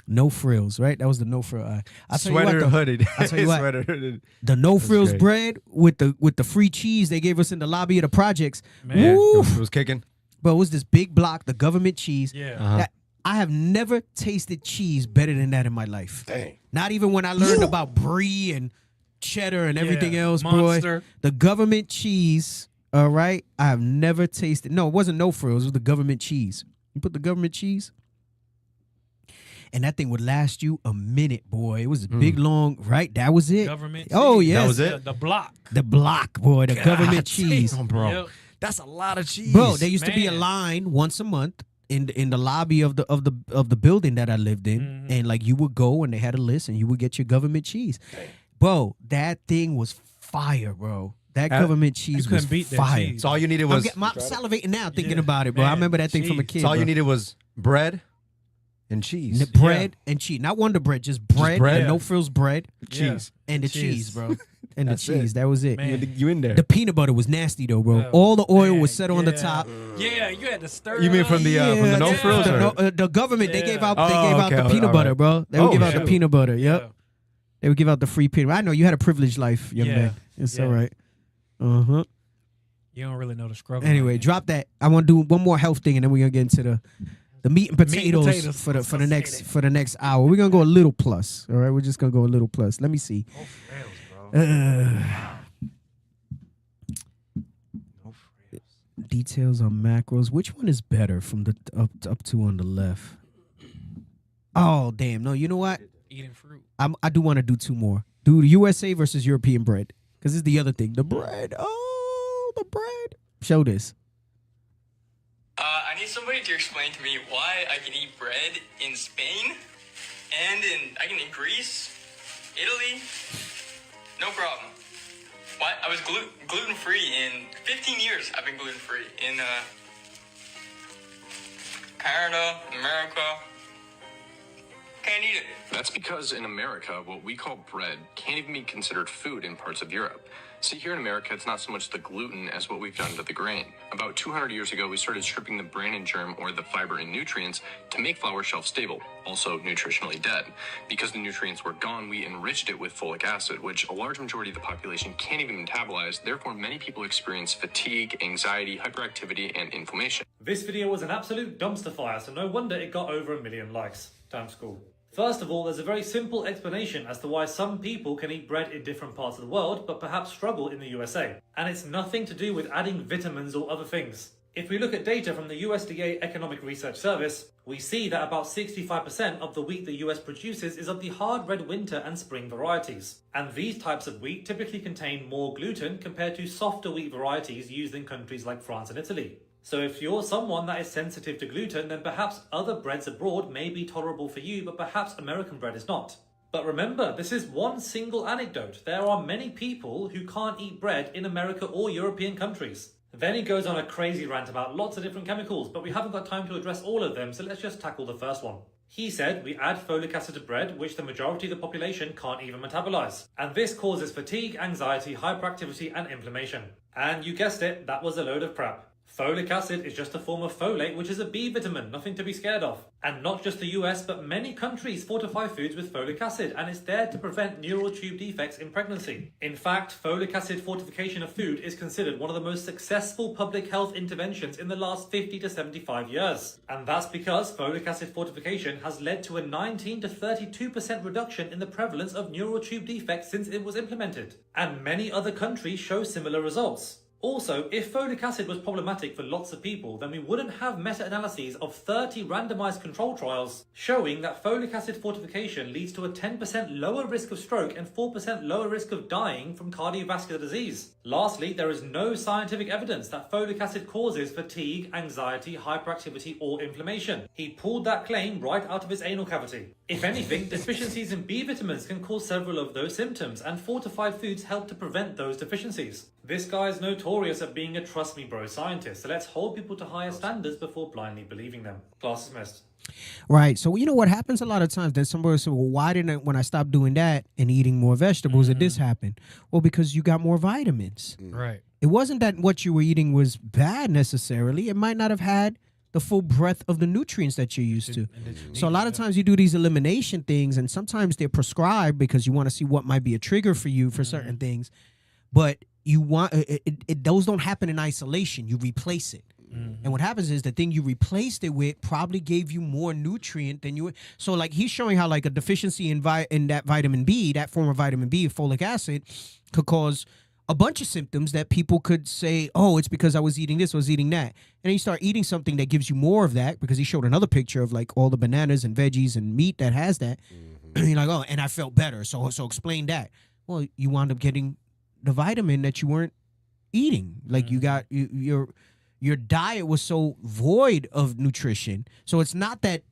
No frills, right? That was the no frill. I tell you what, Sweater though, hooded. I tell you what, Sweater hooded. the no frills great. bread with the free cheese they gave us in the lobby of the projects. Man. Woo! It was kicking. But it was this big block, the government cheese. Yeah. That- I have never tasted cheese better than that in my life. Dang. Not even when I learned about brie and cheddar and everything else, Monster. boy. The government cheese, all right? I have never tasted. No, it wasn't no frills. It was the government cheese. You put the government cheese, and that thing would last you a minute, boy. It was a big, long, right? That was it. Government Oh, cheese. yes. That was it? The block. The block, boy. The government God cheese. damn, bro. Yep. That's a lot of cheese. Bro, there used to be a Man. line once a month in the lobby of the building that I lived in, and like you would go and they had a list and you would get your government cheese. Bro, that thing was fire, bro. That government cheese couldn't was beat that fire. cheese. So all you needed I'm was salivating now thinking Yeah. about it, bro. I Man, remember that thing from a cheese. kid. so all bro. you needed was bread and cheese. bread and cheese, not Wonder Bread, just bread, bread? and no frills bread, Yeah. and the Cheese. cheese, bro, and the That's cheese. it. That was it. Man. You in there? The peanut butter was nasty though, bro. Yeah. All the oil Man, was set on the yeah. top. Yeah, you had to stir. You mean it from up. the no frills? The, Or? the government they gave out Oh, okay, the all peanut butter, right. bro. They would Oh, give out the shoot. peanut butter. Yep. Yeah. They would give out the free peanut. I know you had a privileged life, young Yeah. man. It's Yeah. all right. Uh-huh. You don't really know the struggle. Anyway, man. drop that. I want to do one more health thing, and then we're gonna get into the meat and potatoes, potatoes. for Let's the say next that. for the next hour. We're gonna go a little plus. All right, we're just gonna go a little plus. Let me see. Details on macros. Which one is better from the up to on the left? Oh damn! No, you know what? Eating fruit. I do want to do two more. Do the USA versus European bread, because it's the other thing. The bread. Oh, the bread. Show this. I need somebody to explain to me why I can eat bread in Spain and in Greece, Italy, no problem. Why I was gluten free in 15 years. I've been gluten free in Canada, America. Can't eat it. That's because in America, what we call bread can't even be considered food in parts of Europe. See, here in America, it's not so much the gluten as what we've done to the grain. About 200 years ago, we started stripping the bran and germ, or the fiber and nutrients, to make flour shelf-stable, also nutritionally dead. Because the nutrients were gone, we enriched it with folic acid, which a large majority of the population can't even metabolize. Therefore, many people experience fatigue, anxiety, hyperactivity, and inflammation. This video was an absolute dumpster fire, so no wonder it got over 1 million likes. Damn school. First of all, there's a very simple explanation as to why some people can eat bread in different parts of the world, but perhaps struggle in the USA. And it's nothing to do with adding vitamins or other things. If we look at data from the USDA Economic Research Service, we see that about 65% of the wheat the US produces is of the hard red winter and spring varieties. And these types of wheat typically contain more gluten compared to softer wheat varieties used in countries like France and Italy. So if you're someone that is sensitive to gluten, then perhaps other breads abroad may be tolerable for you, but perhaps American bread is not. But remember, this is one single anecdote. There are many people who can't eat bread in America or European countries. Then he goes on a crazy rant about lots of different chemicals, but we haven't got time to address all of them, so let's just tackle the first one. He said we add folic acid to bread, which the majority of the population can't even metabolize. And this causes fatigue, anxiety, hyperactivity, and inflammation. And you guessed it, that was a load of crap. Folic acid is just a form of folate, which is a B vitamin, nothing to be scared of. And not just the US, but many countries fortify foods with folic acid, and it's there to prevent neural tube defects in pregnancy. In fact, folic acid fortification of food is considered one of the most successful public health interventions in the last 50 to 75 years. And that's because folic acid fortification has led to a 19 to 32% reduction in the prevalence of neural tube defects since it was implemented. And many other countries show similar results. Also, if folic acid was problematic for lots of people, then we wouldn't have meta-analyses of 30 randomized control trials showing that folic acid fortification leads to a 10% lower risk of stroke and 4% lower risk of dying from cardiovascular disease. Lastly, there is no scientific evidence that folic acid causes fatigue, anxiety, hyperactivity, or inflammation. He pulled that claim right out of his anal cavity. If anything, deficiencies in B vitamins can cause several of those symptoms, and fortified foods help to prevent those deficiencies. This guy is notorious at being a trust me bro scientist, so let's hold people to higher standards before blindly believing them. Class dismissed. Right. So, you know what happens a lot of times? Then somebody will say, well, why didn't, when I stopped doing that and eating more vegetables, did this happen? Well, because you got more vitamins. Right. It wasn't that what you were eating was bad necessarily. It might not have had the full breadth of the nutrients that you're used to. So a lot of times you do these elimination things, and sometimes they're prescribed because you want to see what might be a trigger for you for certain things. But you want those don't happen in isolation. You replace it. And what happens is the thing you replaced it with probably gave you more nutrient than you. So like he's showing how like a deficiency in that vitamin B, that form of vitamin B, folic acid, could cause a bunch of symptoms that people could say, oh, it's because I was eating this, I was eating that. And then you start eating something that gives you more of that, because he showed another picture of like all the bananas and veggies and meat that has that. And you're like, oh, and I felt better. So explain that. Well, you wound up getting the vitamin that you weren't eating. Like you got your diet was so void of nutrition. So it's not that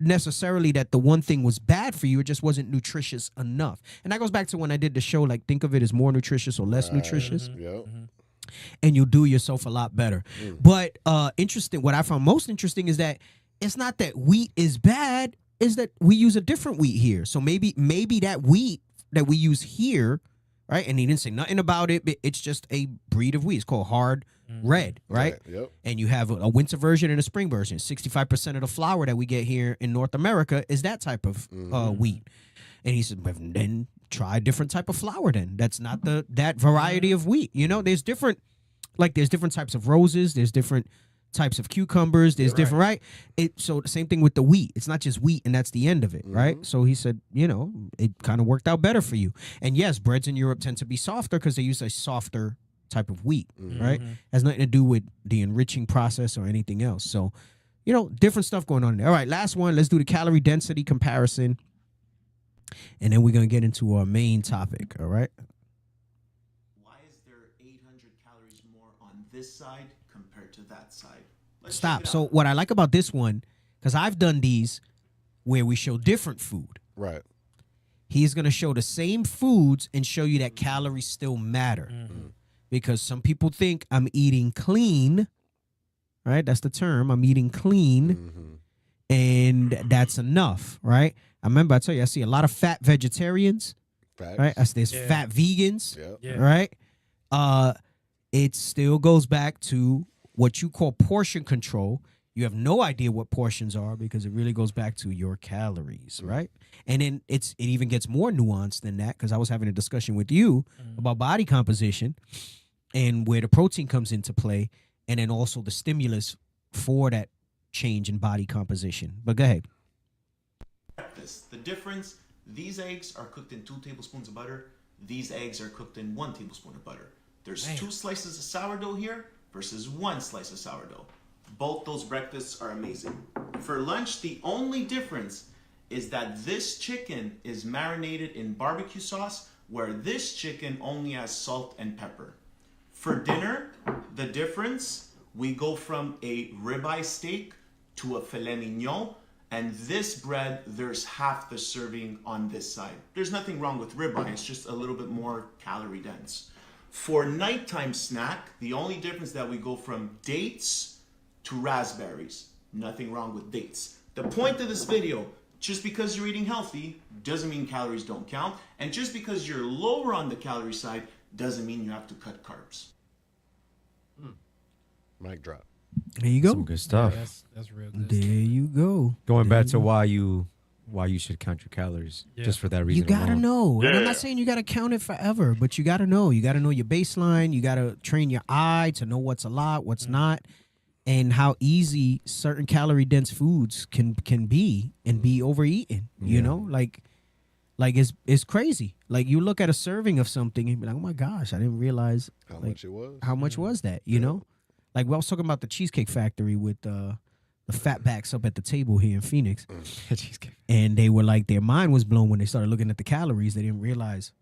necessarily that the one thing was bad for you, it just wasn't nutritious enough. And that goes back to when I did the show, like think of it as more nutritious or less nutritious. And you'll do yourself a lot better. But interesting, what I found most interesting is that it's not that wheat is bad, is that we use a different wheat here. So maybe that wheat that we use here, right? And he didn't say nothing about it, but it's just a breed of wheat. It's called hard red, right? And you have a winter version and a spring version. 65% of the flour that we get here in North America is that type of wheat. And he said, then try a different type of flour then. That's not that variety of wheat. You know, there's different types of roses. There's different types of cucumbers. There's different, right? So the same thing with the wheat. It's not just wheat and that's the end of it, right? So he said, you know, it kind of worked out better for you. And yes, breads in Europe tend to be softer because they use a softer type of wheat, right? Has nothing to do with the enriching process or anything else. So, you know, different stuff going on there. All right, last one. Let's do the calorie density comparison. And then we're going to get into our main topic, all right? Why is there 800 calories more on this side compared to that side? Stop. So what I like about this one, because I've done these where we show different food. Right. He's going to show the same foods and show you that calories still matter. Because some people think I'm eating clean, right? That's the term. I'm eating clean, and that's enough, right? I remember I tell you, I see a lot of fat vegetarians, right? There's fat vegans, right? It still goes back to what you call portion control. You have no idea what portions are because it really goes back to your calories, right? And then it even gets more nuanced than that because I was having a discussion with you about body composition and where the protein comes into play, and then also the stimulus for that change in body composition. But go ahead. The difference, these eggs are cooked in 2 tablespoons of butter. These eggs are cooked in 1 tablespoon of butter. There's 2 slices of sourdough here versus 1 slice of sourdough. Both those breakfasts are amazing. For lunch, the only difference is that this chicken is marinated in barbecue sauce, where this chicken only has salt and pepper. For dinner, the difference, we go from a ribeye steak to a filet mignon, and this bread, there's half the serving on this side. There's nothing wrong with ribeye, it's just a little bit more calorie dense. For nighttime snack, the only difference that we go from dates to raspberries. Nothing wrong with dates. The point of this video, just because you're eating healthy doesn't mean calories don't count, and just because you're lower on the calorie side doesn't mean you have to cut carbs. Mic drop. There you go. Some good stuff. Yeah, that's real good. There you go. Going back to why you should count your calories, just for that reason. You gotta alone. know. And I'm not saying you gotta count it forever, but you gotta know. You gotta know your baseline. You gotta train your eye to know what's a lot, what's not, and how easy certain calorie dense foods can be and be overeaten. You know, like it's crazy. Like you look at a serving of something and be like, oh my gosh, I didn't realize how much it was. How much was that? You know, like I was talking about the Cheesecake Factory with the fatbacks up at the table here in Phoenix, and they were like, their mind was blown when they started looking at the calories. They didn't realize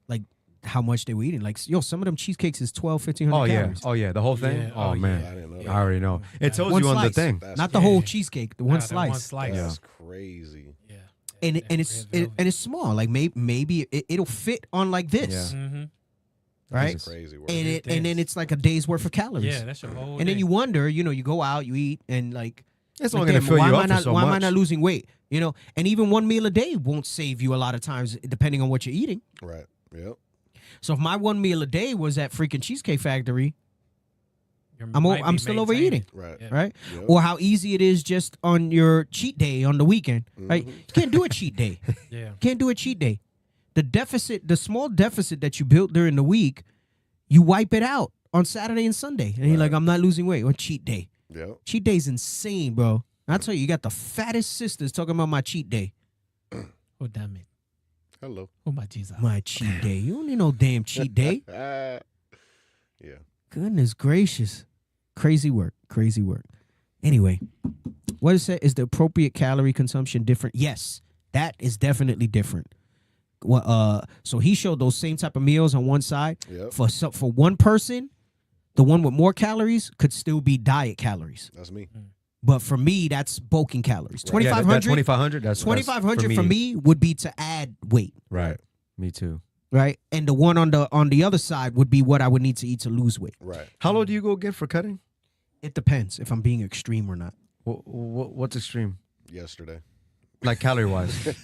like how much they were eating. Like, some of them cheesecakes is 1,200-1,500 calories. Oh yeah, the whole thing. Yeah. Oh man, I didn't know that. I already know. It tells One you on the slice. thing. Not the whole cheesecake. The one slice. One slice. That's crazy. And it's small. Like maybe it'll fit on like this. Mm-hmm. Right? That's crazy work. And then it's like a day's worth of calories. Yeah, that's your whole And then day. you wonder, you go out, you eat, and like it's like, only going to fill why you am I up not, for so why much. am I not losing weight? And even one meal a day won't save you a lot of times, depending on what you're eating. Right. Yep. So if my one meal a day was at freaking Cheesecake Factory, I'm still overeating. Right. Right? Yep. Or how easy it is just on your cheat day on the weekend. Right? You can't do a cheat day. Yeah. Can't do a cheat day. The small deficit that you built during the week, you wipe it out on Saturday and Sunday. And you're like, I'm not losing weight. Or cheat day. Yep. Cheat day's insane, bro. I tell you got the fattest sisters talking about my cheat day. Oh, damn it. Hello. Oh, my Jesus. My cheat day. You don't need no damn cheat day. Yeah. Goodness gracious. Crazy work. Crazy work. Anyway, what is that? Is the appropriate calorie consumption different? Yes, that is definitely different. So he showed those same type of meals on one side. Yep. For one person, the one with more calories could still be diet calories. That's me. But for me, that's bulking calories. Right. Yeah, 2,500. 2,500. That's 2,500 for me would be to add weight. Right. Me too. Right. And the one on the other side would be what I would need to eat to lose weight. Right. How low do you go again for cutting? It depends if I'm being extreme or not. What's extreme? Yesterday. Like calorie wise?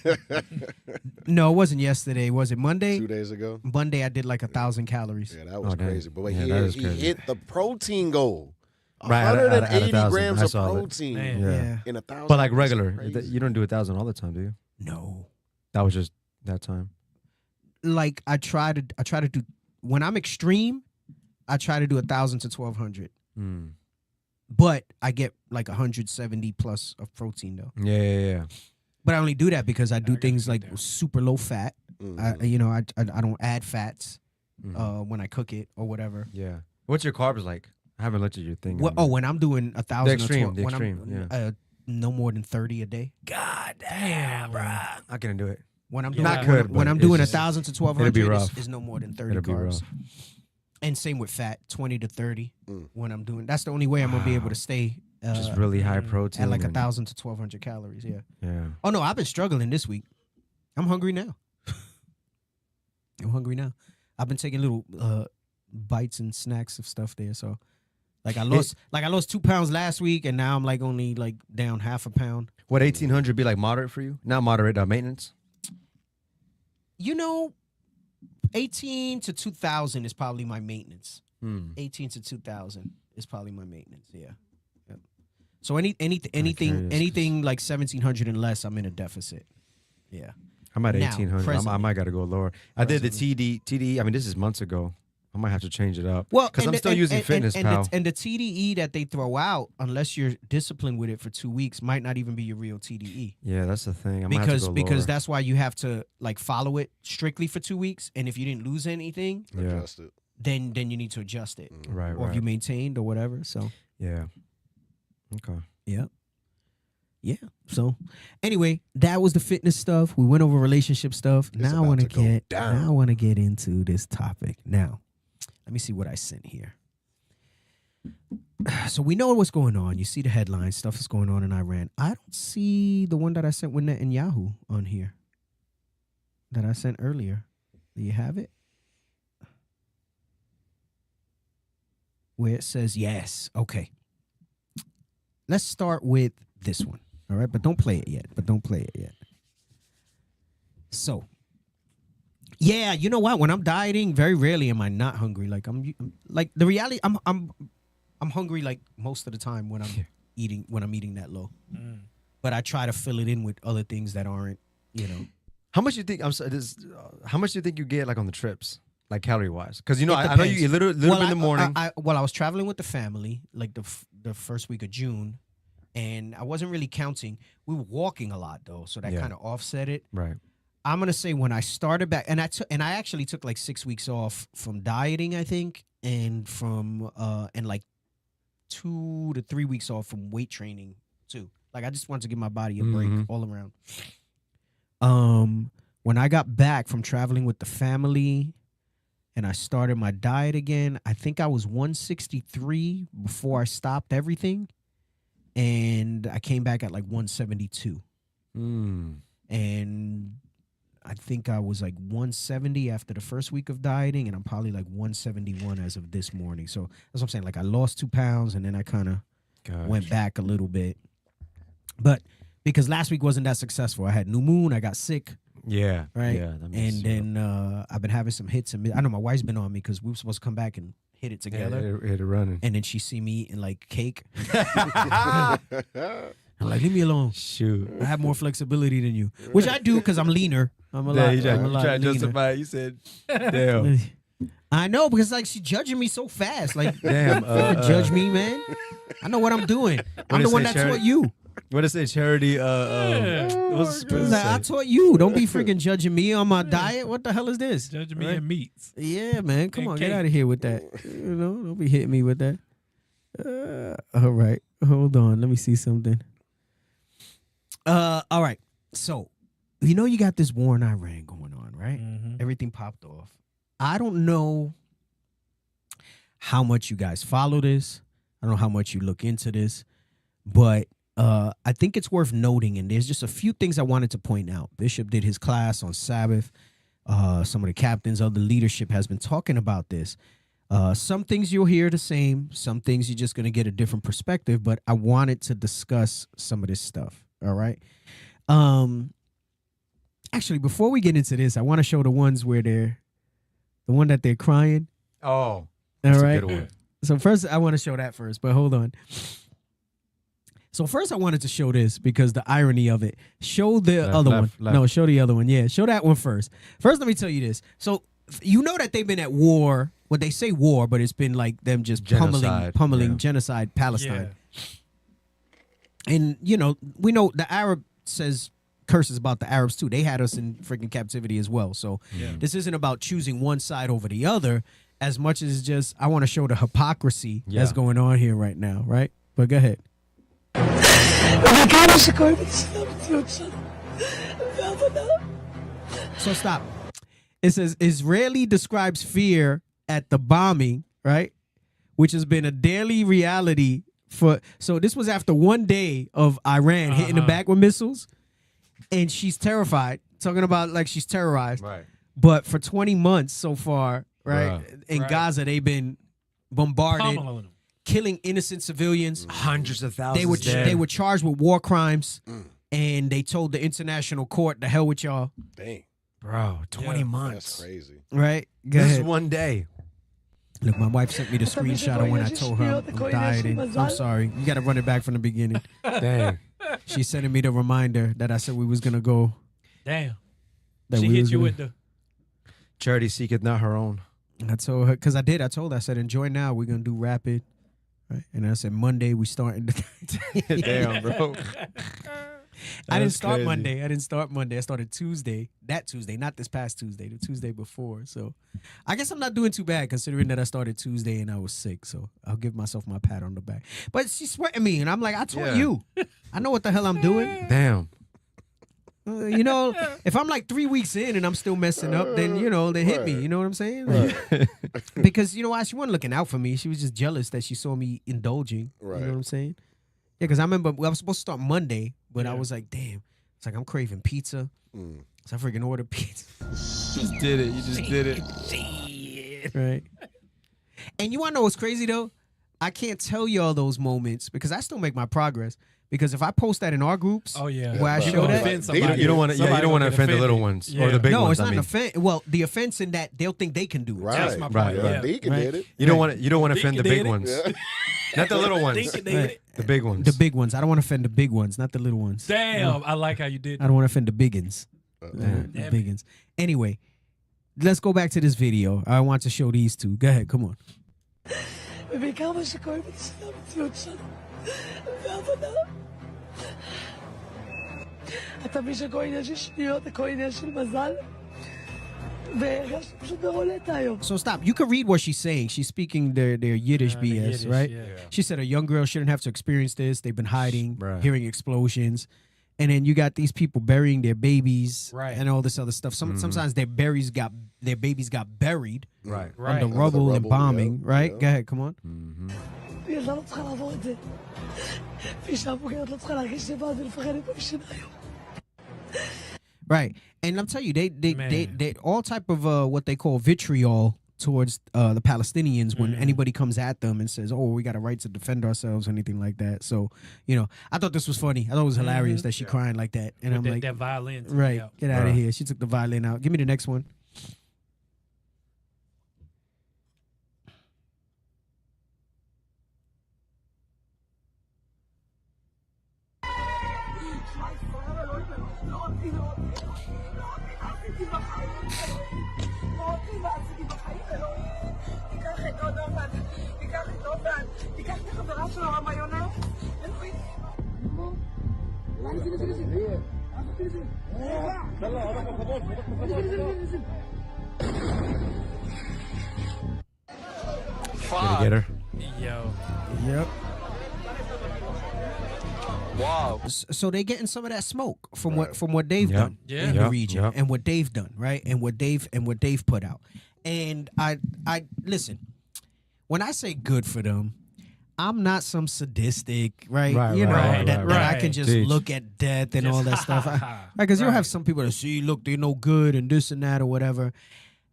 No, it wasn't yesterday. Was it Monday? 2 days ago. Monday, I did like 1,000 calories. Yeah, that was crazy. But Yeah, he that is crazy. hit the protein goal. Right, at 180 1,000. grams I of saw that. protein Yeah. in 1,000. But like That's regular, crazy. you don't do 1,000 all the time, do you? No. That was just that time. Like I try to do when I'm extreme, I try to do 1,000 to 1,200. But I get like 170 plus of protein though. Yeah. But I only do that because I do things like super low fat. I don't add fats when I cook it or whatever. Yeah. What's your carbs like? I haven't looked at your thing. When I'm doing 1,000 The extreme, or the extreme, yeah. No more than 30 a day. God damn, bro. I couldn't do it. When I'm doing Not good, when but I'm doing it's- 1,000 to it'll be 1,200 rough. is no more than 30 It'll be carbs. rough. And same with fat, 20 to 30 when I'm doing. That's the only way I'm gonna be able to stay Just really high protein. at like and- 1,000 to 1,200 calories. Yeah. Yeah. Oh no, I've been struggling this week. I'm hungry now. I'm hungry now. I've been taking little bites and snacks of stuff there. So, like I lost 2 pounds last week, and now I'm like only like down half a pound. Would 1,800 be like moderate for you? Not moderate, maintenance? 18 to 2000 is probably my maintenance. Hmm. 18 to 2000 is probably my maintenance. Yeah. Yep. So anything like 1700 and less, I'm in a deficit. Yeah. I'm at Now, 1800. I might got to go lower. I did the TDE. I mean, this is months ago. I might have to change it up. Well, because I'm still using Fitness Pal. And the TDE that they throw out, unless you're disciplined with it for 2 weeks, might not even be your real TDE. Yeah, that's the thing. I might have to go Because lower. that's why you have to like follow it strictly for 2 weeks, and if you didn't lose anything, Adjust it. then you need to adjust it, Right, or if right. you maintained or whatever. So Yeah. Okay. yeah. Yeah. So anyway, that was the fitness stuff. We went over relationship stuff. Now I want to get into this topic. Now, let me see what I sent here. So we know what's going on. You see the headlines, stuff is going on in Iran. I don't see the one that I sent with Netanyahu on here that I sent earlier. Do you have it? Where it says yes. Okay. Let's start with this one. All right, but don't play it yet. So, yeah, you know what? When I'm dieting, very rarely am I not hungry. Like I'm like the reality. I'm hungry like most of the time when I'm eating that low. But I try to fill it in with other things that aren't, you know. How much do you think? How much do you think you get like on the trips, like calorie wise? Because you know, I know you eat a little bit in the morning. I was traveling with the family like the first week of June. And I wasn't really counting. We were walking a lot though, so that kind of offset it. Right. I'm gonna say when I started back, and I actually took like 6 weeks off from dieting, I think, and from and like 2 to 3 weeks off from weight training too. Like I just wanted to give my body a break all around. When I got back from traveling with the family, and I started my diet again, I think I was 163 before I stopped everything. And I came back at like 172. And I think I was like 170 after the first week of dieting, and I'm probably like 171 as of this morning. So that's what I'm saying. Like I lost 2 pounds, and then I kind of went back a little bit. But because last week wasn't that successful. I had new moon. I got sick. Yeah. Right. Yeah. And then I've been having some hits. I know my wife's been on me because we were supposed to come back and hit it together. Hit it running. And then she see me eating like cake. I'm like, leave me alone. Shoot. I have more flexibility than you. Which I do because I'm leaner. I'm a lot try to leaner. justify it. You said, damn. I know, because like she's judging me so fast. Like, Damn, judge me, man. I know what I'm doing. I'm the one that taught you. What did it say? Charity. What's the Like, I taught you. Don't be freaking judging me on my diet. What the hell is this? Judging me in meats. Yeah, man. Come And on, cake. get out of here with that. You know, don't be hitting me with that. All right. Hold on. Let me see something. All right. So, you know you got this war in Iran going on, right? Everything popped off. I don't know how much you guys follow this. I don't know how much you look into this, but I think it's worth noting, and there's just a few things I wanted to point out. Bishop did his class on Sabbath. Some of the captains of the leadership has been talking about this. Some things you'll hear the same. Some things you're just going to get a different perspective, but I wanted to discuss some of this stuff. All right. Actually, before we get into this, I want to show the ones where the one that they're crying. Oh, that's all right. a good one. So first, I want to show that first, but hold on. So first, I wanted to show this because the irony of it. Show the other one. No, show the other one. Yeah, show that one first. First, let me tell you this. So you know that they've been at war. Well, they say war, but it's been like them just pummeling genocide Palestine. Yeah. And you know, we know the Arab says curses about the Arabs too. They had us in freaking captivity as well. So this isn't about choosing one side over the other as much as just I want to show the hypocrisy that's going on here right now, right? But go ahead. So stop. It says Israeli describes fear at the bombing, right? Which has been a daily reality for. So this was after 1 day of Iran hitting the back with missiles, and she's terrified. Talking about like she's terrorized. Right. But for 20 months so far, right, in Gaza, they've been bombarded, killing innocent civilians. Hundreds of thousands dead. They were charged with war crimes, and they told the international court, "The hell with y'all." Dang. Bro, 20 months. That's crazy. Right? Go This is ahead. one day. Look, my wife sent me the screenshot of when I told her I'm dieting. I'm sorry. You got to run it back from the beginning. Dang. She's sending me the reminder that I said we was going to go. Damn. That She we hit was you gonna- with the. Charity seeketh not her own. I told her, because I did. I told her, I said, enjoy now. We're going to do rapid. Right? And I said, Monday, we starting. Damn, bro. I didn't That's start crazy. Monday. I didn't start Monday. I started Tuesday. That Tuesday, not this past Tuesday, the Tuesday before. So I guess I'm not doing too bad considering that I started Tuesday and I was sick. So I'll give myself my pat on the back. But she's sweating me, and I'm like, I told Yeah. you. I know what the hell I'm doing. Damn. You know, if I'm like 3 weeks in and I'm still messing up, then, you know, they hit me. You know what I'm saying? Like, because, you know why? She wasn't looking out for me. She was just jealous that she saw me indulging. Right. You know what I'm saying? Yeah, because I remember I was supposed to start Monday, but I was like, damn. It's like I'm craving pizza. So I freaking ordered pizza. Just did it. You just did it. Right. And you want to know what's crazy, though? I can't tell you all those moments because I still make my progress. Because if I post that in our groups, where I show that, You don't want to. Yeah, you don't want to offend the little ones or the big no, ones. it's not I mean. an offense. Well, the offense in that they'll think they can do it. Right. That's my Right, point. right. Deacon Right. did it. You don't want to. You don't want to offend the Deacon big did it. ones, Yeah. not the little ones. Deacon did it. The big ones. The big ones. I don't want to offend the big ones, not the little ones. Damn, I like how you did. I don't want to offend the biggins. Damn The it. biggins. Anyway, let's go back to this video. I want to show these two. Go ahead. Come on. ובעיקר מה שקורה בצד המציאות שלנו ועבודה. אתה מבין שכל עניין של שניות, הכל עניין של מזל, והרגשתי פשוט ברולטה היום. So stop. You can read what she's saying. She's speaking their Yiddish BS, Yiddish, right? yeah. She said a young girl shouldn't have to experience this. They've been hiding, Right. hearing explosions. And then you got these people burying their babies Right. and all this other stuff. Sometimes their babies got buried Right. under Right. rubble and rubble, bombing, yeah, right? yeah. Go ahead, come on. ילדה לא צריכה לעבור את זה. ואישה בוגרת לא צריכה להרגיש לבד ולפחד מפה ישנה היום. Right. And I'm telling you, they Man. all type of what they call vitriol towards the Palestinians when anybody comes at them and says, "Oh, we got a right to defend ourselves," or anything like that. So, you know, I thought this was funny. I thought it was hilarious that she crying like that. And With I'm that, like, that violin. took me right, out. get out of here. She took the violin out. Give me the next one. Did he get her? Yo. Yep. Wow. So they getting some of that smoke from what they've done Yeah. in Yep. the region Yep. and what they've done, right? And what they've put out. And I listen, when I say good for them, I'm not some sadistic, right? Right, you know, right, that I right. can just Teach. look at death and all that stuff. Because you'll Right. have some people that see, look, they're no good and this and that or whatever.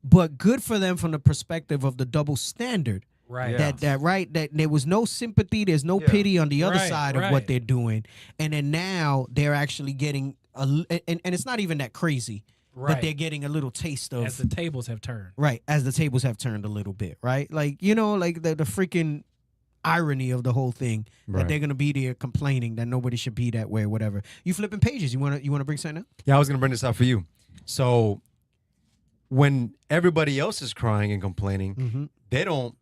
But good for them from the perspective of the double standard. Right. That there was no sympathy, there's no pity on the other Right, side of right. what they're doing, and then now they're actually getting and it's not even that crazy, but Right. they're getting a little taste of As the tables have turned. right as the tables have turned a little bit, right? Like, you know, like the freaking irony of the whole thing that Right. they're gonna be there complaining that nobody should be that way or whatever. You flipping pages? You wanna bring something up? Yeah, I was gonna bring this out for you. So when everybody else is crying and complaining, they don't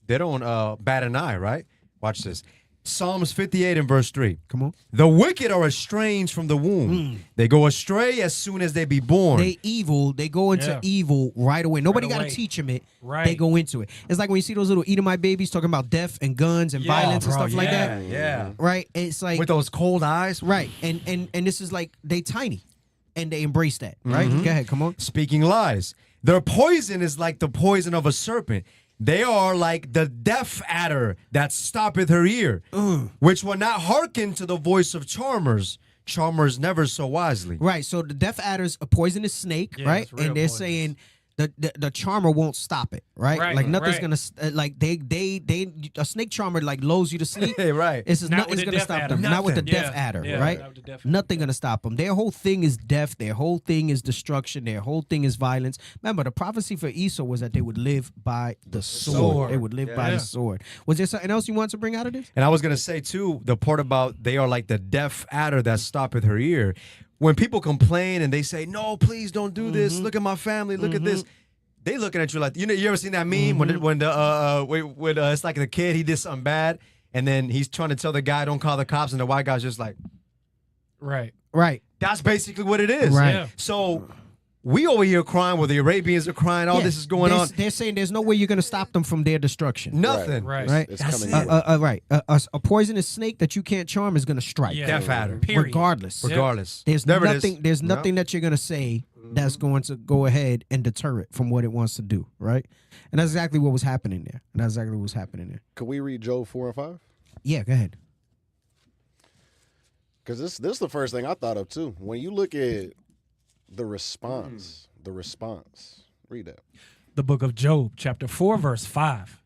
bat an eye, right? Watch this. Psalms 58 and verse 3. Come on. The wicked are estranged from the womb. They go astray as soon as they be born. They evil. They go into Yeah. evil right away. Nobody got to away. teach them it. Right. They go into it. It's like when you see those little Edomite babies talking about death and guns and Yeah, violence and bro, stuff like yeah, that. yeah. Right. It's like With those cold eyes. right. And this is like they tiny, and they embrace that. Right. Go ahead. Come on. Speaking lies. Their poison is like the poison of a serpent. They are like the deaf adder that stoppeth her ear, which will not hearken to the voice of charmers. Charmers never so wisely. Right. So the death adder's a poisonous snake. Yeah, right. it's real And they're poisonous. saying the charmer won't stop it, right? Right, Like nothing's right. gonna like they a snake charmer like lulls you to sleep. Right. It's just Not with nothing's the gonna death stop adder. them. Not with the Nothing. death Yeah, adder, yeah, right? not with the death Nothing gonna stop them. Their whole thing is death. Their whole thing is destruction. Their whole thing is violence. Remember, the prophecy for Esau was that they would live by the sword. They would live by the sword. Was there something else you want to bring out of this? And I was gonna say too, the part about they are like the deaf adder that stoppeth her ear. When people complain and they say, "No, please don't do this. Look at my family. Look at this." They looking at you like, you ever seen that meme when it's like the kid, he did something bad and then he's trying to tell the guy don't call the cops and the white guy's just like, right. That's basically what it is. Right. Yeah. So we over here crying where the Arabians are crying. All this is going on. They're saying there's no way you're gonna stop them from their destruction. Nothing. Right. It's That's coming it. Right. A poisonous snake that you can't charm is gonna strike. Yeah. Death adder. Period. Regardless. Regardless. There's Never nothing. There's nothing that you're gonna say that's going to go ahead and deter it from what it wants to do, right? And that's exactly what was happening there. Could we read Job 4 and 5? Yeah, go ahead. Because this is the first thing I thought of too. When you look at the response, read that. The book of Job, chapter 4, verse 5.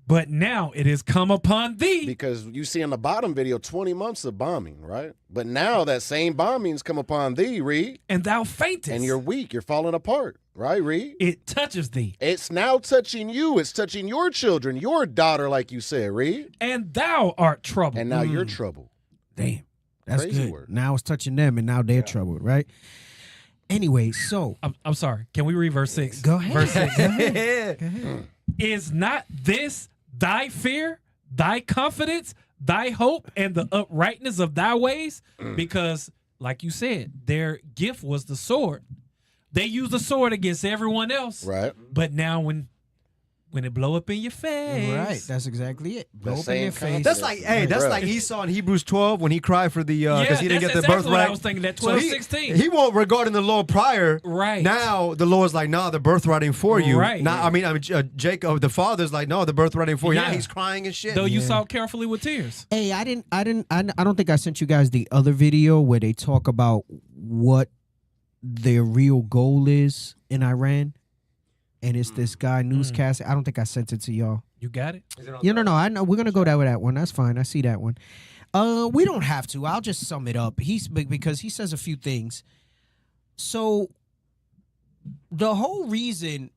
But now it is come upon thee. Because you see in the bottom video 20 months of bombing, right? But now that same bombing's come upon thee, Reed. And thou faintest. And you're weak. You're falling apart, right, Reed? It touches thee. It's now touching you. It's touching your children, your daughter, like you said, Reed. And thou art troubled. And now you're troubled. Damn. That's Crazy good. word. Now it's touching them and now they're troubled, right? Anyway, so I'm sorry. Can we read verse 6? Go ahead. Verse 6. Go ahead. Is not this thy fear, thy confidence, thy hope, and the uprightness of thy ways? Because, like you said, their gift was the sword. They used the sword against everyone else. Right. But now when it blow up in your face. Right. That's exactly it. Blow up in same your face. That's like, that's like Esau in Hebrews 12 when he cried for the because he didn't get the exactly birthright. what I was thinking, that 12:16. He won't regarding the law prior. Right. Now the Lord's like, no, the birthright ain't for you. Right. Now, Jacob, the father's like, no, the birthright ain't for you. Now Yeah. he's crying and shit. Though you saw carefully with tears. Hey, I don't think I sent you guys the other video where they talk about what their real goal is in Iran. And it's this guy newscaster. I don't think I sent it to y'all. You got it? No. I know we're gonna go down with that one. That's fine. I see that one. We don't have to. I'll just sum it up. Because he says a few things. So the whole reason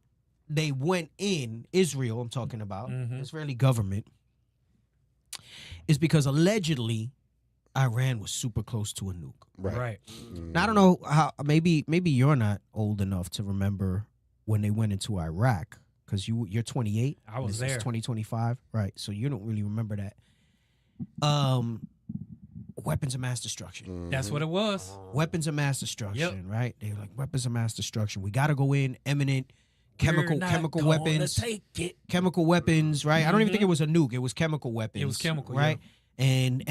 they went in Israel, I'm talking about, Israeli government, is because allegedly Iran was super close to a nuke. Right. Now, I don't know how. Maybe you're not old enough to remember when they went into Iraq, because you're 28. I was This is there. 2025, right? So you don't really remember that. Weapons of mass destruction. That's what it was. Weapons of mass destruction, right? They were like weapons of mass destruction. We got to go in, imminent chemical gonna weapons. take it. Chemical weapons, right? I don't even think it was a nuke. It was chemical weapons. It was chemical, right? And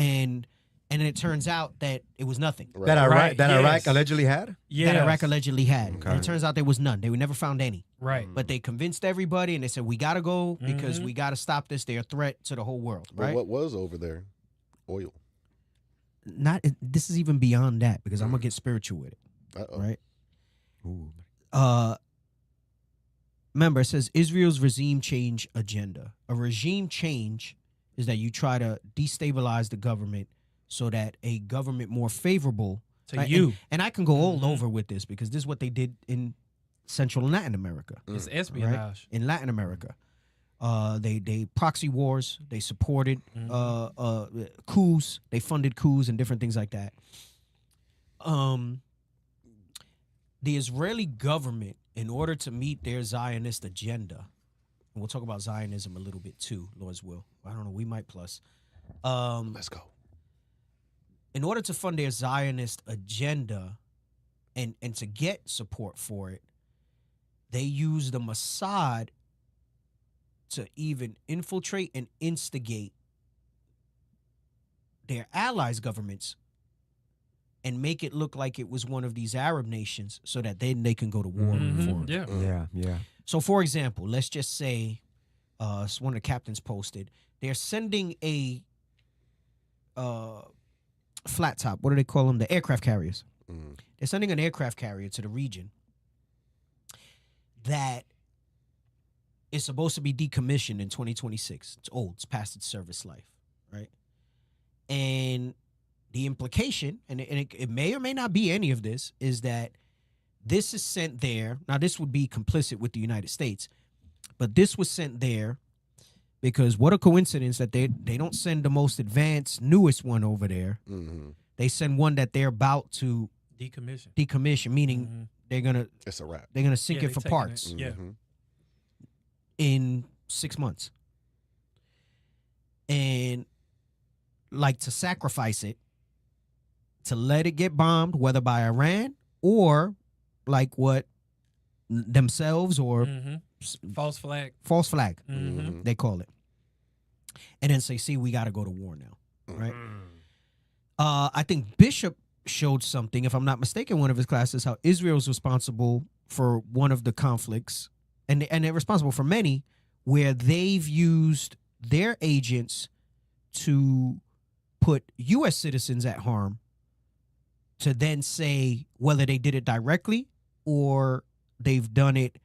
then it turns out that it was nothing. That Iraq allegedly had? Yeah. That Iraq allegedly had. Okay. And it turns out there was none. They never found any. Right. But they convinced everybody and they said, we got to go because we got to stop this. They're a threat to the whole world, But right? what was over there? Oil. This is even beyond that because I'm going to get spiritual with it, right? Ooh. Remember, it says Israel's regime change agenda. A regime change is that you try to destabilize the government so that a government more favorable to you. And I can go all over with this because this is what they did in Central and Latin America. It's espionage. In Latin America. They proxy wars, they supported coups, they funded coups and different things like that. The Israeli government, in order to meet their Zionist agenda, and we'll talk about Zionism a little bit too, Lord's will. I don't know, we might plus. Let's go. In order to fund their Zionist agenda and to get support for it, they use the Mossad to even infiltrate and instigate their allies' governments and make it look like it was one of these Arab nations so that then they can go to war for it. Yeah. So, for example, let's just say one of the captains posted, they're sending a flat top. What do they call them? The aircraft carriers. They're sending an aircraft carrier to the region. that is supposed to be decommissioned in 2026. It's old. It's past its service life, right? And the implication, and it may or may not be any of this, is that this is sent there. Now, this would be complicit with the United States, but this was sent there because what a coincidence that they don't send the most advanced, newest one over there. Mm-hmm. They send one that they're about to decommission, meaning they're gonna. It's a wrap. They're gonna sink Yeah, it for they taking parts. it. Yeah. In 6 months, and like to sacrifice it, to let it get bombed, whether by Iran or like what themselves or false flag. False flag, Mhm. they call it, and then say, "See, we got to go to war now," right? I think Bishop showed something, if I'm not mistaken, in one of his classes, how Israel's responsible for one of the conflicts, and they're responsible for many, where they've used their agents to put U.S. citizens at harm, to then say whether they did it directly or they've done it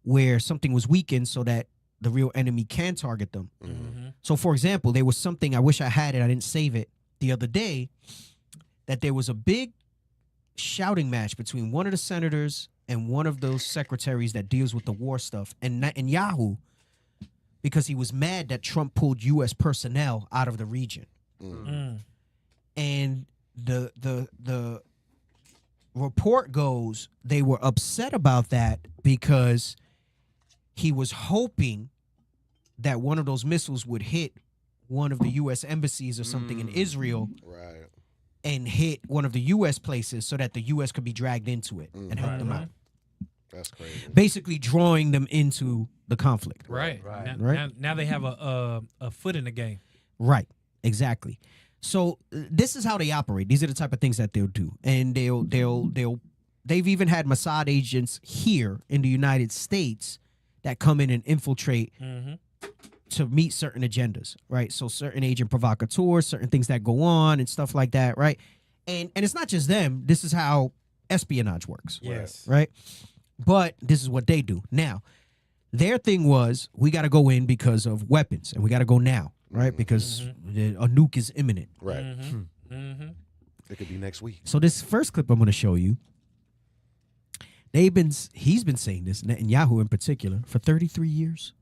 where something was weakened so that the real enemy can target them. So, for example, there was something, I wish I had it, I didn't save it, the other day, that there was a big shouting match between one of the senators and one of those secretaries that deals with the war stuff, and Netanyahu, because he was mad that Trump pulled U.S. personnel out of the region. And the report goes, they were upset about that because he was hoping that one of those missiles would hit one of the U.S. embassies or something in Israel, right, and hit one of the U.S. places so that the U.S. could be dragged into it and help them out. That's crazy. Basically drawing them into the conflict. Right. Now they have a foot in the game. Right. Exactly. So this is how they operate. These are the type of things that they'll do, and they've even had Mossad agents here in the United States that come in and infiltrate to meet certain agendas, right? So certain agent provocateurs, certain things that go on and stuff like that, right? And it's not just them. This is how espionage works. Yes. Right? But this is what they do. Now, their thing was, we got to go in because of weapons, and we got to go now, right? Because a nuke is imminent. Right. It could be next week. So this first clip I'm going to show you, he's been saying this, Netanyahu in particular, for 33 years.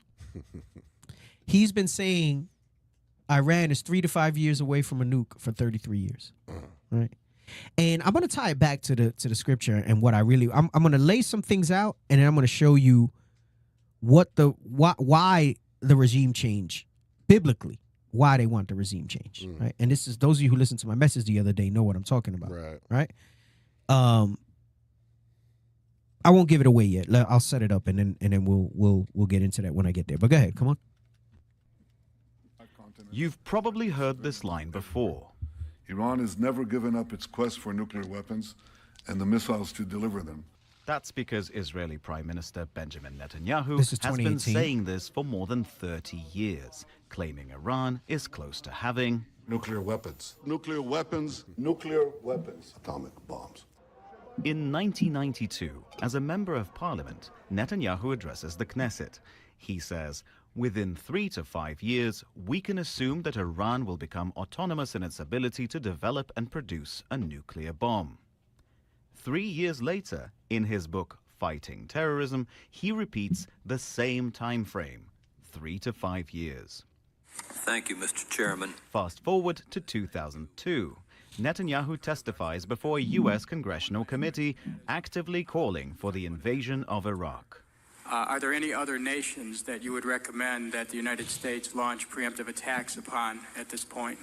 He's been saying Iran is 3 to 5 years away from a nuke for 33 years, right? And I'm going to tie it back to the scripture and what I'm going to lay some things out, and then I'm going to show you why the regime change biblically, why they want the regime change, right? And this is, those of you who listened to my message the other day know what I'm talking about, right? I won't give it away yet. I'll set it up, and then we'll get into that when I get there. But go ahead, come on. You've probably heard this line before. Iran has never given up its quest for nuclear weapons and the missiles to deliver them. That's because Israeli Prime Minister Benjamin Netanyahu This is has been 2018. saying this for more than 30 years, claiming Iran is close to having nuclear weapons. Nuclear weapons, nuclear weapons, atomic bombs. In 1992, as a member of parliament, Netanyahu addresses the Knesset. He says, within 3 to 5 years, we can assume that Iran will become autonomous in its ability to develop and produce a nuclear bomb. 3 years later, in his book Fighting Terrorism, he repeats the same time frame, 3 to 5 years. Thank you, Mr. Chairman. Fast forward to 2002. Netanyahu testifies before a U.S. congressional committee actively calling for the invasion of Iraq. Are there any other nations that you would recommend that the United States launch preemptive attacks upon at this point?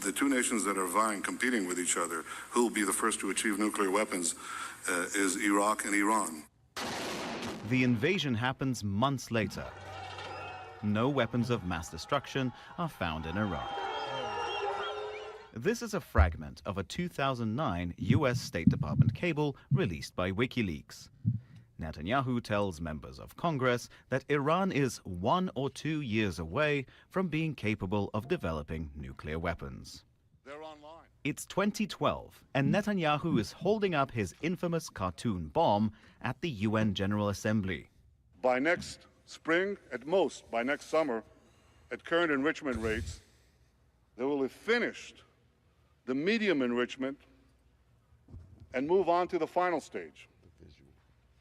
The two nations that are vying, competing with each other, who will be the first to achieve nuclear weapons, is Iraq and Iran. The invasion happens months later. No weapons of mass destruction are found in Iraq. This is a fragment of a 2009 U.S. State Department cable released by WikiLeaks. Netanyahu tells members of Congress that Iran is 1 or 2 years away from being capable of developing nuclear weapons. They're online. It's 2012, and Netanyahu is holding up his infamous cartoon bomb at the UN General Assembly. By next spring, at most by next summer, at current enrichment rates, they will have finished the medium enrichment and move on to the final stage.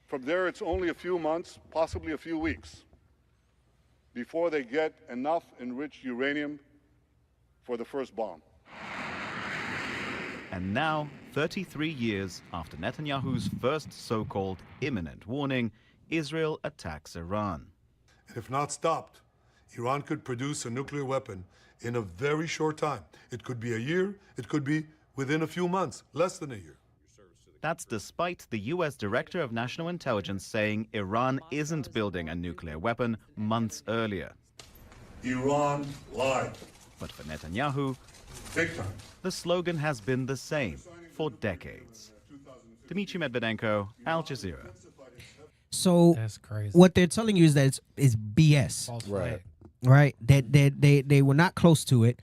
From there, it's only a few months, possibly a few weeks, before they get enough enriched uranium for the first bomb. And now, 33 years after Netanyahu's first so-called imminent warning, Israel attacks Iran. If not stopped, Iran could produce a nuclear weapon in a very short time. It could be a year, it could be within a few months, less than a year. That's despite the U.S. Director of National Intelligence saying Iran isn't building a nuclear weapon months earlier. Iran lied. But for Netanyahu, big time, the slogan has been the same for decades. Dmitry Medvedenko, Al Jazeera. So that's crazy. What they're telling you is that it's BS. False flag. Right? That they were not close to it.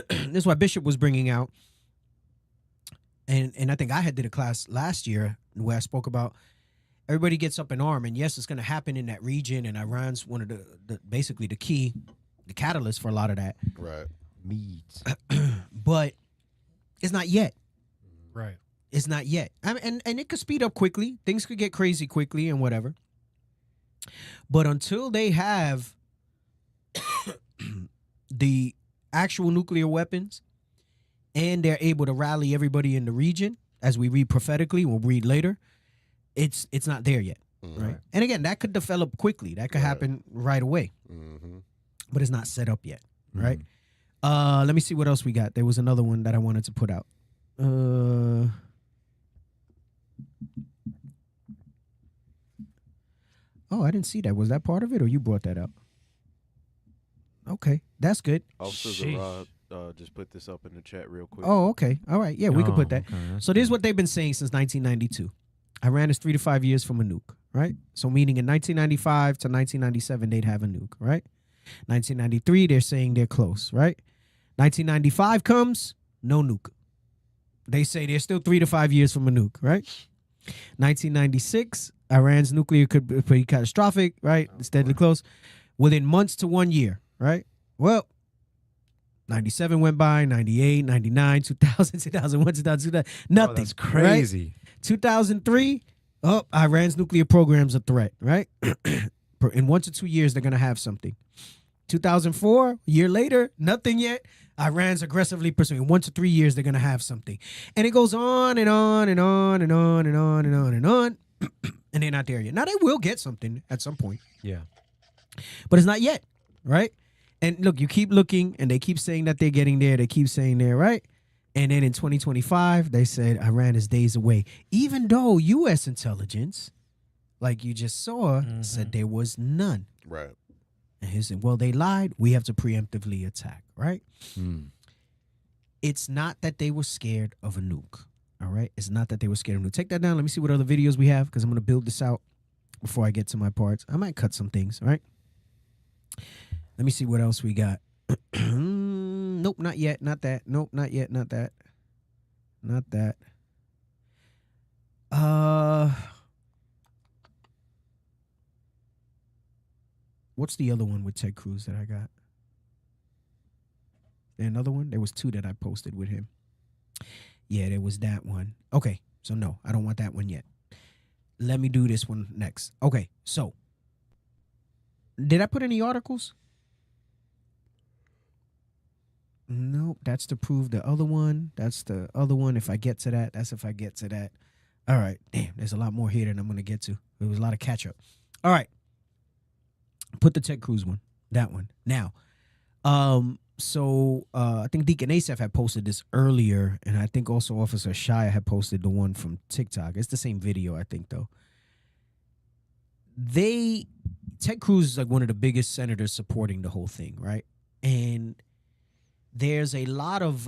This is what Bishop was bringing out. And I think I had did a class last year where I spoke about everybody gets up in arm, and yes, it's going to happen in that region, and Iran's one of the basically the catalyst for a lot of that. Right. But it's not yet. Right. It's not yet. I mean, and it could speed up quickly. Things could get crazy quickly and whatever. But until they have the actual nuclear weapons, and they're able to rally everybody in the region, as we read prophetically, we'll read later, it's not there yet, right? And again, that could develop quickly. That could happen right away. But it's not set up yet, right? Let me see what else we got. There was another one that I wanted to put out. Oh, I didn't see that. Was that part of it, or you brought that up? Okay, that's good. Officer Zarab just put this up in the chat real quick. Oh, okay. All right. Yeah, we could put that. Okay, so this is what they've been saying since 1992. Iran is 3 to 5 years from a nuke, right? So meaning in 1995 to 1997, they'd have a nuke, right? 1993, they're saying they're close, right? 1995 comes, no nuke. They say they're still 3 to 5 years from a nuke, right? 1996, Iran's nuclear could be catastrophic, right? It's deadly close. Within months to 1 year, right? Well, 97 went by, 98, 99, 2000, 2001, 2002, nothing. Oh, that's crazy. Right? 2003, Iran's nuclear program's a threat, right? In 1 to 2 years, they're going to have something. 2004, a year later, nothing yet. Iran's aggressively pursuing. 1 to 3 years, they're going to have something. And it goes on and on and on and on and on and on and on. And they're not there yet. Now, they will get something at some point. Yeah. But it's not yet, right? And look, you keep looking, and they keep saying that they're getting there. They keep saying they're right. And then in 2025, they said Iran is days away. Even though U.S. intelligence, like you just saw, said there was none. Right. And he said, well, they lied. We have to preemptively attack, right? It's not that they were scared of a nuke, all right? It's not that they were scared of a nuke. Take that down. Let me see what other videos we have, because I'm going to build this out before I get to my parts. I might cut some things, all right? Let me see what else we got. Nope, not yet. Not that. Nope, not yet. Not that. Not that. What's the other one with Ted Cruz that I got? There another one? There was 2 that I posted with him. Yeah, there was that one. Okay, so no, I don't want that one yet. Let me do this one next. Okay, so did I put any articles? Nope, that's to prove the other one. That's the other one. If I get to that, that's if I get to that. All right, damn, there's a lot more here than I'm going to get to. There was a lot of catch up. All right. Put the Ted Cruz one, that one. Now, I think Deacon Asaph had posted this earlier, and I think also Officer Shia had posted the one from TikTok. It's the same video, I think, though. Ted Cruz is like one of the biggest senators supporting the whole thing, right? And there's a lot of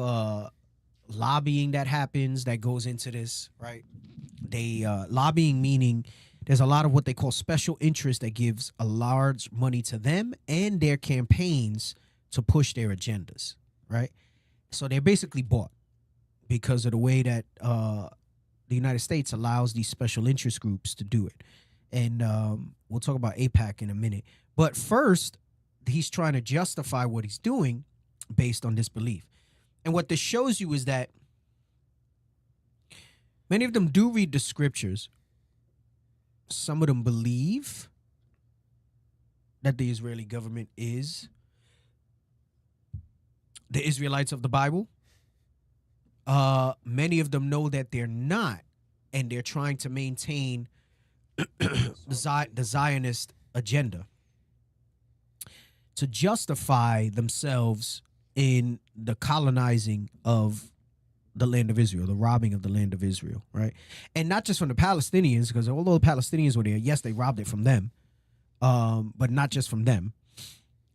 lobbying that happens that goes into this, right? Lobbying meaning there's a lot of what they call special interest that gives a large money to them and their campaigns to push their agendas, right? So they're basically bought because of the way that the United States allows these special interest groups to do it. and we'll talk about AIPAC in a minute. But first, he's trying to justify what he's doing based on this belief. And what this shows you is that many of them do read the scriptures. Some of them believe that the Israeli government is the Israelites of the Bible. Many of them know that they're not, and they're trying to maintain the Zionist agenda to justify themselves in the colonizing of the land of Israel, the robbing of the land of Israel, right? And not just from the Palestinians, because although the Palestinians were there, yes, they robbed it from them, but not just from them.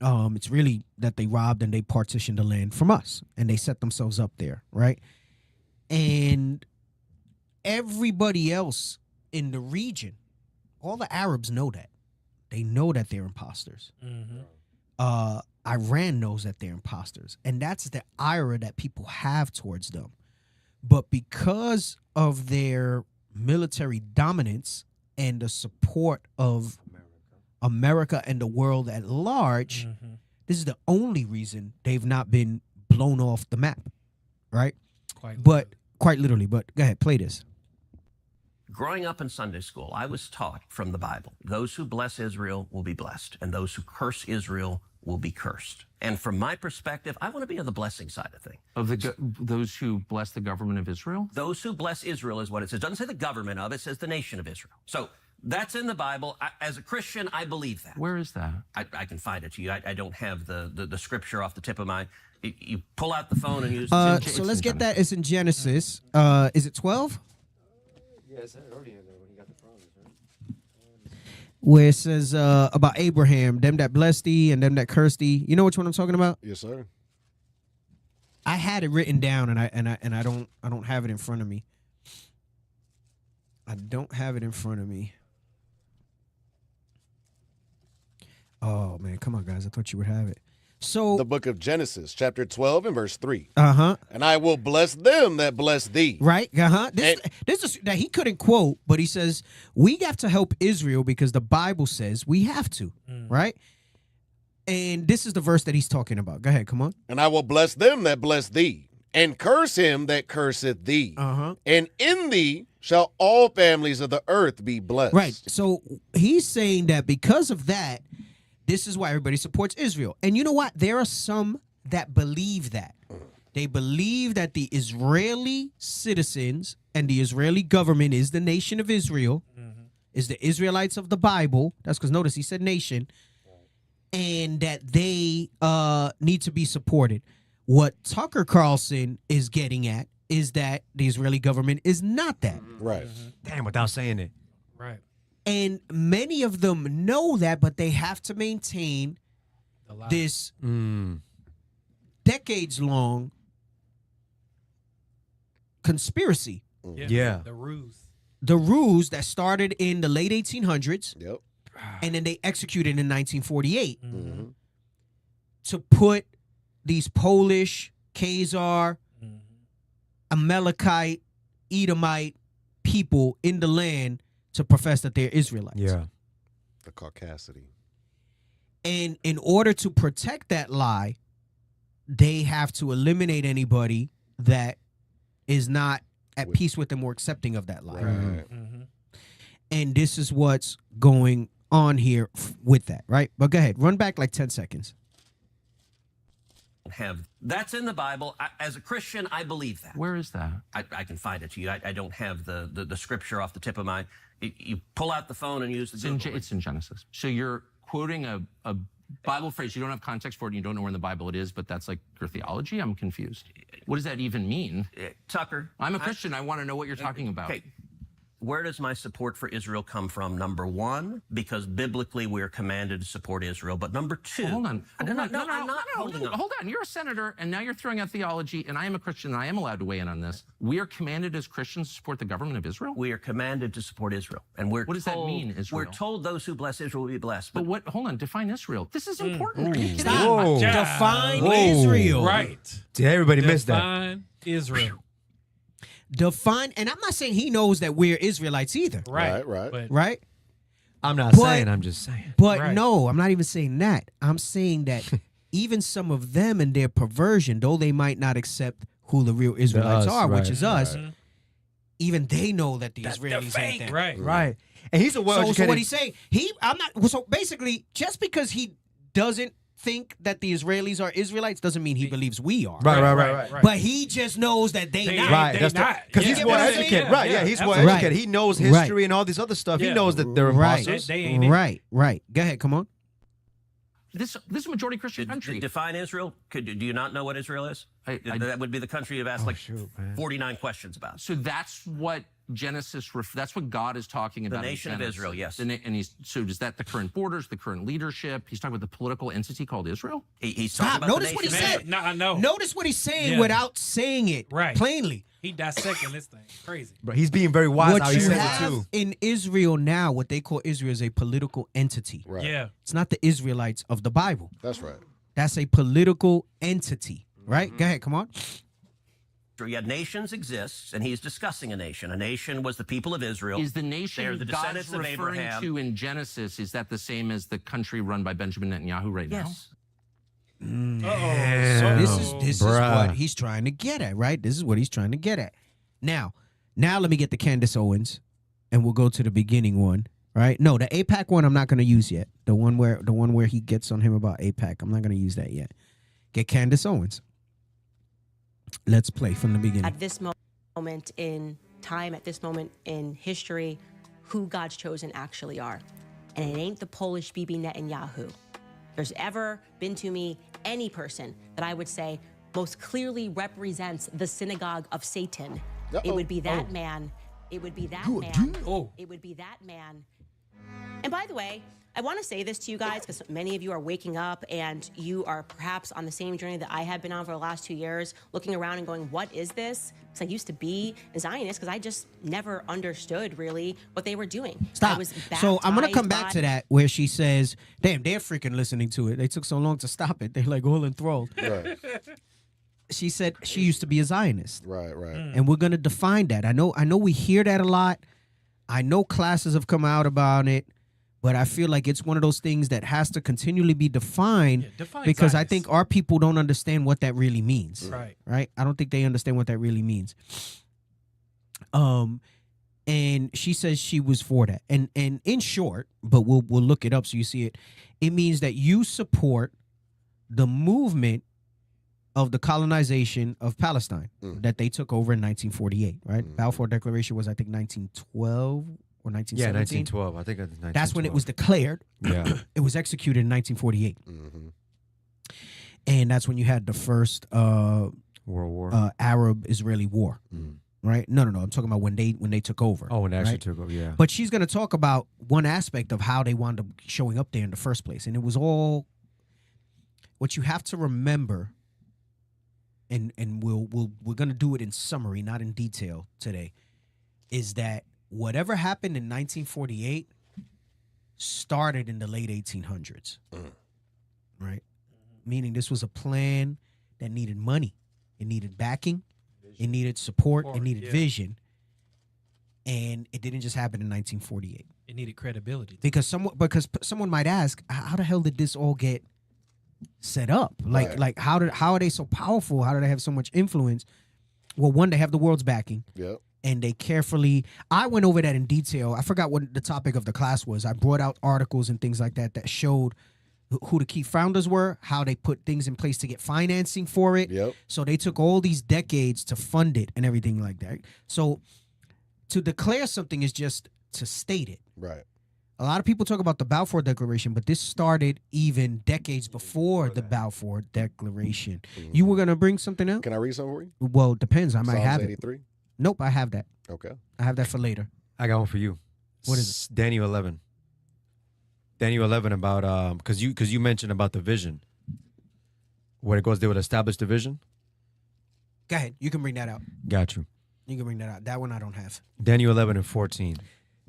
It's really that they robbed and they partitioned the land from us, and they set themselves up there, right? And everybody else in the region, all the Arabs know that. They know that they're imposters. Iran knows that they're imposters. And that's the ire that people have towards them. But because of their military dominance and the support of America and the world at large, this is the only reason they've not been blown off the map, right? Quite literally. But go ahead, play this. Growing up in Sunday school, I was taught from the Bible, those who bless Israel will be blessed, and those who curse Israel will be cursed. And from my perspective, I want to be on the blessing side of things. Of those who bless the government of Israel? Those who bless Israel is what it says. It doesn't say the government of, it says the nation of Israel. So that's in the Bible. As a Christian, I believe that. Where is that? I can find it to you. I don't have the scripture off the tip of my... You pull out the phone and use... So let's get that. It's in Genesis. Is it 12? Yes, I already have that when he got the promise, right? Where it says about Abraham, them that bless thee and them that curse thee. You know which one I'm talking about? Yes, sir. I had it written down, and I don't have it in front of me. I don't have it in front of me. Oh man, come on, guys! I thought you would have it. So the book of Genesis, chapter 12 and verse 3. And I will bless them that bless thee. Right. This is that he couldn't quote, but he says we have to help Israel because the Bible says we have to. Right. And this is the verse that he's talking about. Go ahead. Come on. And I will bless them that bless thee, and curse him that curseth thee. And in thee shall all families of the earth be blessed. Right. So he's saying that because of that, this is why everybody supports Israel. And you know what? There are some that believe that. They believe that the Israeli citizens and the Israeli government is the nation of Israel, is the Israelites of the Bible. That's because notice he said nation. And that they need to be supported. What Tucker Carlson is getting at is that the Israeli government is not that. Right. Damn, without saying it. Right. And many of them know that, but they have to maintain this decades-long conspiracy. Yeah. The ruse. The ruse that started in the late 1800s. Yep. And then they executed in 1948 to put these Polish, Khazar, Amalekite, Edomite people in the land to profess that they're Israelites. Yeah. The caucasity. And in order to protect that lie, they have to eliminate anybody that is not at peace with them or accepting of that lie. Right. And this is what's going on here with that, right? But go ahead, run back like 10 seconds. That's in the Bible. As a Christian, I believe that. Where is that? I can find it to you. I don't have the scripture off the tip of my... You pull out the phone and use the Google. It's in Genesis. So you're quoting a Bible phrase. You don't have context for it and you don't know where in the Bible it is, but that's like your theology? I'm confused. What does that even mean? Tucker. I'm a Christian. I want to know what you're talking about. Okay. Where does my support for Israel come from? Number one, because biblically we're commanded to support Israel. But number two... Hold on. I'm not holding on. Hold on. You're a senator, and now you're throwing out theology, and I am a Christian, and I am allowed to weigh in on this. We are commanded as Christians to support the government of Israel? We are commanded to support Israel. And what does that mean, Israel? We're told those who bless Israel will be blessed. But what? Hold on. Define Israel. This is important. Stop. Define Israel. Right. Did everybody miss that? Define Israel. Define, and I'm not saying he knows that we're Israelites either. Right. Right? I'm not saying. I'm just saying. But no, I'm not even saying that. I'm saying that But no, I'm not even saying that. I'm saying that even some of them in their perversion, though they might not accept who the real Israelites are, which is us, even they know that the Israelis ain't that. Right. And he's a well-educated. So what he's saying, so basically, just because he doesn't think that the Israelis are Israelites doesn't mean he believes we are. Right. But he just knows that they not. Right. That's not. Because he's more educated. Right. Yeah. He's more educated. He knows history and all this other stuff. He knows that they're imposters. Right. Go ahead. Come on. This is a majority Christian country. Define Israel. Do you not know what Israel is? That would be the country you've asked 49 questions about. So that's what Genesis. That's what God is talking about. The nation of Israel, yes. And so is that the current borders, the current leadership? He's talking about the political entity called Israel. He's talking about Notice what he said. Notice what he's saying without saying it plainly. He dissecting this thing. Crazy. But he's being very wise What how he you says have it too. in Israel now, what they call Israel, is a political entity. Right. Yeah. It's not the Israelites of the Bible. That's right. That's a political entity. Right? Go ahead. Come on. Yet nations exists, and he's discussing a nation. A nation was the people of Israel. Is the nation They're the God's descendants of referring Abraham. to in Genesis, is that the same as the country run by Benjamin Netanyahu right now? Yes. So this is what he's trying to get at, right? This is what he's trying to get at. Now let me get the Candace Owens, and we'll go to the beginning one, right? No, the AIPAC one I'm not going to use yet. The one where he gets on him about AIPAC, I'm not going to use that yet. Get Candace Owens. Let's play from the beginning. At this moment in time, at this moment in history, who God's chosen actually are. And it ain't the Polish Bibi Netanyahu. There's ever been to me any person that I would say most clearly represents the synagogue of Satan. It would be that man. It would be that man. It would be that man. And by the way, I want to say this to you guys because many of you are waking up and you are perhaps on the same journey that I have been on for the last 2 years, looking around and going, what is this? Because I used to be a Zionist because I just never understood really what they were doing. Stop. So I'm going to come back to that where she says, damn, they're freaking listening to it. They took so long to stop it. They're like all enthralled. Right. She said she used to be a Zionist. Right. And we're going to define that. I know we hear that a lot. I know classes have come out about it. But I feel like it's one of those things that has to continually be defined because I think our people don't understand what that really means. Right? I don't think they understand what that really means. And she says she was for that. And in short, but we'll look it up so you see it. It means that you support the movement of the colonization of Palestine that they took over in 1948, right? Balfour Declaration was, I think, 1912. Or 1917? Yeah, 1912. I think that's 1912. That's when it was declared. Yeah. It was executed in 1948. And that's when you had the first World War. Arab-Israeli war. Right? No. I'm talking about when they took over. Oh, when they actually took over, yeah. But she's going to talk about one aspect of how they wound up showing up there in the first place. And it was all what you have to remember, and we're going to do it in summary, not in detail today, is that whatever happened in 1948 started in the late 1800s, right? Meaning this was a plan that needed money. It needed backing. It needed support. It needed vision. And it didn't just happen in 1948. It needed credibility. Because someone might ask, how the hell did this all get set up? Like how are they so powerful? How do they have so much influence? Well, one, they have the world's backing. Yep. And they carefully, I went over that in detail. I forgot what the topic of the class was. I brought out articles and things like that showed who the key founders were, how they put things in place to get financing for it. Yep. So they took all these decades to fund it and everything like that. So to declare something is just to state it. Right. A lot of people talk about the Balfour Declaration, but this started even decades before the Balfour Declaration. You were going to bring something else? Can I read something for you? Well, it depends. I might Psalms have 83? it. Nope, I have that. Okay. I have that for later. I got one for you. What is it? Daniel 11. Daniel 11 about because you mentioned about the vision. Where it goes, they would establish the vision. Go ahead. You can bring that out. Got you. You can bring that out. That one I don't have. Daniel 11 and 14.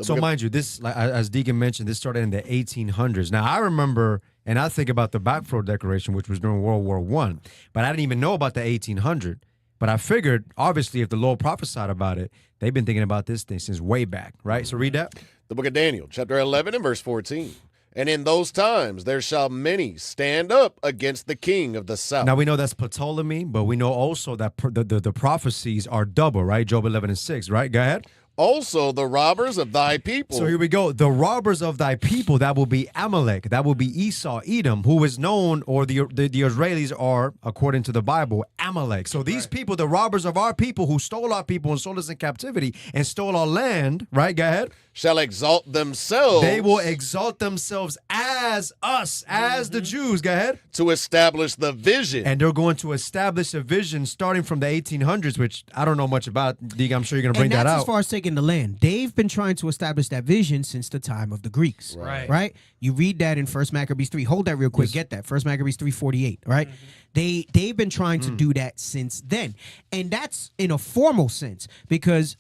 So mind you, this, like, as Deacon mentioned, this started in the 1800s. Now I remember, and I think about the Balfour Declaration, which was during World War I, but I didn't even know about the 1800. But I figured, obviously, if the Lord prophesied about it, they've been thinking about this thing since way back, right? So read that. The book of Daniel, chapter 11 and verse 14. And in those times there shall many stand up against the king of the south. Now we know that's Ptolemy, but we know also that the prophecies are double, right? Job 11 and 6, right? Go ahead. Also the robbers of thy people. So here we go. The robbers of thy people, that will be Amalecch. That will be Esau, Edom, who is known, or the Israelis are, according to the Bible, Amalecch. So these people, the robbers of our people who stole our people and sold us in captivity and stole our land, right? Go ahead. Shall exalt themselves. They will exalt themselves as us, as the Jews. Go ahead. To establish the vision. And they're going to establish a vision starting from the 1800s, which I don't know much about. Dig, I'm sure you're going to bring that out. As far as taking the land, they've been trying to establish that vision since the time of the Greeks. Right? You read that in 1 Maccabees 3. Hold that real quick. Get that. 1 Maccabees 3:48. Right? They've been trying to do that since then. And that's in a formal sense, because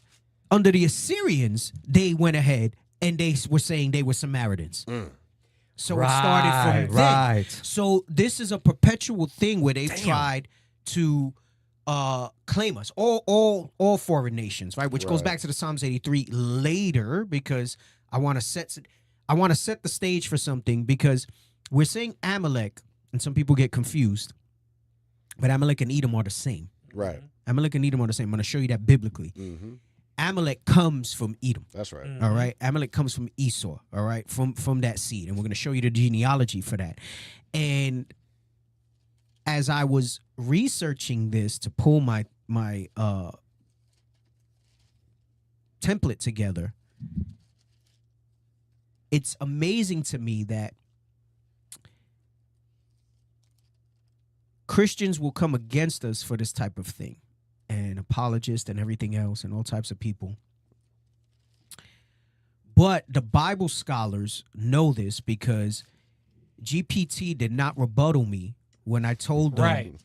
under the Assyrians, they went ahead and they were saying they were Samaritans. So it started from then. So this is a perpetual thing where they've tried to claim us, all foreign nations, right? Which goes back to the Psalms 83 later, because I want to set the stage for something, because we're saying Amalecch, and some people get confused, but Amalecch and Edom are the same. Right. Amalecch and Edom are the same. I'm going to show you that biblically. Amalecch comes from Edom. That's right. All right. Amalecch comes from Esau. All right. From that seed. And we're going to show you the genealogy for that. And as I was researching this to pull my template together, it's amazing to me that Christians will come against us for this type of thing, and apologists and everything else and all types of people. But the Bible scholars know this, because GPT did not rebuttal me when I told them,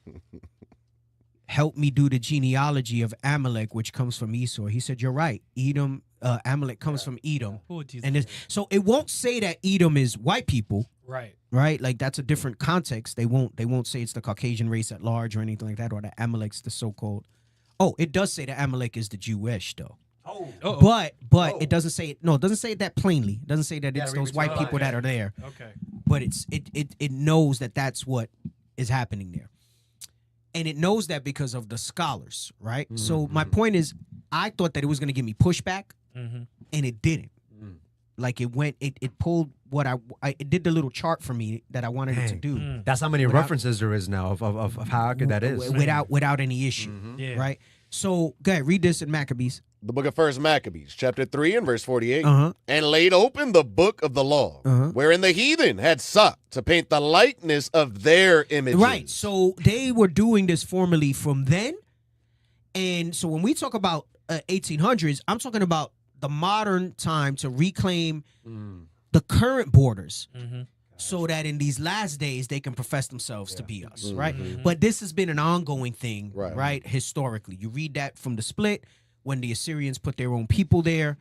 help me do the genealogy of Amalecch, which comes from Esau. He said, you're right. Edom, Amalecch comes from Edom. And so it won't say that Edom is white people. Right? Like, that's a different context. They won't say it's the Caucasian race at large or anything like that, or that Amalek's the so-called. Oh, it does say that Amalecch is the Jewish, though. But it doesn't say it. No, it doesn't say it that plainly. It doesn't say that it's those white people that are there. Okay. But it knows that that's what is happening there. And it knows that because of the scholars, right? So my point is, I thought that it was going to give me pushback, and it didn't. Like, it pulled what it did the little chart for me that I wanted it to do. That's how many references there is now of how accurate that is. Without any issue, right? So go ahead, read this in Maccabees. The book of 1 Maccabees, chapter 3 and verse 48. And laid open the book of the law, wherein the heathen had sought to paint the likeness of their images. Right. So they were doing this formally from then. And so when we talk about 1800s, I'm talking about the modern time to reclaim the current borders, so that in these last days they can profess themselves to be us, right? But this has been an ongoing thing, right? Historically, you read that from the split, when the Assyrians put their own people there.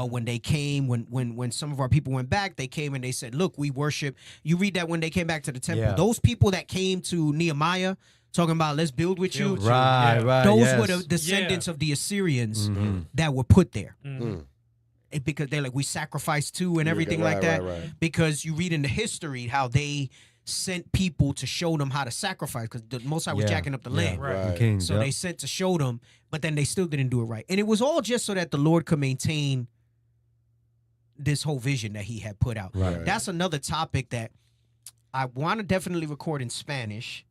When they came, when some of our people went back, they came and they said, look, we worship. You read that when they came back to the temple. Those people that came to Nehemiah talking about, let's build with you. Right. Those were the descendants of the Assyrians that were put there. Because they're like, we sacrifice too and everything like that. Because you read in the history how they sent people to show them how to sacrifice, because the Most High was jacking up the land. Kings, so they sent to show them, but then they still didn't do it right. And it was all just so that the Lord could maintain this whole vision that he had put out. That's another topic that I want to definitely record in Spanish.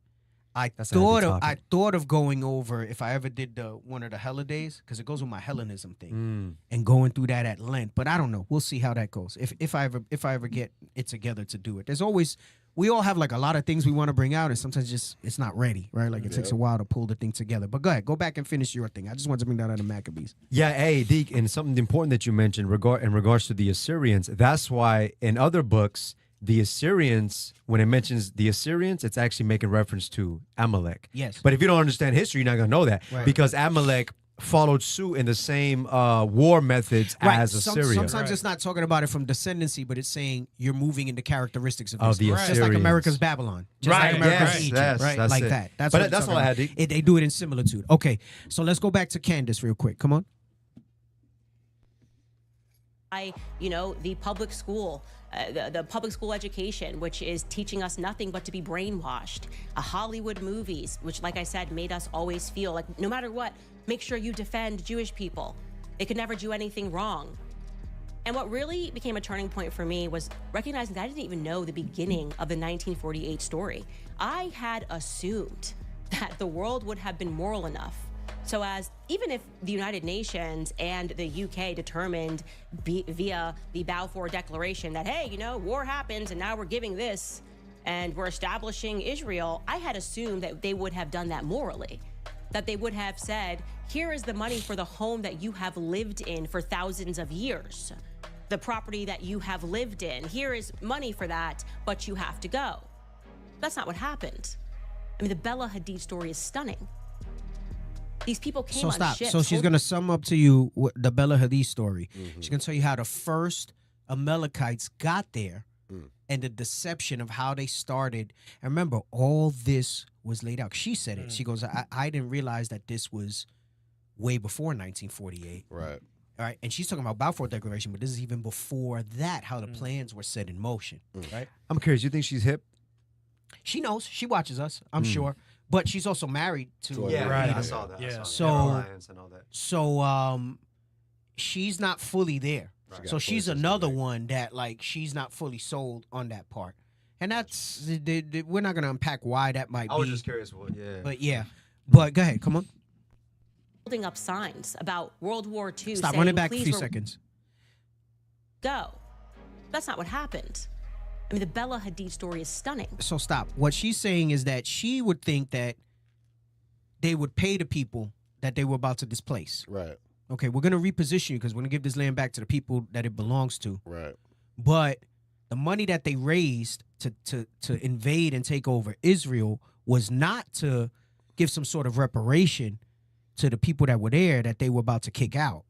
I thought of going over, if I ever did one of the holidays, because it goes with my Hellenism thing, and going through that at Lent. But I don't know. We'll see how that goes. If I ever get it together to do it. There's always, we all have like a lot of things we want to bring out, and sometimes just it's not ready, right? Like it takes a while to pull the thing together. But go ahead, go back and finish your thing. I just wanted to bring that out of Maccabees. Yeah, hey, Deke, and something important that you mentioned in regards to the Assyrians. That's why in other books, the Assyrians, when it mentions the Assyrians, it's actually making reference to Amalecch. Yes. But if you don't understand history, you're not going to know that. Because Amalecch followed suit in the same war methods as Assyria. Sometimes it's not talking about it from descendancy, but it's saying you're moving into characteristics of the Assyrians. Just like America's Babylon. Just like America's Egypt, right? That's like it. that. That's all I had, Deke. They do it in similitude. Okay, so let's go back to Candace real quick. Come on. The public school, the public school education, which is teaching us nothing but to be brainwashed. Hollywood movies, which, like I said, made us always feel like no matter what, make sure you defend Jewish people. They could never do anything wrong. And what really became a turning point for me was recognizing that I didn't even know the beginning of the 1948 story. I had assumed that the world would have been moral enough so as, even if the United Nations and the UK determined via the Balfour Declaration that, hey, war happens and now we're giving this and we're establishing Israel, I had assumed that they would have done that morally. That they would have said, here is the money for the home that you have lived in for thousands of years. The property that you have lived in, here is money for that, but you have to go. That's not what happened. I mean, the Bella Hadid story is stunning. These people came on ships. So she's going to sum up to you the Bella Hadid story. She's going to tell you how the first Amalekites got there and the deception of how they started. And remember, all this was laid out. She said it. She goes, I didn't realize that this was way before 1948. Right. All right. And she's talking about Balfour Declaration, but this is even before that, how the plans were set in motion. Right. I'm curious. You think she's hip? She knows. She watches us, I'm sure. But she's also married to I saw that. Yeah. So she's not fully there. Right. So she's another one that she's not fully sold on that part. And that's we're not gonna unpack why that might be. I was just curious But But go ahead, come on. Holding up signs about World War II. Stop, saying, run it back a "Please few seconds. Go. That's not what happened. I mean, the Bella Hadid story is stunning. So stop. What she's saying is that she would think that they would pay the people that they were about to displace. Right. Okay, we're going to reposition you because we're going to give this land back to the people that it belongs to. Right. But the money that they raised to invade and take over Israel was not to give some sort of reparation to the people that were there that they were about to kick out.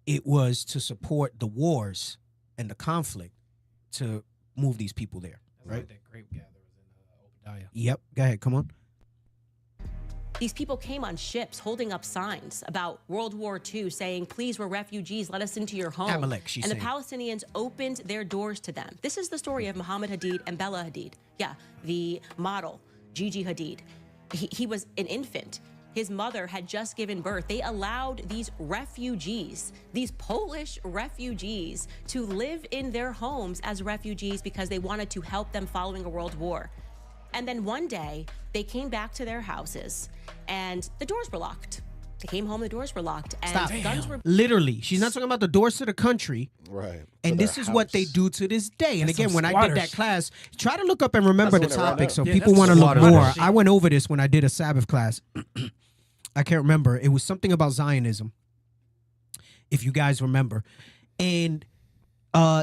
It was to support the wars and the conflict to move these people there. That's like that grape gatherers in Obadiah. Yep. Go ahead. Come on. These people came on ships holding up signs about World War II saying, please, we're refugees, let us into your home. Amalecch, she's and saying. The Palestinians opened their doors to them. This is the story of Muhammad Hadid and Bella Hadid. Yeah, the model, Gigi Hadid. He was an infant. His mother had just given birth. They allowed these refugees, these Polish refugees, to live in their homes as refugees because they wanted to help them following a world war. And then one day, they came back to their houses, and the doors were locked. They came home, the doors were locked, and Stop. guns were... Literally. She's not talking about the doors to the country. Right. And this is what they do to this day. And again, when I did that class, try to look up and remember the topic so people want to look more. I went over this when I did a Sabbath class. I can't remember. It was something about Zionism, if you guys remember. And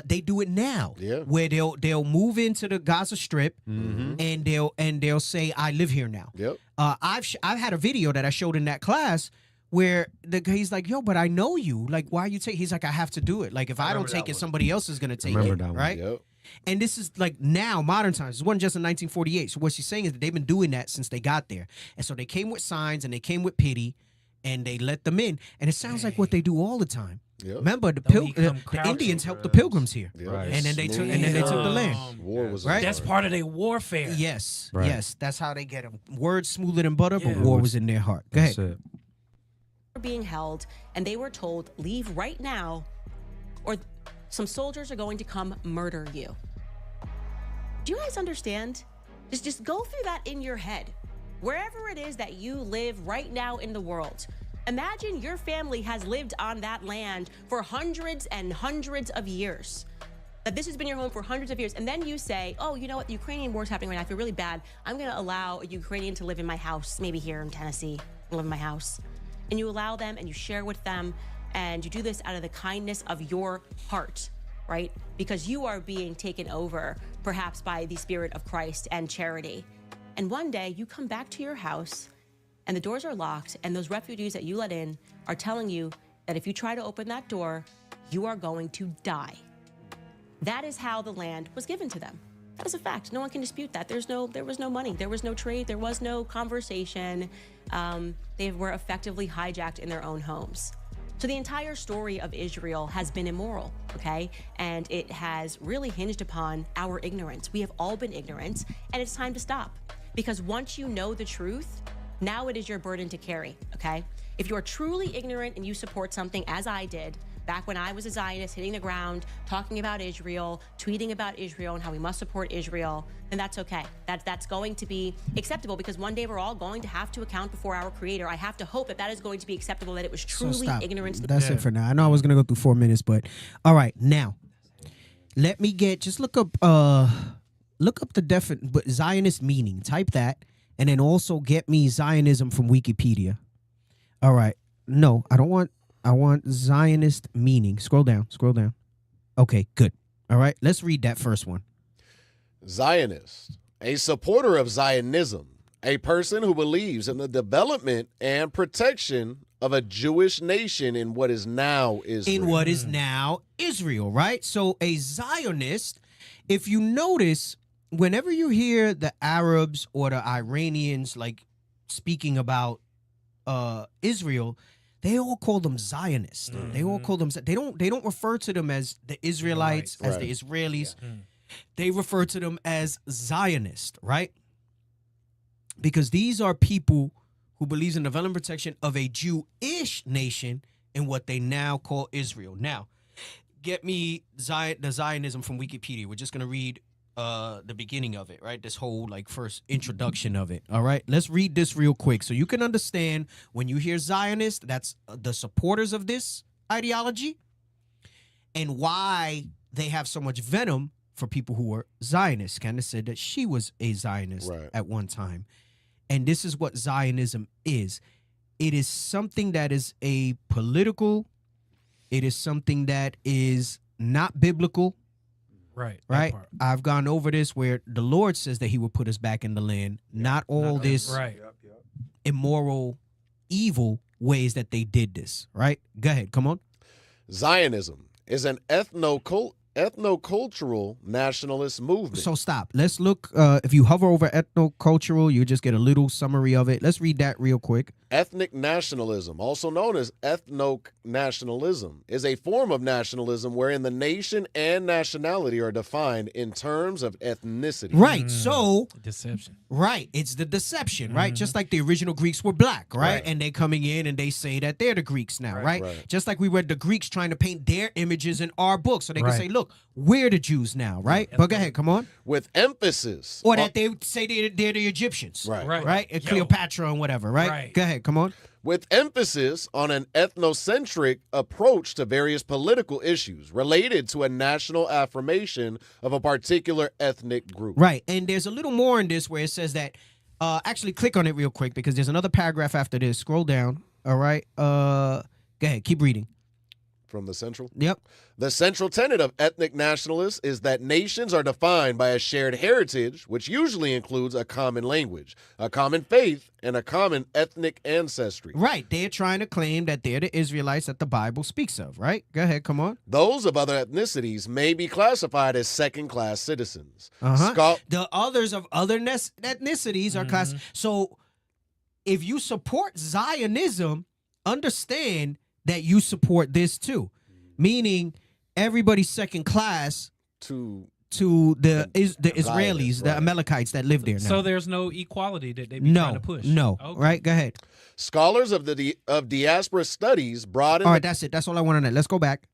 they do it now, where they'll move into the Gaza Strip and they'll say, I live here now. Yep. I've had a video that I showed in that class where he's like, yo, but I know you. Like, why are you taking? He's like, I have to do it. Like, if I don't take it, somebody else is gonna take it, right? Yep. And this is like now, modern times. This wasn't just in 1948. So what she's saying is that they've been doing that since they got there. And so they came with signs and they came with pity and they let them in. And it sounds like what they do all the time. Yep. Remember, the Indians helped the Pilgrims here, Right. and then they took the land. War was right. That's part of their warfare. Yes, Right. yes, that's how they get them. Words smoother than butter, but war was in their heart. Go ahead. That's it. being held, and they were told, leave right now, or some soldiers are going to come murder you. Do you guys understand? Just go through that in your head. Wherever it is that you live right now in the world, imagine your family has lived on that land for hundreds and hundreds of years. That this has been your home for hundreds of years. And then you say, oh, you know what? The Ukrainian war is happening right now. I feel really bad. I'm going to allow a Ukrainian to live in my house, maybe here in Tennessee, live in my house. And you allow them and you share with them. And you do this out of the kindness of your heart, right? Because you are being taken over, perhaps by the Spirit of Christ and charity. And one day you come back to your house and the doors are locked, and those refugees that you let in are telling you that if you try to open that door, you are going to die. That is how the land was given to them. That is a fact. No one can dispute that. There was no money. There was no trade. There was no conversation. They were effectively hijacked in their own homes. So the entire story of Israel has been immoral, okay? And it has really hinged upon our ignorance. We have all been ignorant, and it's time to stop. Because once you know the truth, now it is your burden to carry, okay? If you are truly ignorant and you support something, as I did, back when I was a Zionist, hitting the ground, talking about Israel, tweeting about Israel and how we must support Israel, then that's okay. That's going to be acceptable, because one day we're all going to have to account before our Creator. I have to hope that that is going to be acceptable, that it was truly ignorance. That's it for now. I know I was going to go through 4 minutes, but all right, now let me just look up the Zionist meaning. Type that, and then also get me Zionism from Wikipedia. All right. No, I want Zionist meaning. Scroll down. Okay, good. All right, let's read that first one. Zionist, a supporter of Zionism, a person who believes in the development and protection of a Jewish nation in what is now Israel. Right? So a Zionist, if you notice, whenever you hear the Arabs or the Iranians like speaking about Israel, they all call them Zionists. Mm-hmm. They all call them. They don't refer to them as the Israelites, as the Israelis. Yeah. They refer to them as Zionists, right? Because these are people who believes in the development and protection of a Jewish nation in what they now call Israel. Now, get me the Zionism from Wikipedia. We're just gonna read the beginning of it, right? This whole like first introduction of it. All right, let's read this real quick so you can understand when you hear Zionist, that's the supporters of this ideology and why they have so much venom for people who are Zionists. Candace said that she was a Zionist at one time. And this is what Zionism is. It is something that is a political, it is something that is not biblical. Right. I've gone over this where the Lord says that he will put us back in the land, not all this immoral, evil ways that they did this. Right? Go ahead. Come on. Zionism is an ethnocultural nationalist movement. So stop. Let's look. If you hover over ethnocultural, you just get a little summary of it. Let's read that real quick. Ethnic nationalism, also known as ethno-nationalism, is a form of nationalism wherein the nation and nationality are defined in terms of ethnicity. Right. So deception. Right. It's the deception, right? Just like the original Greeks were black, right? And they coming in and they say that they're the Greeks now, right? Just like we read the Greeks trying to paint their images in our book so they can say, look, we're the Jews now, right? But go ahead, come on. With emphasis. Or that they say they're the Egyptians. Right. And Cleopatra and whatever, right? Go ahead, come on. With emphasis on an ethnocentric approach to various political issues related to a national affirmation of a particular ethnic group. Right. And there's a little more in this where it says that, actually click on it real quick because there's another paragraph after this. Scroll down. All right. Go ahead. Keep reading. From the central? Yep. The central tenet of ethnic nationalists is that nations are defined by a shared heritage, which usually includes a common language, a common faith, and a common ethnic ancestry. Right. They're trying to claim that they're the Israelites that the Bible speaks of, right? Go ahead. Come on. Those of other ethnicities may be classified as second-class citizens. The others of other ethnicities are class. So if you support Zionism, understand that you support this too, meaning everybody's second class to the Israelis, the Amalekites that live there now. So there's no equality that they be trying to push. No, right? Go ahead. Scholars of diaspora studies brought in. All right, that's it. That's all I want to know. Let's go back.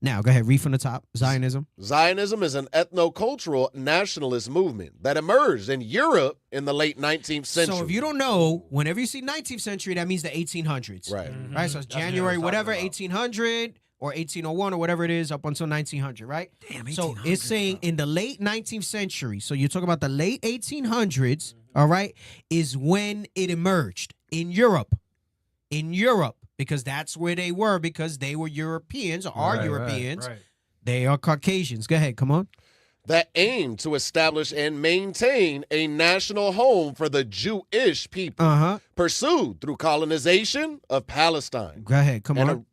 Now, go ahead. Read from the top. Zionism. Zionism is an ethnocultural nationalist movement that emerged in Europe in the late 19th century. So if you don't know, whenever you see 19th century, that means the 1800s. Right. Right? So it's January, whatever, 1800 or 1801 or whatever it is up until 1900, right? Damn, so it's saying in the late 19th century, so you're talking about the late 1800s, all right, is when it emerged in Europe. Because that's where they were, because they were Europeans, are Europeans. Right. They are Caucasians. Go ahead, come on. That aim to establish and maintain a national home for the Jewish people, pursued through colonization of Palestine. Go ahead, come on.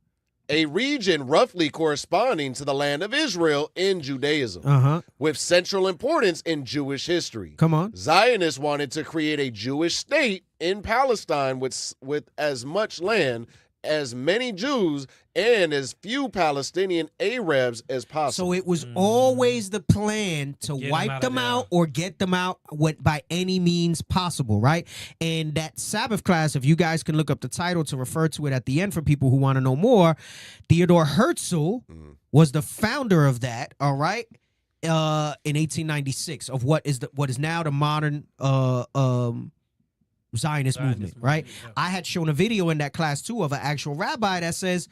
A region roughly corresponding to the land of Israel in Judaism, with central importance in Jewish history. Come on. Zionists wanted to create a Jewish state in Palestine with as much land as many Jews and as few Palestinian Arabs as possible. So it was always the plan to wipe them out or get them out by any means possible, right? And that Sabbath class, if you guys can look up the title to refer to it at the end for people who want to know more, Theodore Herzl was the founder of that, all right, in 1896 of what is now the modern Zionist movement, right? Yeah. I had shown a video in that class too of an actual rabbi that says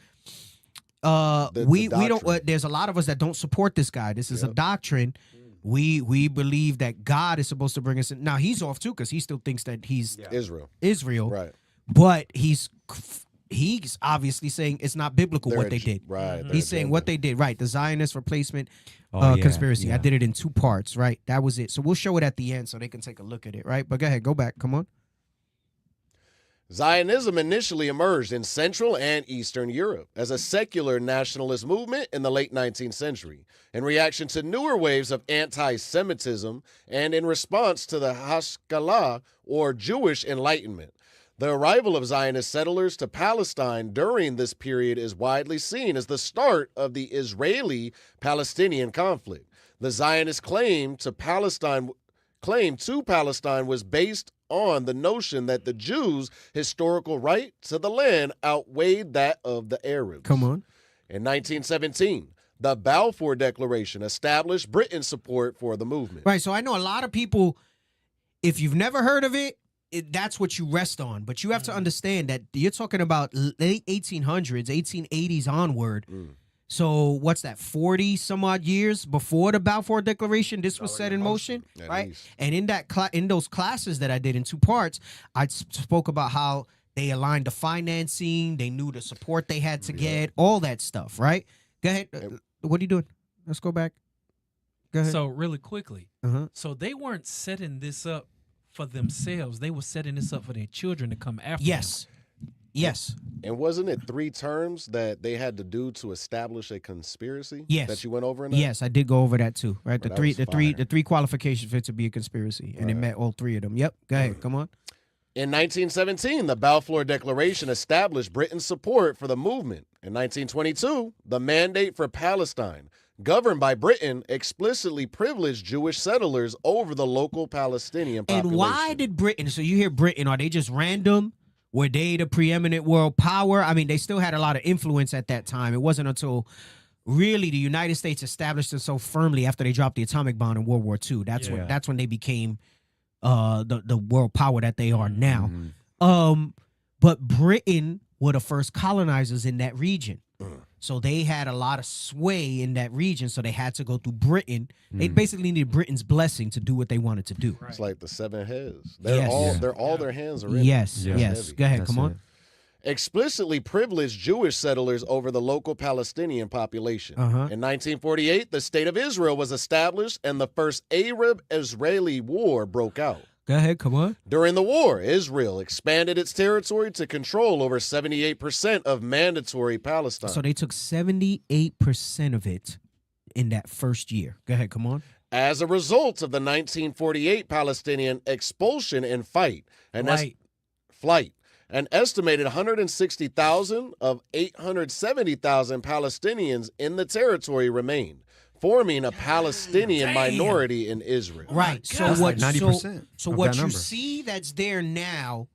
we don't there's a lot of us that don't support this guy. This is a doctrine. We believe that God is supposed to bring us in. Now he's off too because he still thinks that he's Israel. Right. But he's obviously saying it's not biblical what they did. Right. He's saying what they did, right? The Zionist replacement conspiracy. I did it in 2 parts, right? That was it. So we'll show it at the end so they can take a look at it, right? But go ahead, go back. Come on. Zionism initially emerged in Central and Eastern Europe as a secular nationalist movement in the late 19th century, in reaction to newer waves of anti-Semitism and in response to the Haskalah, or Jewish Enlightenment. The arrival of Zionist settlers to Palestine during this period is widely seen as the start of the Israeli-Palestinian conflict. The Zionist claim to Palestine was based on the notion that the Jews' historical right to the land outweighed that of the Arabs. Come on. In 1917, the Balfour Declaration established Britain's support for the movement. Right, so I know a lot of people, if you've never heard of it, that's what you rest on. But you have to understand that you're talking about late 1800s, 1880s onward. So what's that, 40 some odd years before the Balfour Declaration, this was set in motion, right? And in those classes that I did in 2 parts, I spoke about how they aligned the financing, they knew the support they had to get, all that stuff, right? Go ahead. What are you doing? Let's go back. Go ahead. So really quickly, so they weren't setting this up for themselves. They were setting this up for their children to come after them. Yes. And wasn't it 3 terms that they had to do to establish a conspiracy? Yes. That you went over in that? Yes, I did go over that too. Right. Well, the three qualifications for it to be a conspiracy. And it met all 3 of them. Yep. Go ahead. Come on. In 1917, the Balfour Declaration established Britain's support for the movement. In 1922, the Mandate for Palestine, governed by Britain, explicitly privileged Jewish settlers over the local Palestinian population. And why did Britain, so you hear Britain, are they just random? Were they the preeminent world power? I mean, they still had a lot of influence at that time. It wasn't until really the United States established themselves firmly after they dropped the atomic bomb in World War II. That's when they became the world power that they are now. But Britain were the first colonizers in that region. So they had a lot of sway in that region, so they had to go through Britain. They basically needed Britain's blessing to do what they wanted to do. It's like the 7 heads. All their hands are in it. Yes. Go ahead, That's come on. Explicitly privileged Jewish settlers over the local Palestinian population. In 1948, the State of Israel was established and the first Arab-Israeli war broke out. Go ahead, come on. During the war, Israel expanded its territory to control over 78% of mandatory Palestine. So they took 78% of it in that first year. Go ahead, come on. As a result of the 1948 Palestinian expulsion and flight, an estimated 160,000 of 870,000 Palestinians in the territory remained, forming a Palestinian minority in Israel. Right. So what? 90%. So what you see that's there now,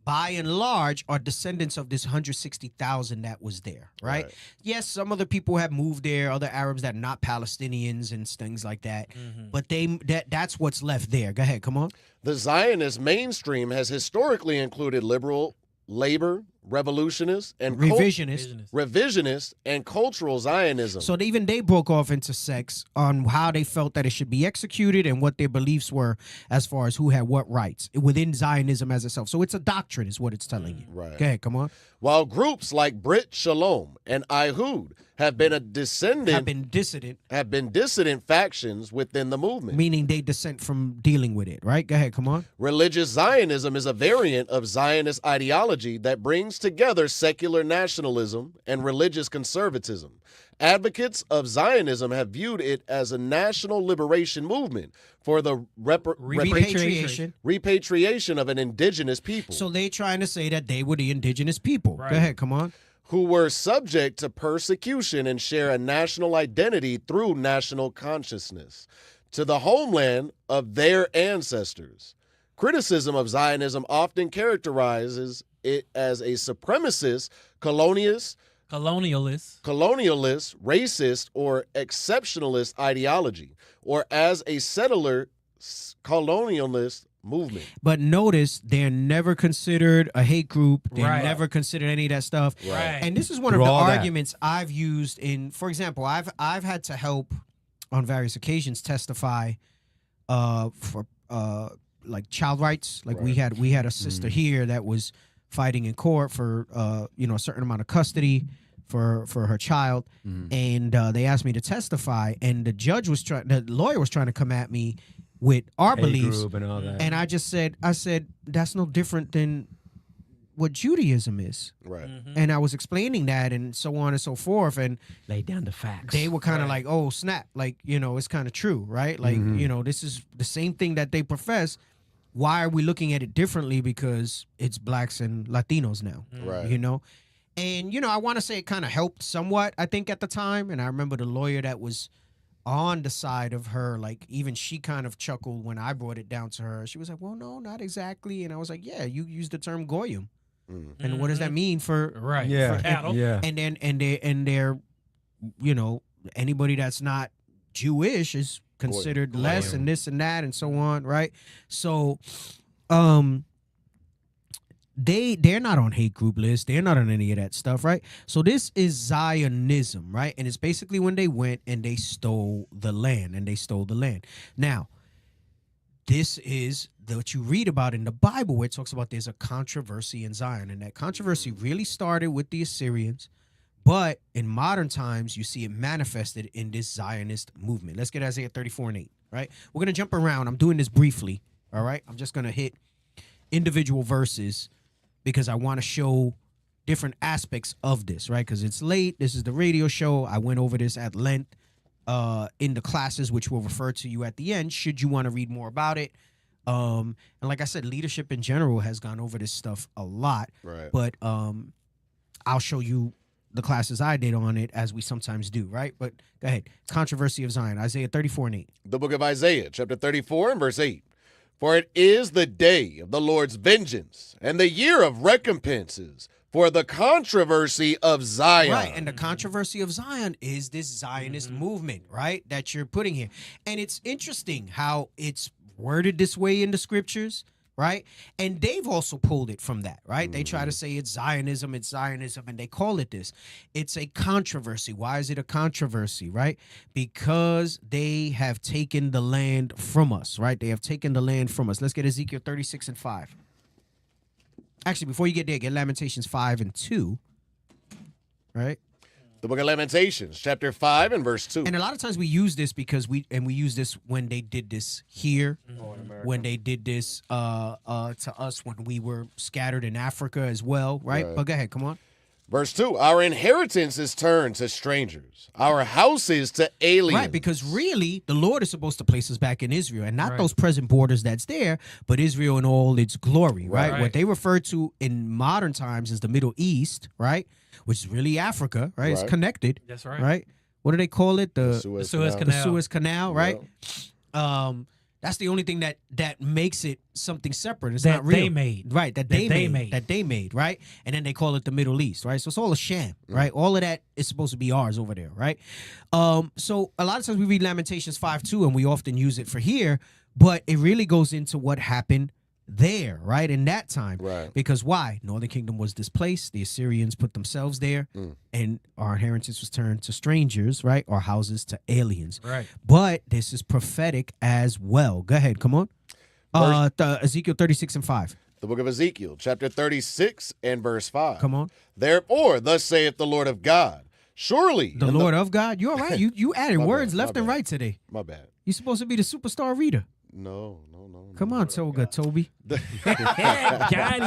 by and large, are descendants of this 160,000 that was there. Right. Yes, some other people have moved there, other Arabs that are not Palestinians and things like that. But that's what's left there. Go ahead. Come on. The Zionist mainstream has historically included liberal, labor, revolutionist, and revisionist and cultural Zionism. So they broke off into sects on how they felt that it should be executed and what their beliefs were as far as who had what rights within Zionism as itself. So it's a doctrine is what it's telling you. Right. Go ahead, come on. While groups like Brit Shalom and Ihud have been dissident factions within the movement. Meaning they dissent from dealing with it, right? Go ahead, come on. Religious Zionism is a variant of Zionist ideology that brings together secular nationalism and religious conservatism. Advocates of Zionism have viewed it as a national liberation movement for the repatriation of an indigenous people. So they trying to say that they were the indigenous people. Right. Go ahead, come on. Who were subject to persecution and share a national identity through national consciousness to the homeland of their ancestors. Criticism of Zionism often characterizes it as a supremacist, colonialist, racist, or exceptionalist ideology, or as a settler colonialist movement. But notice they're never considered a hate group. They're Right. never considered any of that stuff. Right. And this is one Through of the all that. arguments I've used in, for example, I've had to help on various occasions testify for like child rights. Like we had a sister here that was fighting in court for a certain amount of custody for her child, and they asked me to testify, and the lawyer was trying to come at me with our Hate beliefs, group and all that. and I said that's no different than what Judaism is. Right. And I was explaining that and so on and so forth, and lay down the facts. they were kind of like, oh snap, like it's kind of true, right? Like this is the same thing that they profess. Why are we looking at it differently? Because it's blacks and Latinos now, Right. And I want to say it kind of helped somewhat, I think, at the time. And I remember the lawyer that was on the side of her, like even she kind of chuckled when I brought it down to her. She was like, well, no, not exactly. And I was like, yeah, you used the term goyim. And what does that mean for Yeah. for cattle? Yeah. And they're anybody that's not Jewish is considered less and this and that and so on, right? So they're not on hate group lists. They're not on any of that stuff, right? So this is Zionism, right? And it's basically when they went and they stole the land, Now, this is what you read about in the Bible, where it talks about there's a controversy in Zion, and that controversy really started with the Assyrians, but in modern times you see it manifested in this Zionist movement. Let's get Isaiah 34:8, right? We're gonna jump around. I'm doing this briefly, all right? I'm just gonna hit individual verses because I want to show different aspects of this, right? Because it's late. This is the radio show. I went over this at length in the classes, which will refer to you at the end, should you want to read more about it. And like I said, leadership in general has gone over this stuff a lot. Right. But I'll show you the classes I did on it, as we sometimes do, right? But go ahead. Controversy of Zion, Isaiah 34:8. The book of Isaiah, chapter 34 and verse 8. For it is the day of the Lord's vengeance and the year of recompenses for the controversy of Zion. Right, and the controversy of Zion is this Zionist movement, right, that you're putting here. And it's interesting how it's worded this way in the scriptures, right? And they've also pulled it from that, right? They try to say it's Zionism, and they call it this. It's a controversy. Why is it a controversy, right? Because they have taken the land from us, right? They have taken the land from us. Let's get Ezekiel 36:5. Actually, before you get there, get Lamentations 5:2, right? The book of Lamentations, chapter 5 and verse 2. And a lot of times we use this because we use this when they did this here, when they did this to us when we were scattered in Africa as well, right? But go ahead, come on. Verse 2, our inheritance is turned to strangers, our houses to aliens. Right, because really, the Lord is supposed to place us back in Israel, and not those present borders that's there, but Israel in all its glory, right? What they refer to in modern times is the Middle East, right? Which is really Africa, right? It's connected. That's right. Right? What do they call it? The Suez Canal. The Suez Canal, right? That's the only thing that makes it something separate. It's That not real. they made. Right, that they made, right? And then they call it the Middle East, right? So it's all a sham, right? All of that is supposed to be ours over there, right? So a lot of times we read Lamentations 5:2 and we often use it for here, but it really goes into what happened there, right? In that time. Right. Because why? Northern Kingdom was displaced. The Assyrians put themselves there, and our inheritance was turned to strangers, right? Our houses to aliens. Right. But this is prophetic as well. Go ahead, come on. Ezekiel 36:5. The book of Ezekiel, chapter 36 and verse 5. Come on. Therefore, thus saith the Lord of God, surely. The Lord of God? You're all right. You adding words left and right today. My bad. You're supposed to be the superstar reader. No. Come on, Toby. Got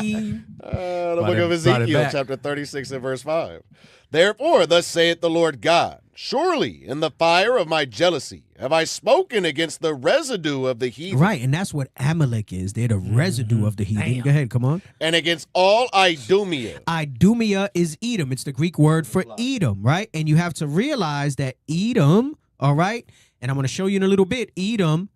him. The book of Ezekiel, chapter 36 and verse 5. Therefore, thus saith the Lord God, surely in the fire of my jealousy have I spoken against the residue of the heathen. Right, and that's what Amalecch is. They're the residue of the heathen. Damn. Go ahead, come on. And against all Idumea. Idumea is Edom. It's the Greek word for Edom, right? And you have to realize that Edom, all right, and I'm going to show you in a little bit, Edom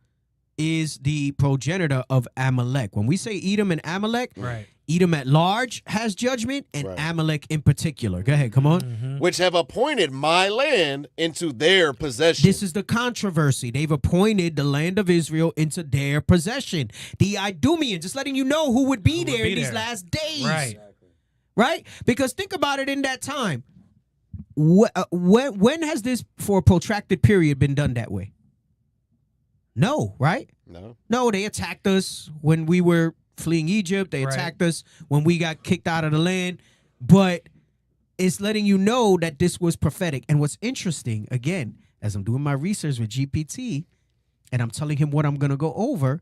is the progenitor of Amalecch. When we say Edom and Amalecch, right. Edom at large has judgment, and Amalecch in particular. Go ahead, come on. Which have appointed my land into their possession. This is the controversy. They've appointed the land of Israel into their possession. The Idumeans, just letting you know who would be there in these last days. Right. Right? Because think about it in that time. When has this, for a protracted period, been done that way? No, right? No, they attacked us when we were fleeing Egypt. They attacked us when we got kicked out of the land. But it's letting you know that this was prophetic. And what's interesting, again, as I'm doing my research with GPT, and I'm telling him what I'm going to go over,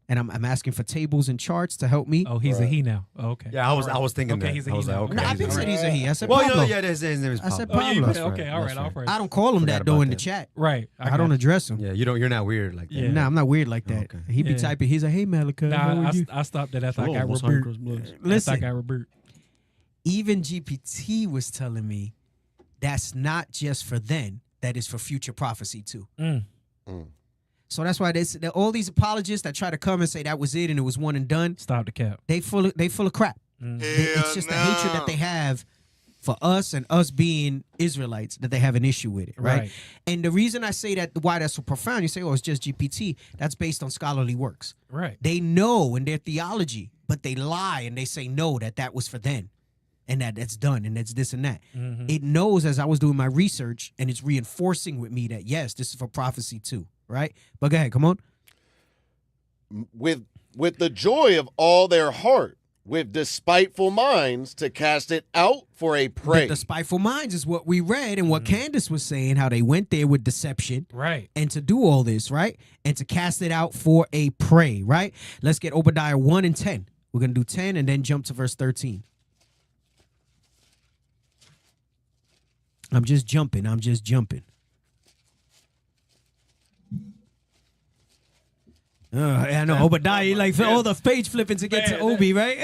and I'm asking for tables and charts to help me. Oh, he's a he now. Oh, okay. Yeah, I was thinking that. He's a I was he now. like, okay. No, I've been said he's a he. I said Well, Pablo. yeah, his name is Pablo. I said Pablo. Okay, all right. I'll pray. I don't call him that though in the chat. Right. I don't address him. Yeah, you're not weird like that. Yeah. Nah, I'm not weird like that. He be typing, he's a hey Malika. Nah, I stopped that after I got rebuked. Listen, I got rebuked. even GPT was telling me that's not just for then, that is for future prophecy too. So that's why all these apologists that try to come and say that was it and it was one and done. Stop the cap. They full of crap. It's just the hatred that they have for us and us being Israelites that they have an issue with it, right? And the reason I say that, why that's so profound, you say, oh, it's just GPT. That's based on scholarly works. Right. They know in their theology, but they lie and they say no, that was for then. And that's done, and that's this and that. It knows as I was doing my research, and it's reinforcing with me that, yes, this is for prophecy too, right? But go ahead, come on. With the joy of all their heart, with despiteful minds to cast it out for a prey. The spiteful minds is what we read and what Candace was saying, how they went there with deception. Right. And to do all this, right? And to cast it out for a prey, right? Let's get Obadiah 1 and 10. We're going to do 10 and then jump to verse 13. I'm just jumping. I know Obadiah, like all the page flipping to get to Obi, right?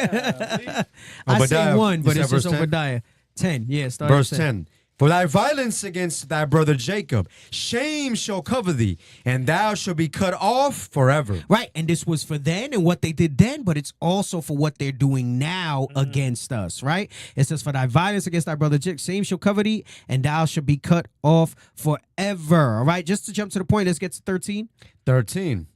I say 1, but it's just Obadiah 10. Yeah, start verse 10. For thy violence against thy brother Jacob, shame shall cover thee, and thou shalt be cut off forever. Right, and this was for then and what they did then, but it's also for what they're doing now against us, right? It says, for thy violence against thy brother Jacob, shame shall cover thee, and thou shalt be cut off forever. All right, just to jump to the point, let's get to 13. 13.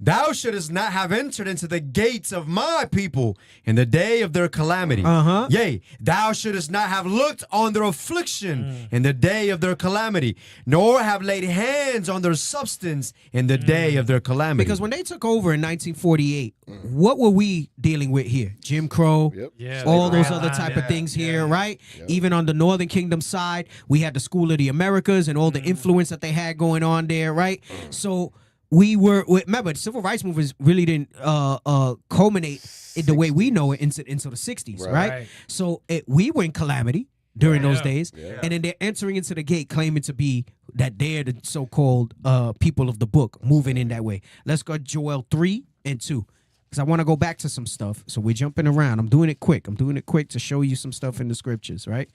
Thou shouldest not have entered into the gates of my people in the day of their calamity. Yea, thou shouldest not have looked on their affliction in the day of their calamity, nor have laid hands on their substance in the day of their calamity. Because when they took over in 1948, what were we dealing with here? Jim Crow, all those other type of things here, right? Even on the Northern Kingdom side, we had the School of the Americas and all the influence that they had going on there, right? So remember, the civil rights movement really didn't culminate in the way we know it into the 60s, right? So we were in calamity during those days, and then they're entering into the gate claiming to be that they're the so-called people of the book moving in that way. Let's go Joel 3 and 2, because I want to go back to some stuff. So we're jumping around. I'm doing it quick to show you some stuff in the scriptures, right?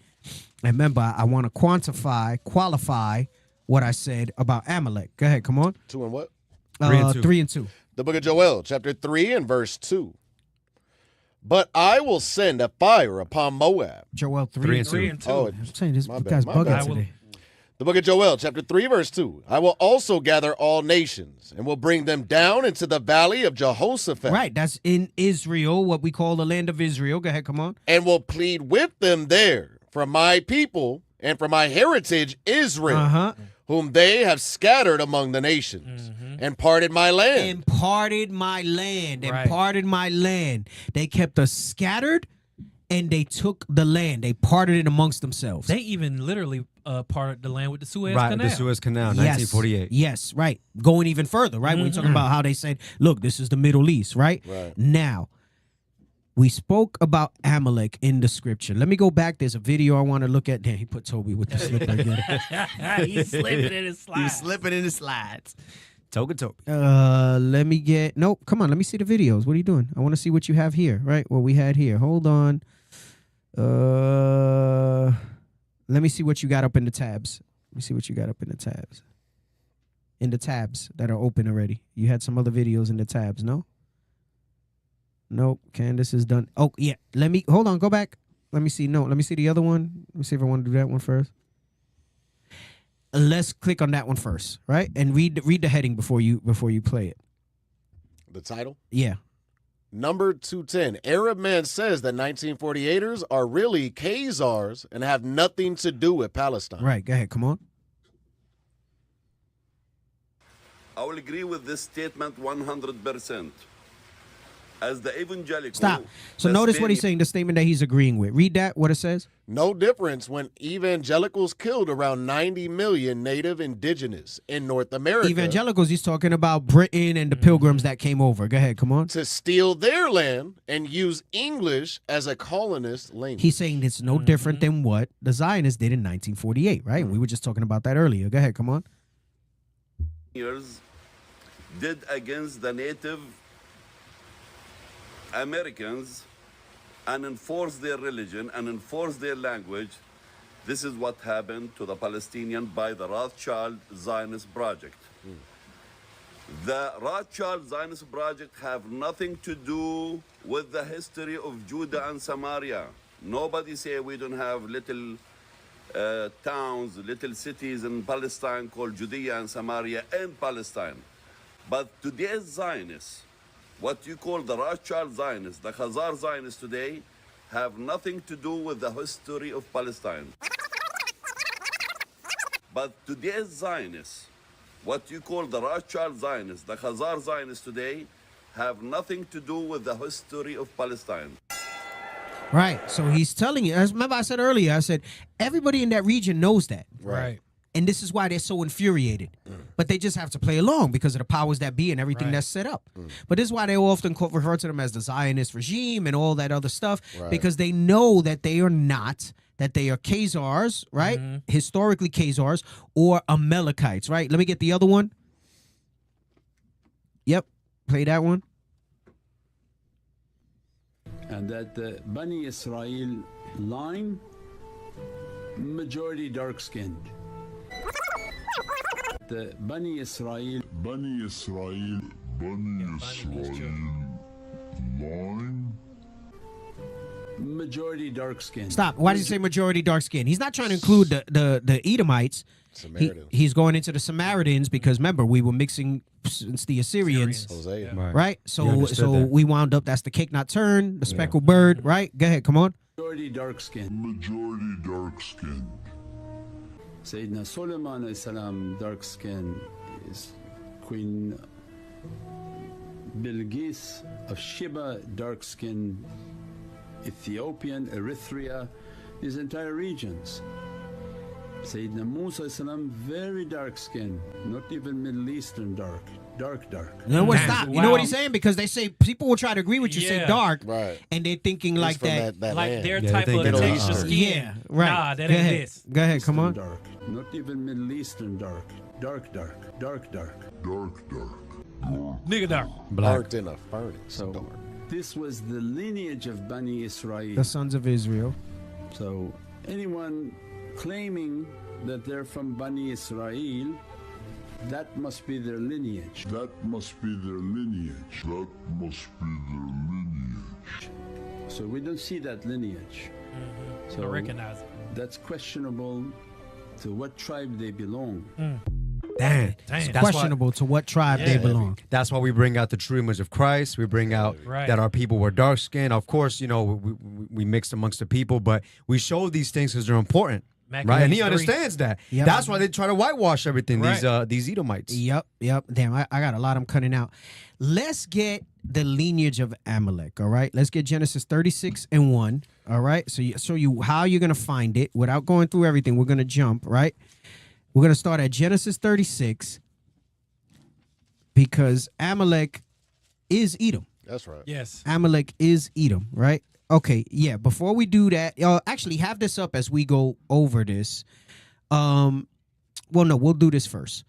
And remember, I want to qualify what I said about Amalecch. Go ahead, come on. 2 and what? 3 and 2. The book of Joel, chapter 3 and verse 2. But I will send a fire upon Moab. Joel 3 and 2. Oh, I'm saying this guy's bugging today. The book of Joel, chapter 3, verse 2. I will also gather all nations and will bring them down into the valley of Jehoshaphat. Right, that's in Israel, what we call the land of Israel. Go ahead, come on. And will plead with them there for my people and for my heritage Israel, whom they have scattered among the nations, and parted my land. And parted my land. They kept us scattered, and they took the land. They parted it amongst themselves. They even literally part of the land with the Suez Right, Canal. the Suez Canal, Yes. 1948. Yes, right. Going even further, right? We're talking about how they said, look, this is the Middle East, right? Now, we spoke about Amalecch in the scripture. Let me go back. There's a video I want to look at. Damn, he put Toby with the slipper again. He's slipping in his slides. He's slipping in his slides. Toby. Let me get, nope, come on. Let me see the videos. What are you doing? I want to see what you have here, right? What we had here. Hold on. Let me see what you got up in the tabs. Let me see what you got up in the tabs. In the tabs that are open already. You had some other videos in the tabs, no? Nope. Candace is done. Oh, yeah. Hold on, go back. Let me see. No, let me see the other one. Let me see if I want to do that one first. Let's click on that one first, right? And read the heading before you play it. The title? Yeah. Number 210. Arab man says that 1948ers are really Khazars and have nothing to do with Palestine. Right. Go ahead. Come on. I will agree with this statement 100%. As the evangelical... Stop. So notice what he's saying, the statement that he's agreeing with. Read that, what it says. No difference when evangelicals killed around 90 million native indigenous in North America. Evangelicals, he's talking about Britain and the pilgrims that came over. Go ahead, come on. To steal their land and use English as a colonist language. He's saying it's no different than what the Zionists did in 1948, right? We were just talking about that earlier. Go ahead, come on. Years did against the native Americans and enforce their religion and enforce their language. This is what happened to the Palestinian by the Rothschild Zionist project. The Rothschild Zionist project have nothing to do with the history of Judah and Samaria. Nobody say we don't have little towns, little cities in Palestine called Judea and Samaria and Palestine. But today's Zionists, what you call the Rothschild Zionists, the Khazar Zionists today, have nothing to do with the history of Palestine. But today's Zionists, what you call the Rothschild Zionists, the Khazar Zionists today, have nothing to do with the history of Palestine. Right. So he's telling you, remember I said earlier, I said, everybody in that region knows that. Right. And this is why they're so infuriated. But they just have to play along because of the powers that be and everything that's set up. But this is why they often refer to them as the Zionist regime and all that other stuff, because they know that they are not, that they are Khazars, right? Historically Khazars or Amalekites, right? Let me get the other one. Yep. Play that one. And that the Bani Israel line, majority dark-skinned. The Bani Israel line, majority dark-skinned. Stop. Why does he say majority dark skin? He's not trying to include the Edomites. He's going into the Samaritans because remember we were mixing since the Assyrians, right? So we wound up. That's the cake not turned, the speckled bird, right? Go ahead, come on. Majority dark-skinned. Majority dark-skinned. Sayyidina Solomon alayhi salam, dark-skinned, is Queen Bilqis of Sheba, dark-skinned, Ethiopian, Eritrea, these entire regions. Sayyidina Musa alayhi salam, very dark-skinned, not even Middle Eastern dark. No, well, stop. You know what he's saying? Because they say people will try to agree with you, say dark, and they're thinking like that. Like their type of texture skin. Yeah, right. Nah, that Go ain't ahead. this. Go ahead, come on. Dark, not even Middle Eastern dark. Dark. Nigga dark. Dark in a furnace. So this was the lineage of Bani Israel. The sons of Israel. So anyone claiming that they're from Bani Israel, that must be their lineage. So we don't see that lineage. So don't recognize it. That's questionable to what tribe they belong. Damn. It's questionable to what tribe they belong. That's why we bring out the true image of Christ. We bring out that our people were dark skinned. Of course, you know, we mixed amongst the people, but we show these things because they're important. Right, and he understands that. Yep. That's why they try to whitewash everything. These Edomites. Yep. Damn, I got a lot I'm cutting out. Let's get the lineage of Amalecch. All right, let's get Genesis 36:1. All right. So show you how you're going to find it without going through everything. We're going to jump, right? We're going to start at Genesis 36 because Amalecch is Edom. That's right. Yes. Amalecch is Edom, right? Okay, yeah. Before we do that, actually have this up as we go over this. Well, no, we'll do this first.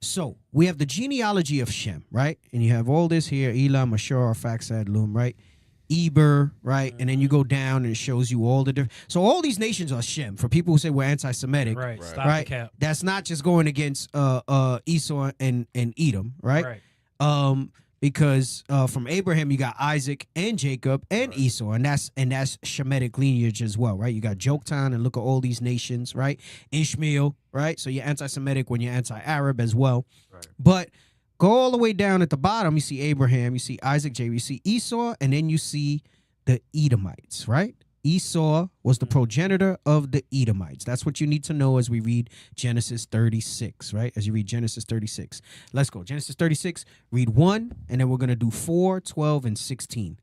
So we have the genealogy of Shem, right? And you have all this here: Elam, Ashur, Arphaxad, Lum, right? Eber, right? And then you go down and it shows you all the different. So all these nations are Shem. For people who say we're anti-Semitic, Right. Stop right? the cap. That's not just going against Esau and Edom, right? Because from Abraham you got Isaac and Jacob and Esau, and that's Shemitic lineage as well, right? You got Joktan, and look at all these nations, right? Ishmael, right? So you're anti-Semitic when you're anti-Arab as well. Right. But go all the way down at the bottom, you see Abraham, you see Isaac, Jacob, you see Esau, and then you see the Edomites, right? Esau was the progenitor of the Edomites. That's what you need to know as we read Genesis 36, right? As you read Genesis 36. Let's go. Genesis 36, read 1, and then we're going to do 4, 12, and 16.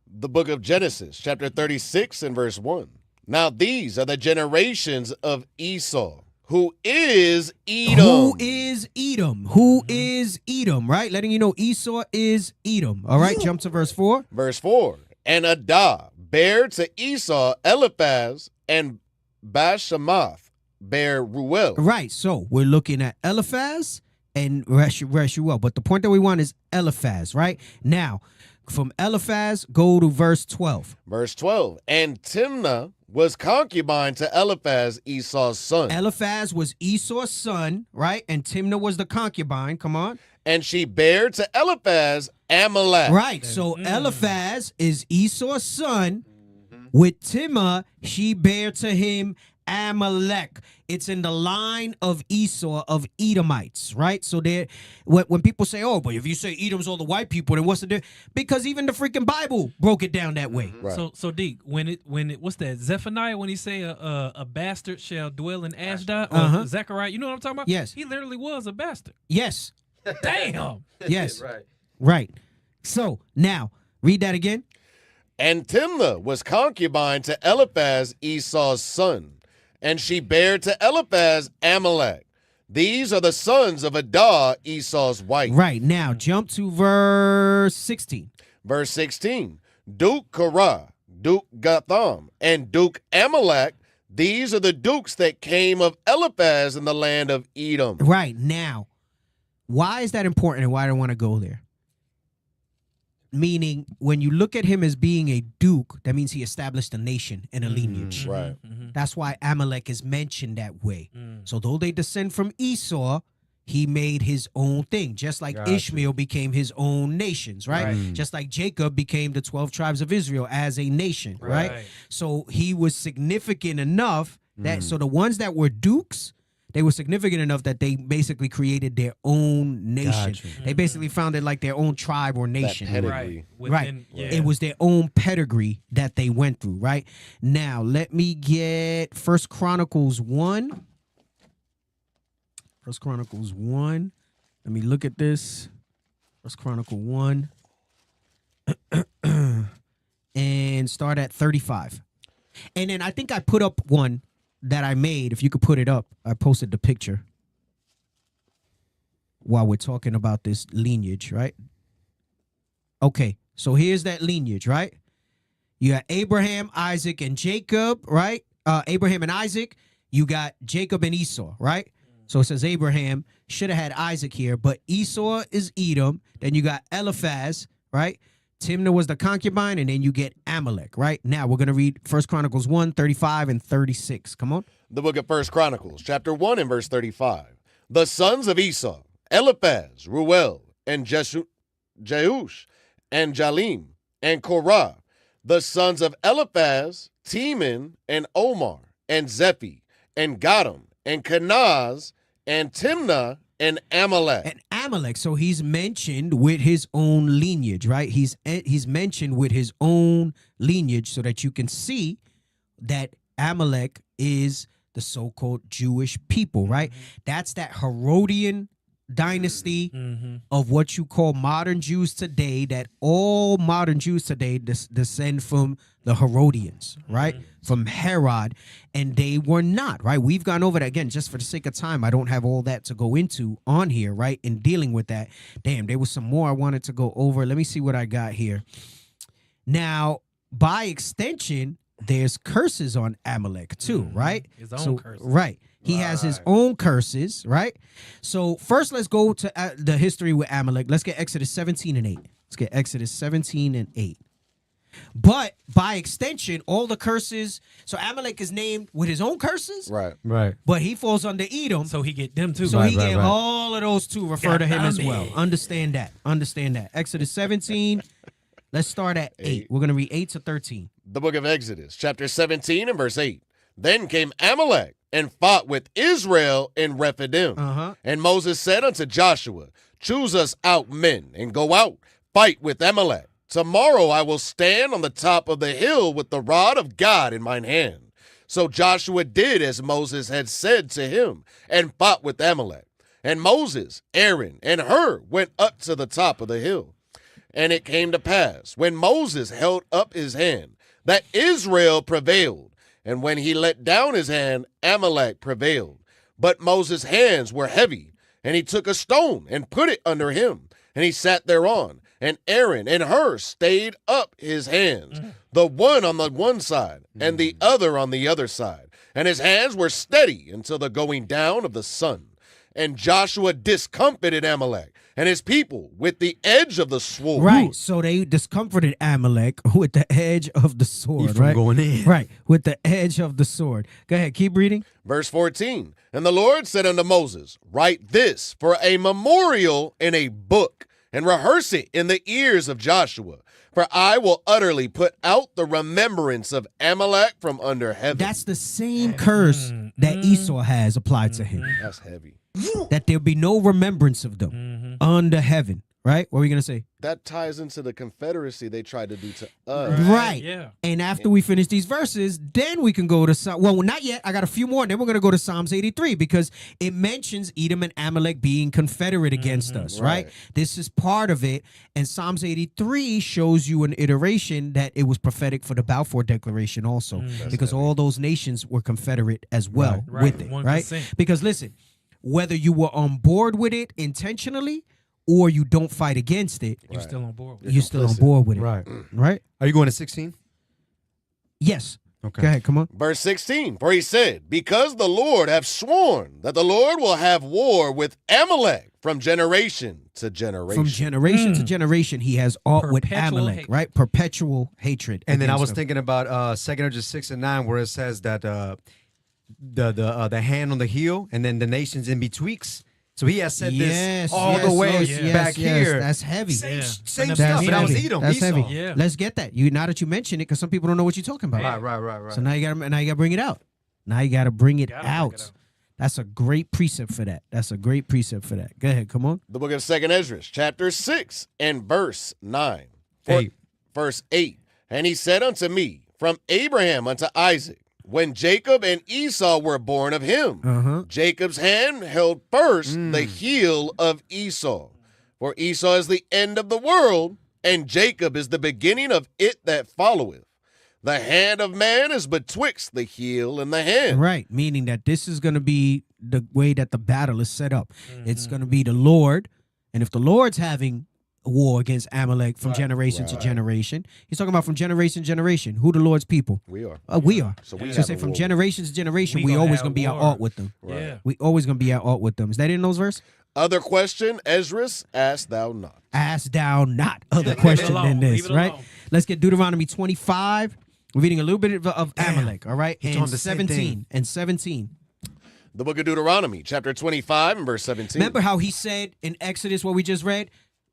The book of Genesis, chapter 36 and verse 1. Now these are the generations of Esau, who is Edom. Who is Edom? Who is Edom, right? Letting you know Esau is Edom. All right, jump to verse 4. Verse 4. And Adah bare to Esau Eliphaz, and Bashemath bare Ruel. Right, so we're looking at Eliphaz and Reshuel. But the point that we want is Eliphaz, right? Now, from Eliphaz, go to verse 12. Verse 12. And Timnah was concubine to Eliphaz, Esau's son. Eliphaz was Esau's son, right? And Timnah was the concubine. Come on. And she bare to Eliphaz Amalecch. Right. So Eliphaz is Esau's son. With Timnah, she bare to him Amalecch. It's in the line of Esau of Edomites, right? So there, when people say, "Oh, but if you say Edom's all the white people, then what's the difference?" Because even the freaking Bible broke it down that way. Right. So Deke, when it what's that, Zephaniah, when he say a bastard shall dwell in Ashdod, or Zechariah, you know what I'm talking about? Yes. He literally was a bastard. Yes. Damn. Yes. Right. Right. So now read that again. And Timnah was concubine to Eliphaz, Esau's son. And she bare to Eliphaz Amalecch. These are the sons of Adah, Esau's wife. Right. Now jump to verse 16. Verse 16. Duke Korah, Duke Gatham, and Duke Amalecch. These are the dukes that came of Eliphaz in the land of Edom. Right. Now, why is that important and why do I want to go there? Meaning, when you look at him as being a duke, that means he established a nation and a lineage. Right. That's why Amalecch is mentioned that way. So though they descend from Esau, he made his own thing, just like Ishmael became his own nations, right? Just like Jacob became the 12 tribes of Israel as a nation, right? So he was significant enough that, so the ones that were dukes, they were significant enough that they basically created their own nation. They basically founded like their own tribe or nation. Pedigree. Right. It was their own pedigree that they went through, right? Now, let me get First Chronicles 1. First Chronicles 1. Let me look at this. First Chronicle 1. And start at 35. And then I think I put up one that I made. If you could put it up, I posted the picture while we're talking about this lineage, right? Okay, so here's that lineage, right? You got Abraham, Isaac, and Jacob, right? Abraham and Isaac. You got Jacob and Esau, right? So it says Abraham should have had Isaac here, but Esau is Edom. Then you got Eliphaz, right? Timnah was the concubine, and then you get Amalecch, right? Now we're going to read 1 Chronicles 1, 35, and 36. Come on. The book of 1 Chronicles, chapter 1 and verse 35. The sons of Esau, Eliphaz, Ruel, and Jeush, and Jalim, and Korah. The sons of Eliphaz, Teman, and Omar, and Zephi, and Gatam, and Kenaz, and Timnah, and Amalecch. And Amalecch, so he's mentioned with his own lineage, right? He's mentioned with his own lineage so that you can see that Amalecch is the so-called Jewish people, right? That's that Herodian dynasty of what you call modern Jews today, that all modern Jews today descend from the Herodians, right? From Herod, and they were not, right? We've gone over that again, just for the sake of time. I don't have all that to go into on here, right? In dealing with that. Damn, there was some more I wanted to go over. Let me see what I got here. Now, by extension, there's curses on Amalecch too, right? His own curses. Right. He has his own curses, right? So first, let's go to the history with Amalecch. Let's get Exodus 17 and 8. Let's get Exodus 17 and 8. But by extension, all the curses. So Amalecch is named with his own curses, Right. Right. but he falls under Edom. So he get them too. So Right, he right, get right. all of those two refer to him as well. Understand that. Understand that. Exodus 17. Let's start at 8. We're going to read 8 to 13. The book of Exodus, chapter 17 and verse 8. Then came Amalecch and fought with Israel in Rephidim. And Moses said unto Joshua, choose us out men and go out, fight with Amalecch. Tomorrow I will stand on the top of the hill with the rod of God in mine hand. So Joshua did as Moses had said to him and fought with Amalecch. And Moses, Aaron, and Hur went up to the top of the hill. And it came to pass, when Moses held up his hand, that Israel prevailed. And when he let down his hand, Amalecch prevailed. But Moses' hands were heavy, and he took a stone and put it under him, and he sat thereon. And Aaron and Hur stayed up his hands, the one on the one side, and the other on the other side. And his hands were steady until the going down of the sun. And Joshua discomfited Amalecch and his people with the edge of the sword. Right. So they discomforted Amalecch with the edge of the sword. From right? going in. Right. With the edge of the sword. Go ahead. Keep reading. Verse 14. And the Lord said unto Moses, write this for a memorial in a book, and rehearse it in the ears of Joshua. For I will utterly put out the remembrance of Amalecch from under heaven. That's the same curse that Esau has applied to him. That's heavy. That there'll be no remembrance of them under heaven. Right? What are we going to say? That ties into the confederacy they tried to do to us. Right. Yeah. And after we finish these verses, then we can go to, well, not yet. I got a few more. Then we're going to go to Psalms 83 because it mentions Edom and Amalecch being confederate against us, right? This is part of it. And Psalms 83 shows you an iteration that it was prophetic for the Balfour Declaration also, because all those nations were confederate as well with it, 1%. right? Because listen, whether you were on board with it intentionally or you don't fight against it, You're still on board with it. you're still on board with it. Right. Right? Are you going to 16? Yes. Okay. Go ahead, come on. Verse 16, for he said, because the Lord hath sworn that the Lord will have war with Amalecch from generation to generation. From generation to generation, he has aught with Perpetual Amalecch, hatred. right? Perpetual hatred. And then I against was him. thinking about 2 Judges 6 and 9, where it says that the hand on the heel, and then the nations in betwixt. So he has said this all the way back here. That's heavy. Same That's stuff, but that was heavy. Edom. That's Esau. heavy. Yeah. Let's get that. Now that you mention it, because some people don't know what you're talking about. Right. So now you gotta bring it out. Now you gotta bring it out. That's a great precept for that. That's a great precept for that. Go ahead, come on. The book of 2nd Ezra, chapter 6 and verse 9. Verse 8. And he said unto me, from Abraham unto Isaac, when Jacob and Esau were born of him, Jacob's hand held first the heel of Esau. For Esau is the end of the world, and Jacob is the beginning of it that followeth. The hand of man is betwixt the heel and the hand. Right, meaning that this is going to be the way that the battle is set up. It's going to be the Lord, and if the Lord's having a war against Amalecch from generation to generation, he's talking about from generation to generation. Who the Lord's people? We are. We are. So we say from generation to generation, we gonna always have going to be at war. art with them. Yeah. We always going to be at art with them. Is that in those verses? Other question, Esdras, ask thou not. Ask thou not. Other Leave it question alone. than this, Leave it right? alone. Let's get Deuteronomy 25. We're reading a little bit of Amalecch, all right? He told And him the same 17. And 17. The book of Deuteronomy, chapter 25 and verse 17. Remember how he said in Exodus, what we just read,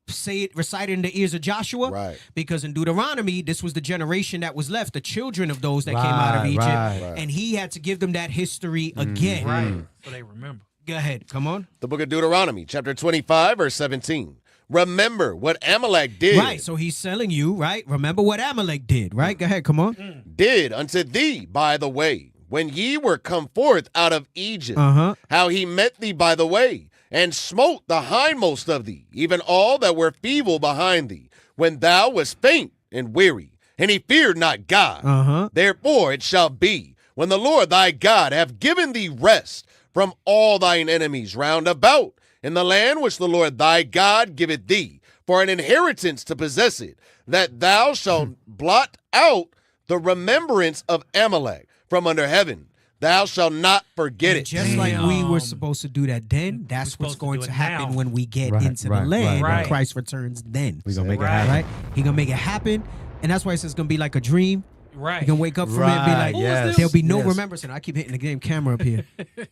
say it, recite it in the ears of Joshua? Right. Because in Deuteronomy, this was the generation that was left, the children of those that came out of Egypt. right. And he had to give them that history again. Right. So they remember. Go ahead. Come on. The book of Deuteronomy, chapter 25, verse 17. Remember what Amalecch did. Right. So he's telling you, right? Remember what Amalecch did, right? Go ahead. Come on. Did unto thee by the way, when ye were come forth out of Egypt, how he met thee by the way, and smote the hindmost of thee, even all that were feeble behind thee, when thou wast faint and weary. And he feared not God. Therefore it shall be, when the Lord thy God hath given thee rest from all thine enemies round about, in the land which the Lord thy God giveth thee, for an inheritance to possess it, that thou shalt blot out the remembrance of Amalecch from under heaven. Thou shalt not forget it. Just like we were supposed to do that then, that's what's going to happen when we get into the land when Christ returns then. We're going to make it happen. Right? He's going to make it happen. And that's why it says it's going to be like a dream. Right. You can wake up from it and be like, there'll be no remembrance. And I keep hitting the damn camera up here.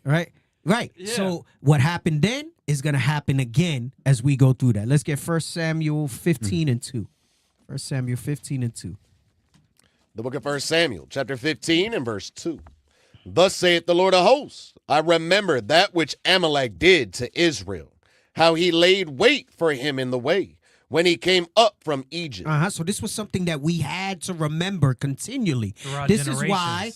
Right? Right. Yeah. So what happened then is going to happen again as we go through that. Let's get 1 Samuel 15 and 2. 1 Samuel 15 and 2. The book of 1 Samuel, chapter 15 and verse 2. Thus saith the Lord of hosts, I remember that which Amalecch did to Israel, how he laid wait for him in the way, when he came up from Egypt. So this was something that we had to remember continually. This is why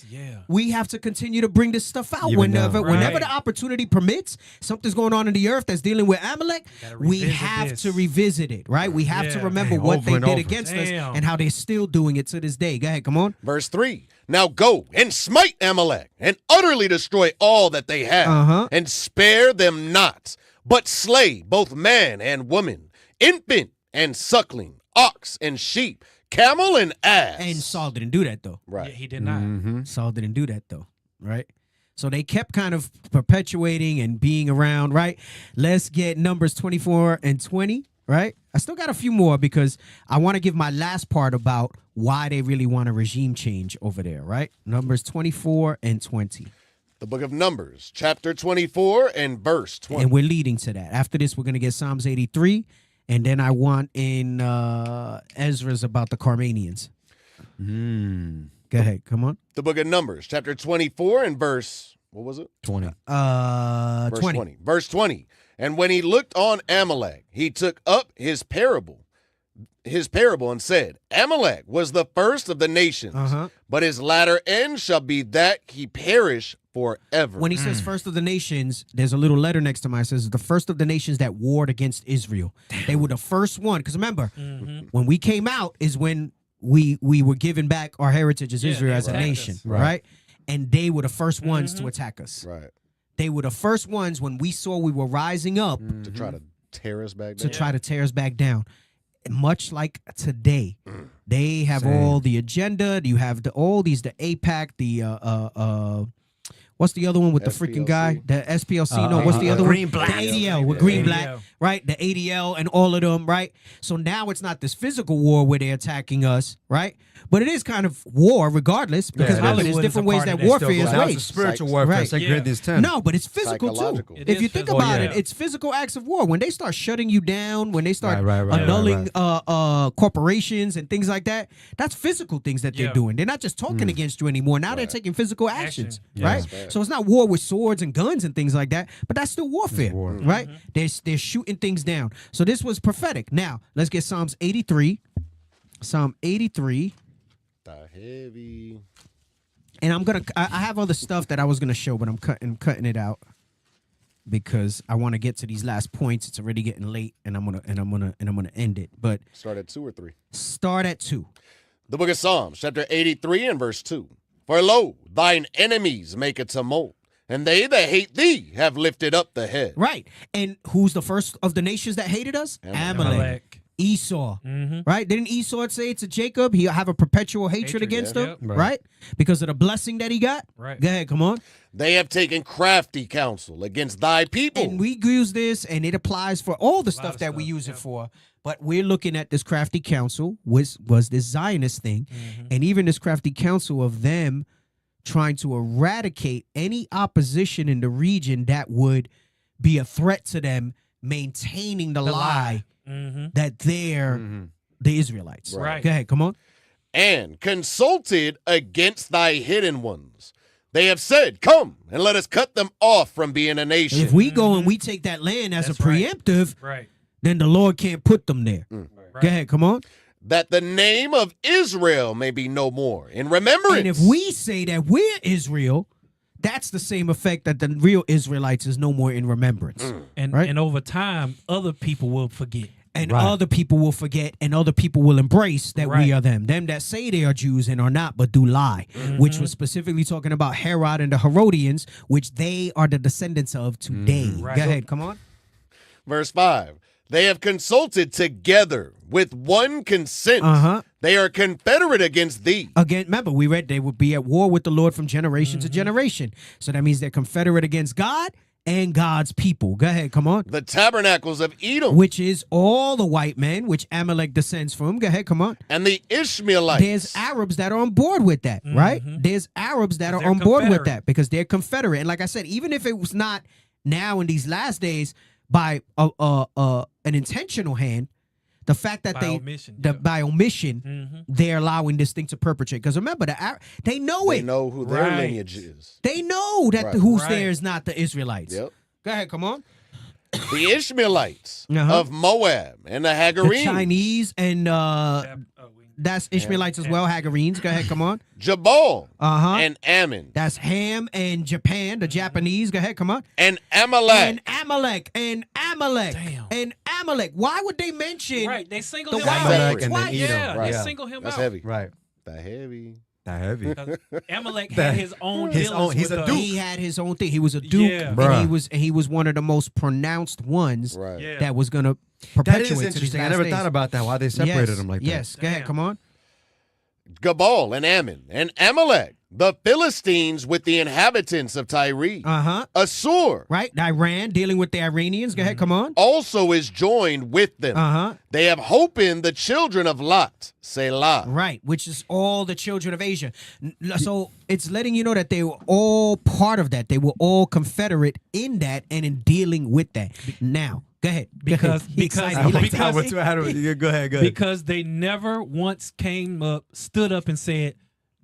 we have to continue to bring this stuff out. Whenever the opportunity permits, something's going on in the earth that's dealing with Amalecch, we have to revisit it, right? We have to remember what they did against us and how they're still doing it to this day. Go ahead, come on. Verse 3. Now go and smite Amalecch and utterly destroy all that they have and spare them not, but slay both man and woman, infant and suckling, ox and sheep, camel and ass. And Saul didn't do that, though. Right. Yeah, he did not. Saul didn't do that, though. Right? So they kept kind of perpetuating and being around, right? Let's get Numbers 24 and 20, right? I still got a few more because I want to give my last part about why they really want a regime change over there, right? Numbers 24 and 20. The book of Numbers, chapter 24 and verse 20. And we're leading to that. After this, we're going to get Psalms 83. And then I want in Ezra's about the Carmanians. Go ahead. Come on. The book of Numbers, chapter 24 and verse, what was it? 20. Verse 20. Verse 20. And when he looked on Amalecch, he took up his parable and said, Amalecch was the first of the nations, but his latter end shall be that he perish forever. When he says first of the nations, there's a little letter next to mine. It says the first of the nations that warred against Israel. They were the first one. Because remember, when we came out is when we were given back our heritage as Israel as a nation, right? And they were the first ones to attack us. Right. They were the first ones when we saw we were rising up to try to tear us back down. Much like today, they have all the agenda. You have the APAC, the what's the other one with the freaking guy? The SPLC. No, what's the other Green one? Black. The ADL with Green Black, right? The ADL and all of them, right? So now it's not this physical war where they're attacking us, right? But it is kind of war regardless because there's different ways that warfare is Now waged. it's spiritual warfare, Right. 2 Corinthians 10. No, but it's physical too. If you think about it, it's physical acts of war. When they start shutting you down, when they start annulling corporations and things like that, that's physical things that they're doing. They're not just talking against you anymore. Now they're taking physical actions, right? So it's not war with swords and guns and things like that, but that's still warfare, right? They're shooting things down. So this was prophetic. Now, let's get Psalms 83. Psalm 83. Heavy. And I have other stuff that I was gonna show, but I'm cutting it out because I want to get to these last points. It's already getting late, and I'm gonna end it. But start at 2 or 3. Start at 2. The book of Psalms, chapter 83 and verse 2. For lo, thine enemies make a tumult, and they that hate thee have lifted up the head. Right. And who's the first of the nations that hated us? Amalek. Esau, right? Didn't Esau say to Jacob, he'll have a perpetual hatred against him, right? Because of the blessing that he got? Right. Go ahead, come on. They have taken crafty counsel against thy people. And we use this, and it applies for all the stuff that we use it for. But we're looking at this crafty counsel, which was this Zionist thing, and even this crafty counsel of them trying to eradicate any opposition in the region that would be a threat to them maintaining the lie. That they're the Israelites. Right. Go ahead, come on. And consulted against thy hidden ones. They have said, come and let us cut them off from being a nation. If we go and we take that land as a preemptive, then the Lord can't put them there. Go ahead, come on. That the name of Israel may be no more in remembrance. And if we say that we're Israel, that's the same effect that the real Israelites is no more in remembrance. And right? and over time, other people will forget. And other people will forget, and other people will embrace that we Right. are them. Them that say they are Jews and are not, but do lie. Which was specifically talking about Herod and the Herodians, which they are the descendants of today. Right. Go ahead, come on. Verse 5. They have consulted together with one consent. They are confederate against thee. Again, remember, we read they would be at war with the Lord from generation to generation. So that means they're confederate against God and God's people. Go ahead, come on. The tabernacles of Edom. Which is all the white men, which Amalecch descends from. Go ahead, come on. And the Ishmaelites. There's Arabs that are on board with that, right? There's Arabs that are on board with that because they're confederate. And like I said, even if it was not now in these last days by an intentional hand, the fact that by omission, they're allowing this thing to perpetrate. Because remember, they know it. They know who their lineage is. They know that who's there is not the Israelites. Yep. Go ahead, come on. The Ishmaelites of Moab and the Hagarenes. The Chinese and that's Ishmaelites as well, Hagarenes. Go ahead, come on. Jabal and Ammon. That's Ham and Japan, the Japanese. Go ahead, come on. And Amalecch. And Amalecch. And Amalecch. And Amalecch. Why would they mention They single the him white out. man and twice? then Edom. They single him That's out. heavy. Right. That heavy. That heavy. Amalek had his own dealings he's with a the- duke. He had his own thing. He was a duke, Yeah. and Bruh. he was one of the most pronounced ones Right. that was going to That perpetuate is to these interesting. I last never days. thought about that. Why they separated them like that. Yes, go ahead, come on. Gabal and Ammon and Amalecch. The Philistines with the inhabitants of Tyre. Assur. Right, Iran dealing with the Iranians. Go ahead, come on. Also is joined with them. They have hope in the children of Lot. Selah. Right, which is all the children of Asia. So it's letting you know that they were all part of that. They were all confederate in that and in dealing with that. Now, go ahead. Because Go ahead. Because they never once stood up and said,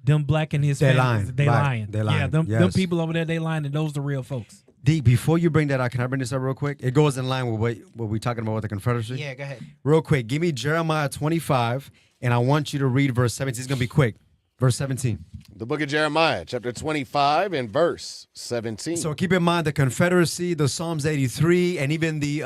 them black and his They family, lying. they Right. lying. They lying. Yeah, them Yes. people over there, they lying, and those the real folks. D, before you bring that out, can I bring this up real quick? It goes in line with what we're talking about with the Confederacy. Yeah, go ahead. Real quick, give me Jeremiah 25, and I want you to read verse 17. It's going to be quick. Verse 17. The book of Jeremiah, chapter 25 and verse 17. So keep in mind the Confederacy, the Psalms 83, and even the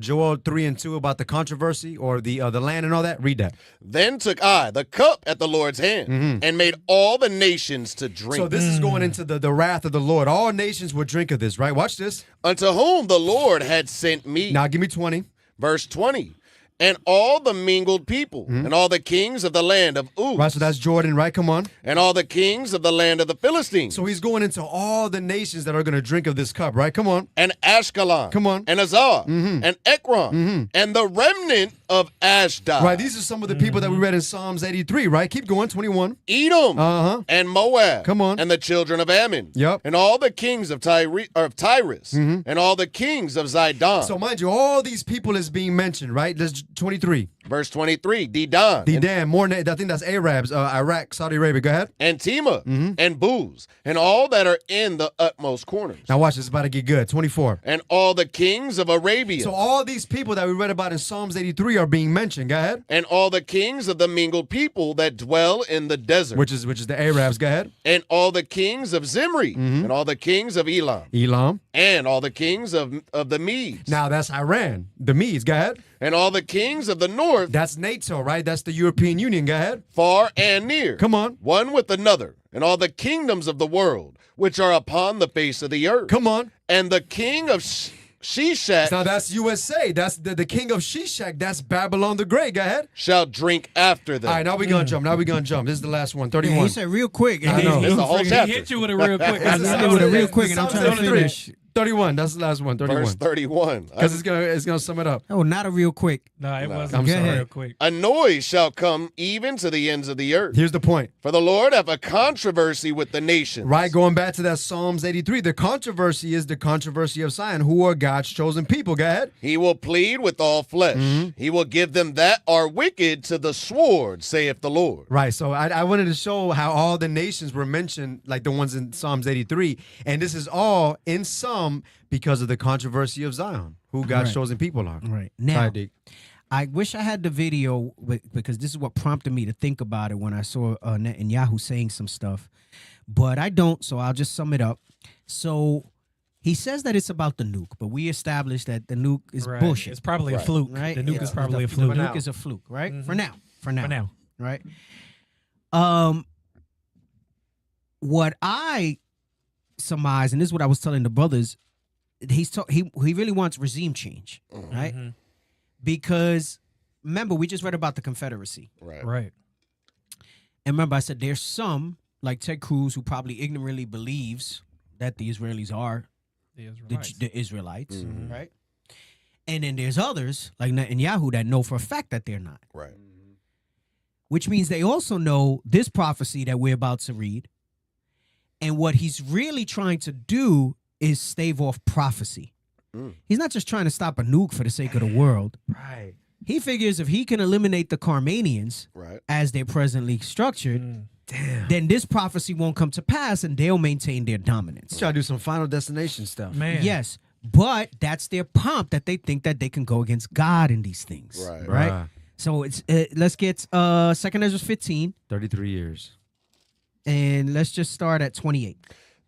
Joel 3 and 2 about the controversy or the land and all that. Read that. Then took I the cup at the Lord's hand and made all the nations to drink. So this is going into the wrath of the Lord. All nations will drink of this, right? Watch this. Unto whom the Lord had sent me. Now give me 20. Verse 20. And all the mingled people, and all the kings of the land of Uz. Right, so that's Jordan, right? Come on. And all the kings of the land of the Philistines. So he's going into all the nations that are going to drink of this cup, right? Come on. And Ashkelon. Come on. And Azar. And Ekron. And the remnant of Ashdod. Right, these are some of the people that we read in Psalms 83, right? Keep going, 21. Edom. And Moab. Come on. And the children of Ammon. Yep. And all the kings of Tyrus. And all the kings of Zidon. So mind you, all these people is being mentioned, right? There's 23. Verse 23, Dedan. Dedan, I think that's Arabs, Iraq, Saudi Arabia. Go ahead. And Tema. And Booz. And all that are in the utmost corners. Now watch, this is about to get good. 24. And all the kings of Arabia. So all these people that we read about in Psalms 83 are being mentioned. Go ahead. And all the kings of the mingled people that dwell in the desert. Which is the Arabs. Go ahead. And all the kings of Zimri. And all the kings of Elam. And all the kings of the Medes. Now that's Iran. The Medes. Go ahead. And all the kings of the north. That's NATO, right? That's the European Union. Go ahead. Far and near. Come on. One with another. And all the kingdoms of the world, which are upon the face of the earth. Come on. And the king of Shishak. Now that's USA. That's the king of Shishak. That's Babylon the Great. Go ahead. Shall drink after them. All right, now we're going to jump. This is the last one. 31. Yeah, he said real quick. I know. This is the whole chapter. He hit you with it real quick. I did with it real quick, and I'm trying to finish. 31. That's the last one. 31. Verse 31. Because it's gonna sum it up. Oh, not a real quick. No, it wasn't. I'm sorry. Real quick. A noise shall come even to the ends of the earth. Here's the point. For the Lord hath a controversy with the nations. Right, going back to that Psalms 83. The controversy is the controversy of Zion, who are God's chosen people. Go ahead. He will plead with all flesh. He will give them that are wicked to the sword, saith the Lord. Right, so I wanted to show how all the nations were mentioned, like the ones in Psalms 83. And this is all in sum because of the controversy of Zion, who God's chosen people are. Right. Now, I wish I had the video because this is what prompted me to think about it when I saw Netanyahu saying some stuff. but I don't, so I'll just sum it up. So he says that it's about the nuke, but we established that the nuke is bullshit. It's probably a fluke. Right? The nuke is probably a fluke. The nuke is a fluke, right? For now. For now. Right? What I surmise, and this is what I was telling the brothers, he really wants regime change, right? Because remember, we just read about the Confederacy. Right. And remember, I said there's some, like Ted Cruz, who probably ignorantly believes that the Israelis are the Israelites, right? And then there's others, like Netanyahu, that know for a fact that they're not. Right. Which means they also know this prophecy that we're about to read. And what he's really trying to do is stave off prophecy. He's not just trying to stop a nuke for the sake of the world. Right. He figures if he can eliminate the Carmanians as they're presently structured, then this prophecy won't come to pass and they'll maintain their dominance. Try to do some Final Destination stuff. Man. Yes, but that's their pomp that they think that they can go against God in these things. Right? So it's let's get 2nd Ezra 15. 33 years. And let's just start at 28.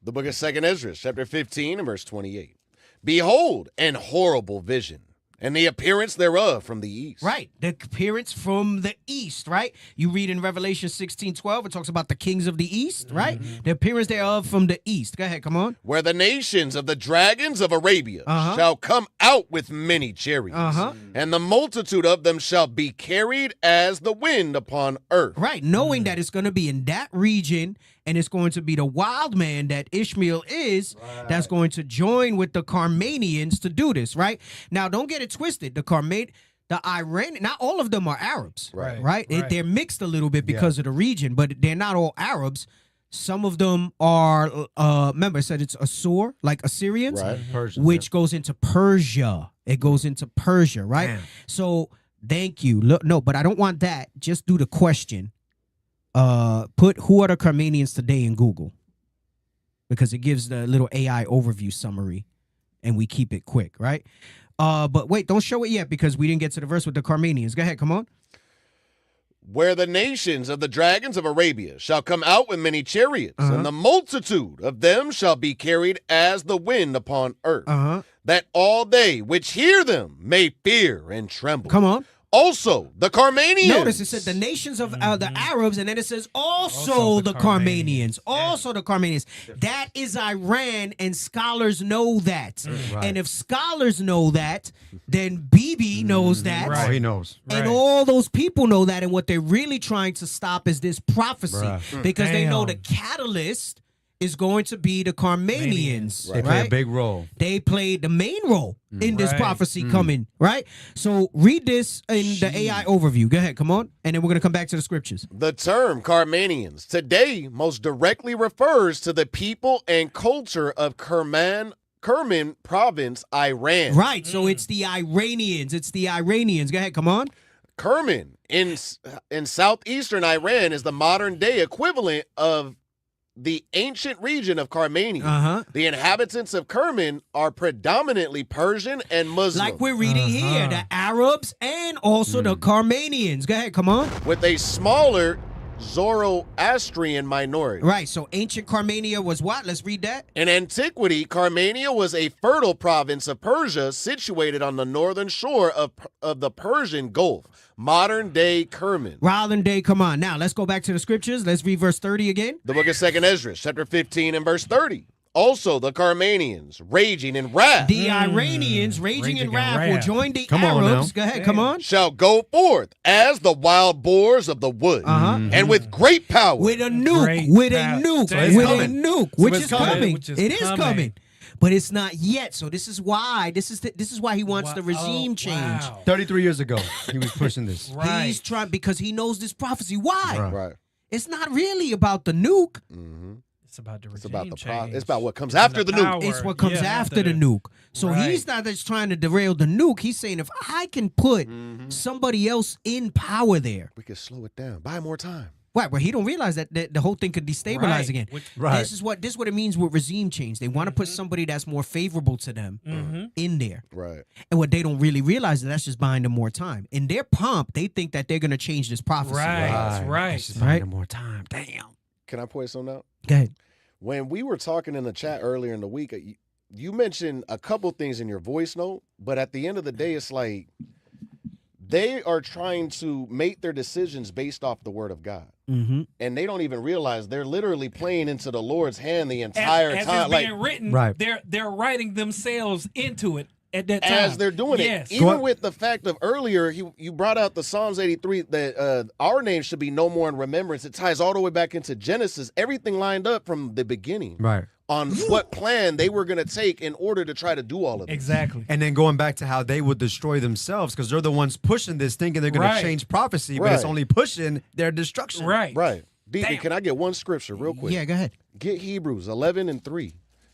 The book of 2nd Ezra, chapter 15 and verse 28. Behold, an horrible vision, and the appearance thereof from the east. Right. The appearance from the east, right? You read in Revelation 16:12, it talks about the kings of the east, right? The appearance thereof from the east. Go ahead, come on. Where the nations of the dragons of Arabia shall come out with many chariots, and the multitude of them shall be carried as the wind upon earth. Right, knowing that it's going to be in that region, and it's going to be the wild man that Ishmael is that's going to join with the Carmanians to do this, right? Now, don't get it twisted. The Iranian, not all of them are Arabs, right? They're mixed a little bit because of the region, but they're not all Arabs. Some of them are, remember I said it's Assur, like Assyrians, which goes into Persia. It goes into Persia, right? Damn. So, thank you. Look, no, but I don't want that. Just do the question. Put who are the Carmanians today in Google, because it gives the little AI overview summary and we keep it quick, right? But wait, don't show it yet because we didn't get to the verse with the Carmanians. Go ahead, come on. Where the nations of the dragons of Arabia shall come out with many chariots, and the multitude of them shall be carried as the wind upon earth, that all they which hear them may fear and tremble. Come on. Also, the Carmanians. Notice it said the nations of the Arabs, and then it says also the Carmanians. Also the Carmanians. That is Iran, and scholars know that. And if scholars know that, then Bibi knows that. Oh, he knows. And all those people know that. And what they're really trying to stop is this prophecy. Because they know the catalyst is going to be the Carmanians. They play a big role. They played the main role in this prophecy coming, right? So read this in the AI overview. Go ahead, come on. And then we're going to come back to the scriptures. The term Carmanians today most directly refers to the people and culture of Kerman province, Iran. Right, so it's the Iranians. It's the Iranians. Go ahead, come on. Kerman in southeastern Iran is the modern day equivalent of the ancient region of Carmania. The inhabitants of Kerman are predominantly Persian and Muslim. Like we're reading here, the Arabs and also the Carmanians. Go ahead, come on. With a smaller Zoroastrian minority. Right, so ancient Carmania was what? Let's read that. In antiquity, Carmania was a fertile province of Persia situated on the northern shore of the Persian Gulf. Modern day Kerman. Modern day, come on. Now, let's go back to the scriptures. Let's read verse 30 again. The book of 2nd Ezra, chapter 15 and verse 30. Also, the Carmanians, raging in wrath. The Iranians, raging in wrath, will join the Arabs. Go ahead, come on. Shall go forth as the wild boars of the wood, and with great power. With a nuke, with a nuke, which is coming. It is coming. But it's not yet. So this is why. This is why he wants the regime change. 33 years ago, he was pushing this. He's trying because he knows this prophecy. Why? It's not really about the nuke. It's about the regime it's about the change. It's about what comes after the nuke. It's what comes after the nuke. So he's not just trying to derail the nuke. He's saying if I can put somebody else in power there, we can slow it down. Buy more time. Right, but he don't realize that the whole thing could destabilize again. This is what it means with regime change. They want to put somebody that's more favorable to them in there. Right. And what they don't really realize is that's just buying them more time. In their pomp, they think that they're going to change this prophecy. Right. Just buying them more time. Damn. Can I point something out? Go ahead. When we were talking in the chat earlier in the week, you mentioned a couple things in your voice note, but at the end of the day, it's like they are trying to make their decisions based off the word of God. Mm-hmm. And they don't even realize they're literally playing into the Lord's hand the entire as time. it's being written, right. they're writing themselves into it at that time. As they're doing yes. it. Even with the fact of earlier, you brought out the Psalms 83, that our name should be no more in remembrance. It ties all the way back into Genesis. Everything lined up from the beginning. Right. On what plan they were going to take in order to try to do all of this. Exactly. And then going back to how they would destroy themselves because they're the ones pushing this, thinking they're going to change prophecy, but it's only pushing their destruction. Right. Right. Deacon, can I get one scripture real quick? Yeah, go ahead. Get Hebrews 11:3.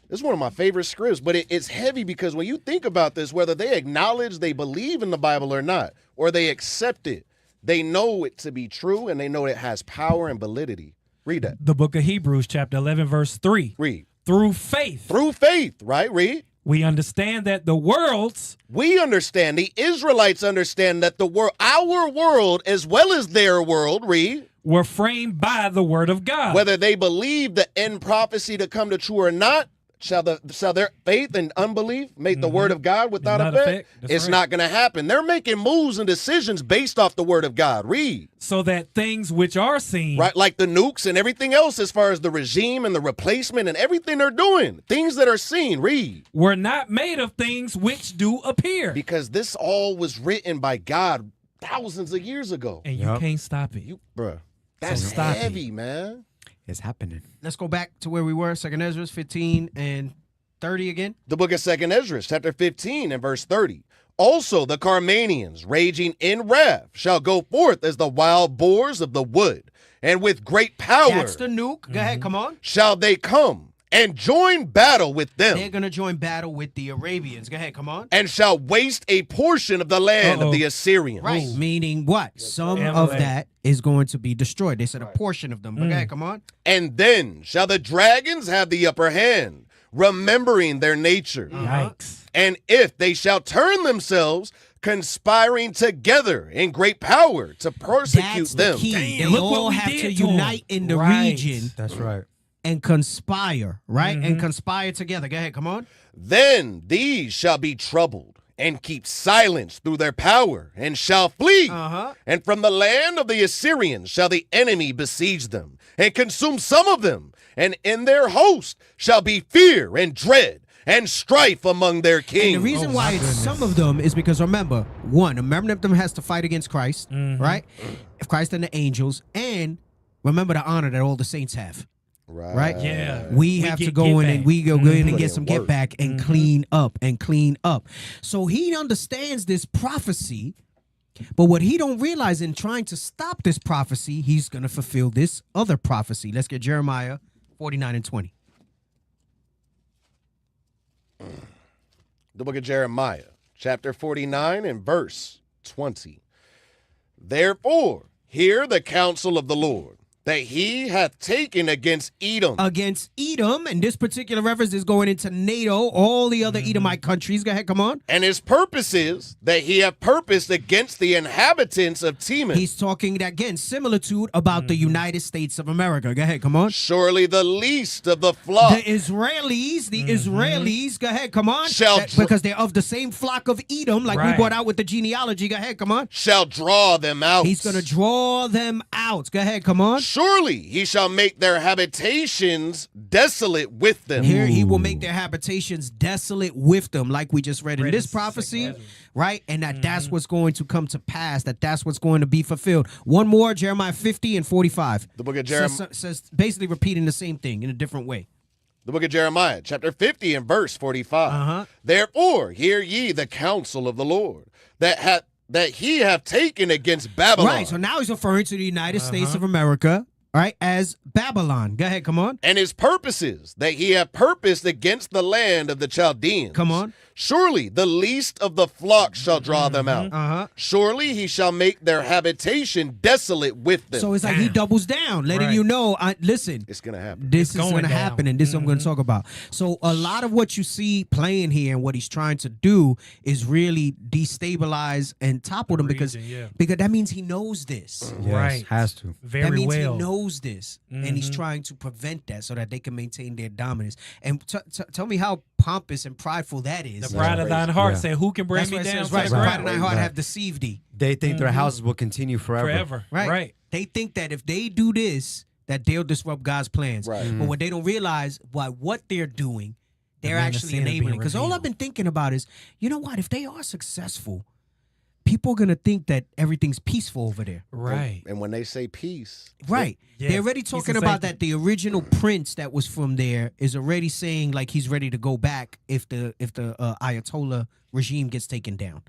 This is one of my favorite scripts, but it's heavy because when you think about this, whether they acknowledge they believe in the Bible or not, or they accept it, they know it to be true and they know it has power and validity. Read that. The book of Hebrews, chapter 11, verse 3. Read. Through faith. Through faith, right? Read. We understand that the worlds. We understand, the Israelites understand that the world, our world, as well as their world, read. Were framed by the word of God. Whether they believe the end prophecy to come to true or not, shall their faith and unbelief make the word of God without effect? It's not going to happen. They're making moves and decisions based off the word of God. Read. So that things which are seen. Right, like the nukes and everything else as far as the regime and the replacement and everything they're doing. Things that are seen. Read. Were not made of things which do appear. Because this all was written by God thousands of years ago. And you can't stop it. Bruh, that's heavy, man. It's happening. Let's go back to where we were, 2nd Ezra 15 and 30 again. The book of 2nd Ezra, chapter 15 and verse 30. Also the Carmanians, raging in wrath, shall go forth as the wild boars of the wood, and with great power. That's the nuke. Go ahead, come on. Shall they come and join battle with them. They're going to join battle with the Arabians. Go ahead, come on. And shall waste a portion of the land of the Assyrians. Right, meaning what? Some of that is going to be destroyed. They said a portion of them. But go ahead, come on. And then shall the dragons have the upper hand, remembering their nature. Yikes. And if they shall turn themselves, conspiring together in great power to persecute them. That's the key. They all have to unite in the region. That's right. And conspire, right? And conspire together. Go ahead, come on. Then these shall be troubled and keep silence through their power and shall flee. And from the land of the Assyrians shall the enemy besiege them and consume some of them. And in their host shall be fear and dread and strife among their kings. And the reason why it's some of them is because remember, one, a remnant of them has to fight against Christ, right? If Christ and the angels, and remember the honor that all the saints have. Right? Yeah. We have to go in and we go in and get some get back and clean up and clean up. So he understands this prophecy, but what he don't realize in trying to stop this prophecy, he's going to fulfill this other prophecy. Let's get Jeremiah 49 and 20. The book of Jeremiah, chapter 49 and verse 20. Therefore, hear the counsel of the Lord, that he hath taken against Edom. Against Edom, and this particular reference is going into NATO, all the other Edomite countries. Go ahead, come on. And his purpose is that he hath purposed against the inhabitants of Teman. He's talking, again, similitude about the United States of America. Go ahead, come on. Surely the least of the flock. The Israelis, go ahead, come on. Shall because they're of the same flock of Edom, like we brought out with the genealogy. Go ahead, come on. Shall draw them out. He's going to draw them out. Go ahead, come on. Surely he shall make their habitations desolate with them. Here he will make their habitations desolate with them, like we just read in this prophecy, right? And that's what's going to come to pass, that's what's going to be fulfilled. One more, Jeremiah 50 and 45. The book of Jeremiah says basically repeating the same thing in a different way. The book of Jeremiah, chapter 50 and verse 45. Therefore, hear ye the counsel of the Lord, that he hath taken against Babylon. Right, so now he's referring to the United States of America, right, as Babylon. Go ahead, come on. And his purposes, that he hath purposed against the land of the Chaldeans. Come on. Surely the least of the flock shall draw them out. Surely he shall make their habitation desolate with them. So it's like he doubles down, letting you know, listen, it's going to happen. This is going to happen, and this is what I'm going to talk about. So a lot of what you see playing here and what he's trying to do is really destabilize and topple them because that means he knows this. Yes, has to. That means he knows knows this, and he's trying to prevent that so that they can maintain their dominance. And tell me how pompous and prideful that is. The pride of thine heart said, "Who can bring That's me what it down?" says, right? The pride of thine heart have deceived thee. They think their houses will continue forever. Right. They think that if they do this, that they'll disrupt God's plans. Right. But what they don't realize, by what they're doing, they're man of actually sin is being enabling. Because all revealed. I've been thinking about is, you know what? If they are successful, people are going to think that everything's peaceful over there. Right. And when they say peace, Right. They're already talking about that the original prince that was from there is already saying like he's ready to go back if the Ayatollah regime gets taken down.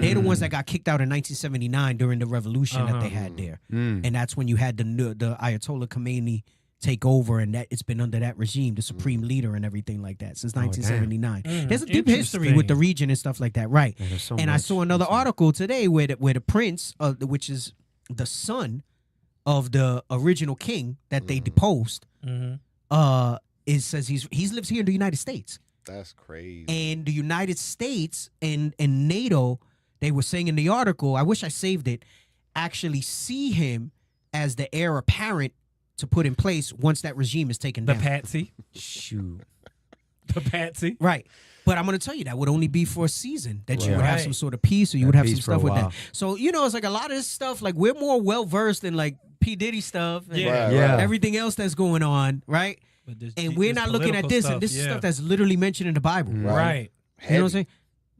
They're the ones that got kicked out in 1979 during the revolution that they had there. And that's when you had the Ayatollah Khomeini take over, and that it's been under that regime, the supreme leader and everything like that since 1979. There's a deep history with the region and stuff like that, right? And I saw another article today where the prince, which is the son of the original king that they deposed, it says he lives here in the United States. That's crazy. And the United States and NATO, they were saying in the article, I wish I saved it, actually see him as the heir apparent to put in place once that regime is taken down. The patsy. Shoot. The patsy. Right. But I'm going to tell you, that would only be for a season, that you would have Right. some sort of peace, or you That would have some peace for a stuff with that. while. So, you know, it's like a lot of this stuff, like we're more well-versed in like P. Diddy stuff and Yeah. everything else that's going on, right? But this- And we're this not looking at political this, stuff, and this is yeah. stuff that's literally mentioned in the Bible. Right. You know what I'm saying?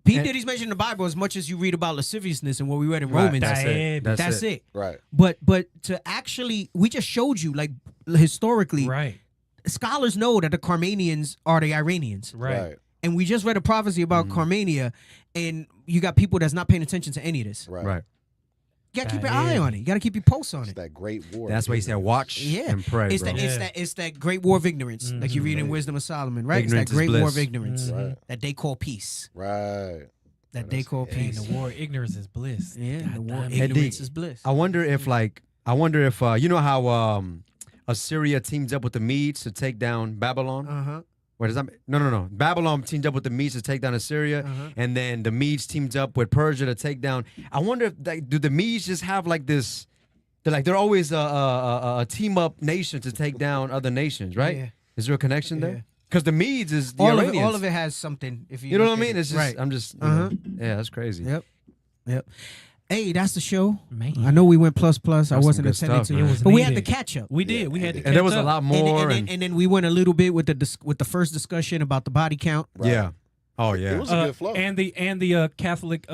P. And- Diddy's mentioned in the Bible as much as you read about lasciviousness and what we read in Right, Romans. that's it. That's it. Right. But to actually, we just showed you, like, historically, Right. scholars know that the Carmanians are the Iranians. Right. And we just read a prophecy about Carmania, and you got people that's not paying attention to any of this. Right. You gotta keep your eye on it. You gotta keep your pulse on It's it. that great war. That's why he said, watch and pray, It's bro. it's that great war of ignorance, like you read in Wisdom of Solomon, right? Ignorance It's that is great war bliss. of ignorance Right. that they call peace. Right. That they call And peace. the war of ignorance is bliss. Yeah, the war of damn it. ignorance is bliss. I wonder if you know how Assyria teamed up with the Medes to take down Babylon? Uh-huh. What is that? No. Babylon teamed up with the Medes to take down Assyria, and then the Medes teamed up with Persia to take down. I wonder if do the Medes just have like this? They're always a team up nation to take down other nations, right? Yeah. Is there a connection there? Because the Medes is the All Iranians. of it has something. If you You know look what I at mean? it. It's just right. I'm just you know, yeah, that's crazy. Yep. Hey, that's the show. Man. I know we went plus. I some wasn't good attending stuff, to man. it, It was but we had to needed. catch up. We did. We had to catch And there was a up. lot more. And then we went a little bit with the first discussion about the body count. Yeah. Oh yeah. It was a good flow. And the Catholic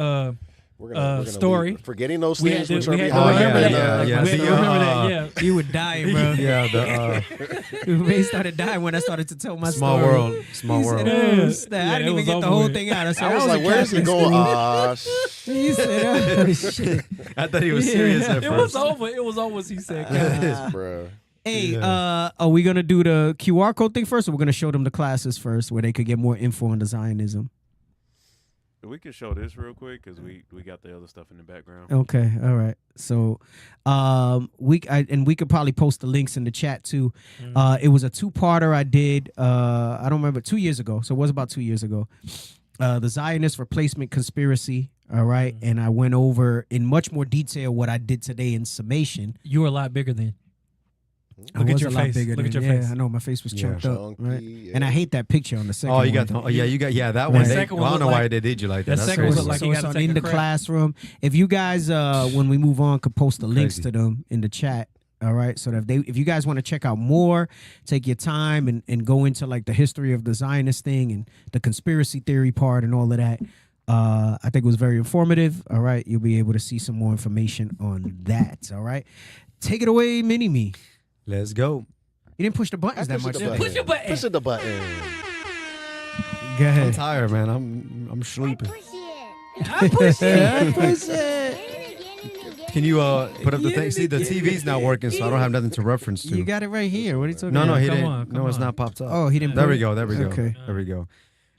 We're gonna story. leave. Forgetting those We things had which to- are we had to behind. remember that. yeah. We had to remember that. Yeah. You were dying, bro. Yeah, They started dying when I started to tell my Small story. world. Small He world. said, Yeah. snap. I Yeah, didn't it even was get the over whole with. thing out. I said, I was a like, "Where's he Catholic going?" school. He said, oh, shit. I thought he was serious at It first. was over. It was over. He said. bro. Hey, are we going to do the QR code thing first, or we're going to show them the classes first where they could get more info on the Zionism? We can show this real quick because we got the other stuff in the background. Okay, all right. So, we could probably post the links in the chat too. It was a two-parter I did. I don't remember 2 years ago. So it was about 2 years ago. The Zionist replacement conspiracy. All right, and I went over in much more detail what I did today in summation. You were a lot bigger then. I was a lot bigger Look than- at your yeah, face. I know my face was Yeah. choked up, Chunky, right? yeah. And I hate that picture on the second. Oh, you got one. the you got that Right. one. The They, second well, I one don't know looked why like- they did you like that. that That's second one crazy. looked like So you it's gotta on take in a the crap. classroom. If you guys, when we move on, could post the links Crazy. to them in the chat. All right, so that if you guys want to check out more, take your time and go into like the history of the Zionist thing and the conspiracy theory part and all of that. I think it was very informative. All right, you'll be able to see some more information on that. All right, take it away, Mini Me. Let's go. You didn't push the buttons that much. Push your button. Push the button. Go I'm ahead. tired, man. I'm sleeping. I push it. Can you put up the thing? See, the TV's not working, so I don't have nothing to reference to. You got it right here. What are you talking No, about? he Come didn't. on, no, come it's on. not popped up. Oh, he didn't. There put we it? go. There we go. Okay. There we go.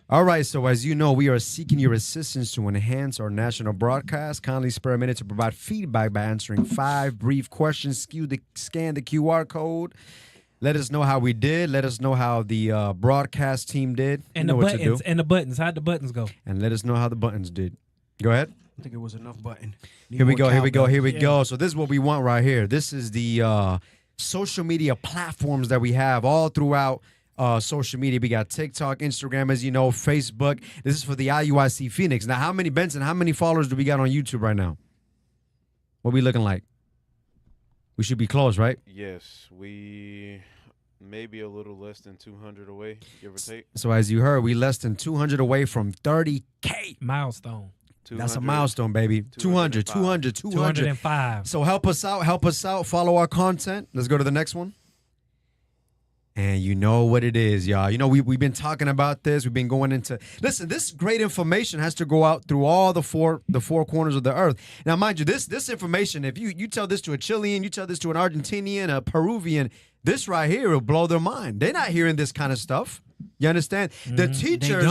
All right. So as you know, we are seeking your assistance to enhance our national broadcast. Kindly spare a minute to provide feedback by answering 5 brief questions. Scan the QR code. Let us know how we did. Let us know how the broadcast team did. And you know the what to do. buttons. And the buttons. How'd the buttons go? And let us know how the buttons did. Go ahead. I think it was enough button. Need Here we more go. Here we go. cowbell. Here we go. So this is what we want right here. This is the social media platforms that we have all throughout social media. We got TikTok, Instagram, as you know, Facebook. This is for the IUIC Phoenix. Now, how many followers do we got on YouTube right now? What we looking like? We should be close, right? Yes, we maybe a little less than 200 away, give or take. So as you heard, we less than 200 away from 30K. Milestone. That's a milestone, baby. 205. So help us out. Follow our content. Let's go to the next one. And you know what it is, y'all. You know, we've been talking about this. We've been going into... Listen, this great information has to go out through all the four corners of the earth. Now, mind you, this information, if you tell this to a Chilean, you tell this to an Argentinian, a Peruvian, this right here will blow their mind. They're not hearing this kind of stuff. You understand? The teachers...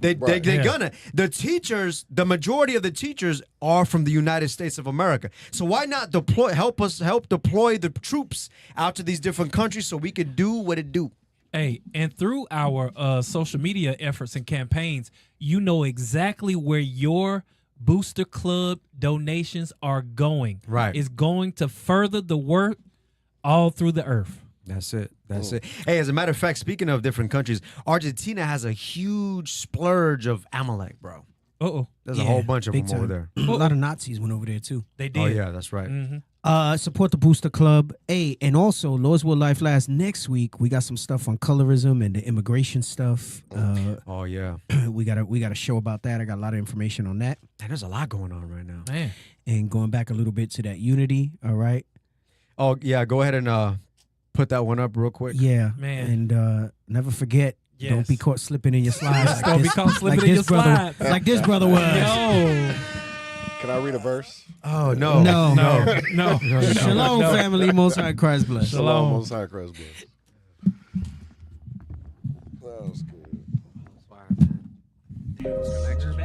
They're gonna. The teachers, the majority of the teachers are from the United States of America. So why not help deploy the troops out to these different countries so we could do what it do? Hey, and through our social media efforts and campaigns, you know exactly where your Booster Club donations are going. Right. It's going to further the work all through the earth. That's it. Hey, as a matter of fact, speaking of different countries, Argentina has a huge splurge of Amalecch, bro. There's a whole bunch of them over there. A lot of Nazis went over there, too. They did. Oh, yeah, that's right. Support the Booster Club. Hey, and also, Lord's Will Life Last next week, we got some stuff on colorism and the immigration stuff. Oh, yeah. We got a show about that. I got a lot of information on that. And there's a lot going on right now. Man. And going back a little bit to that unity, all right? Oh, yeah, go ahead and put that one up real quick. Yeah, man. And never forget, don't be caught slipping in your slides. Don't be caught slipping in your slides. Like this brother was. Yo. Can I read a verse? Oh, no. No. Shalom, family. Most High Christ bless. Shalom, Most High Christ bless. That was good.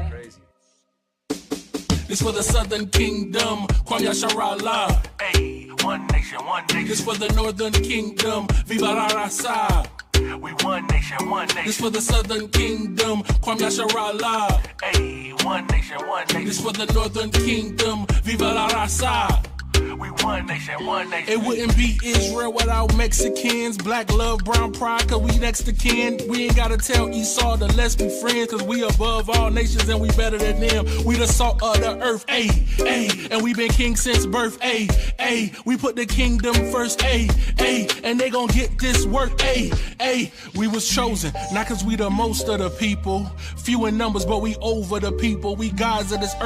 Crazy. This for the Southern Kingdom, Kwam Yasharallah. Hey, one nation, one nation. This for the Northern Kingdom, Viva la Raza. We one nation, one nation. This for the Southern Kingdom, Kwam Yasharallah. Hey, one nation, one nation. This for the Northern Kingdom, Viva la Raza. We one nation, one nation. It wouldn't be Israel without Mexicans. Black love, brown pride, cause we next to kin. We ain't gotta tell Esau to let's be friends, cause we above all nations and we better than them. We the salt of the earth, ayy, ayy. And we been king since birth, ayy, ayy. We put the kingdom first, ayy, ayy. And they gon' get this work, ayy, ayy. We was chosen, not cause we the most of the people. Few in numbers, but we over the people. We gods of this earth.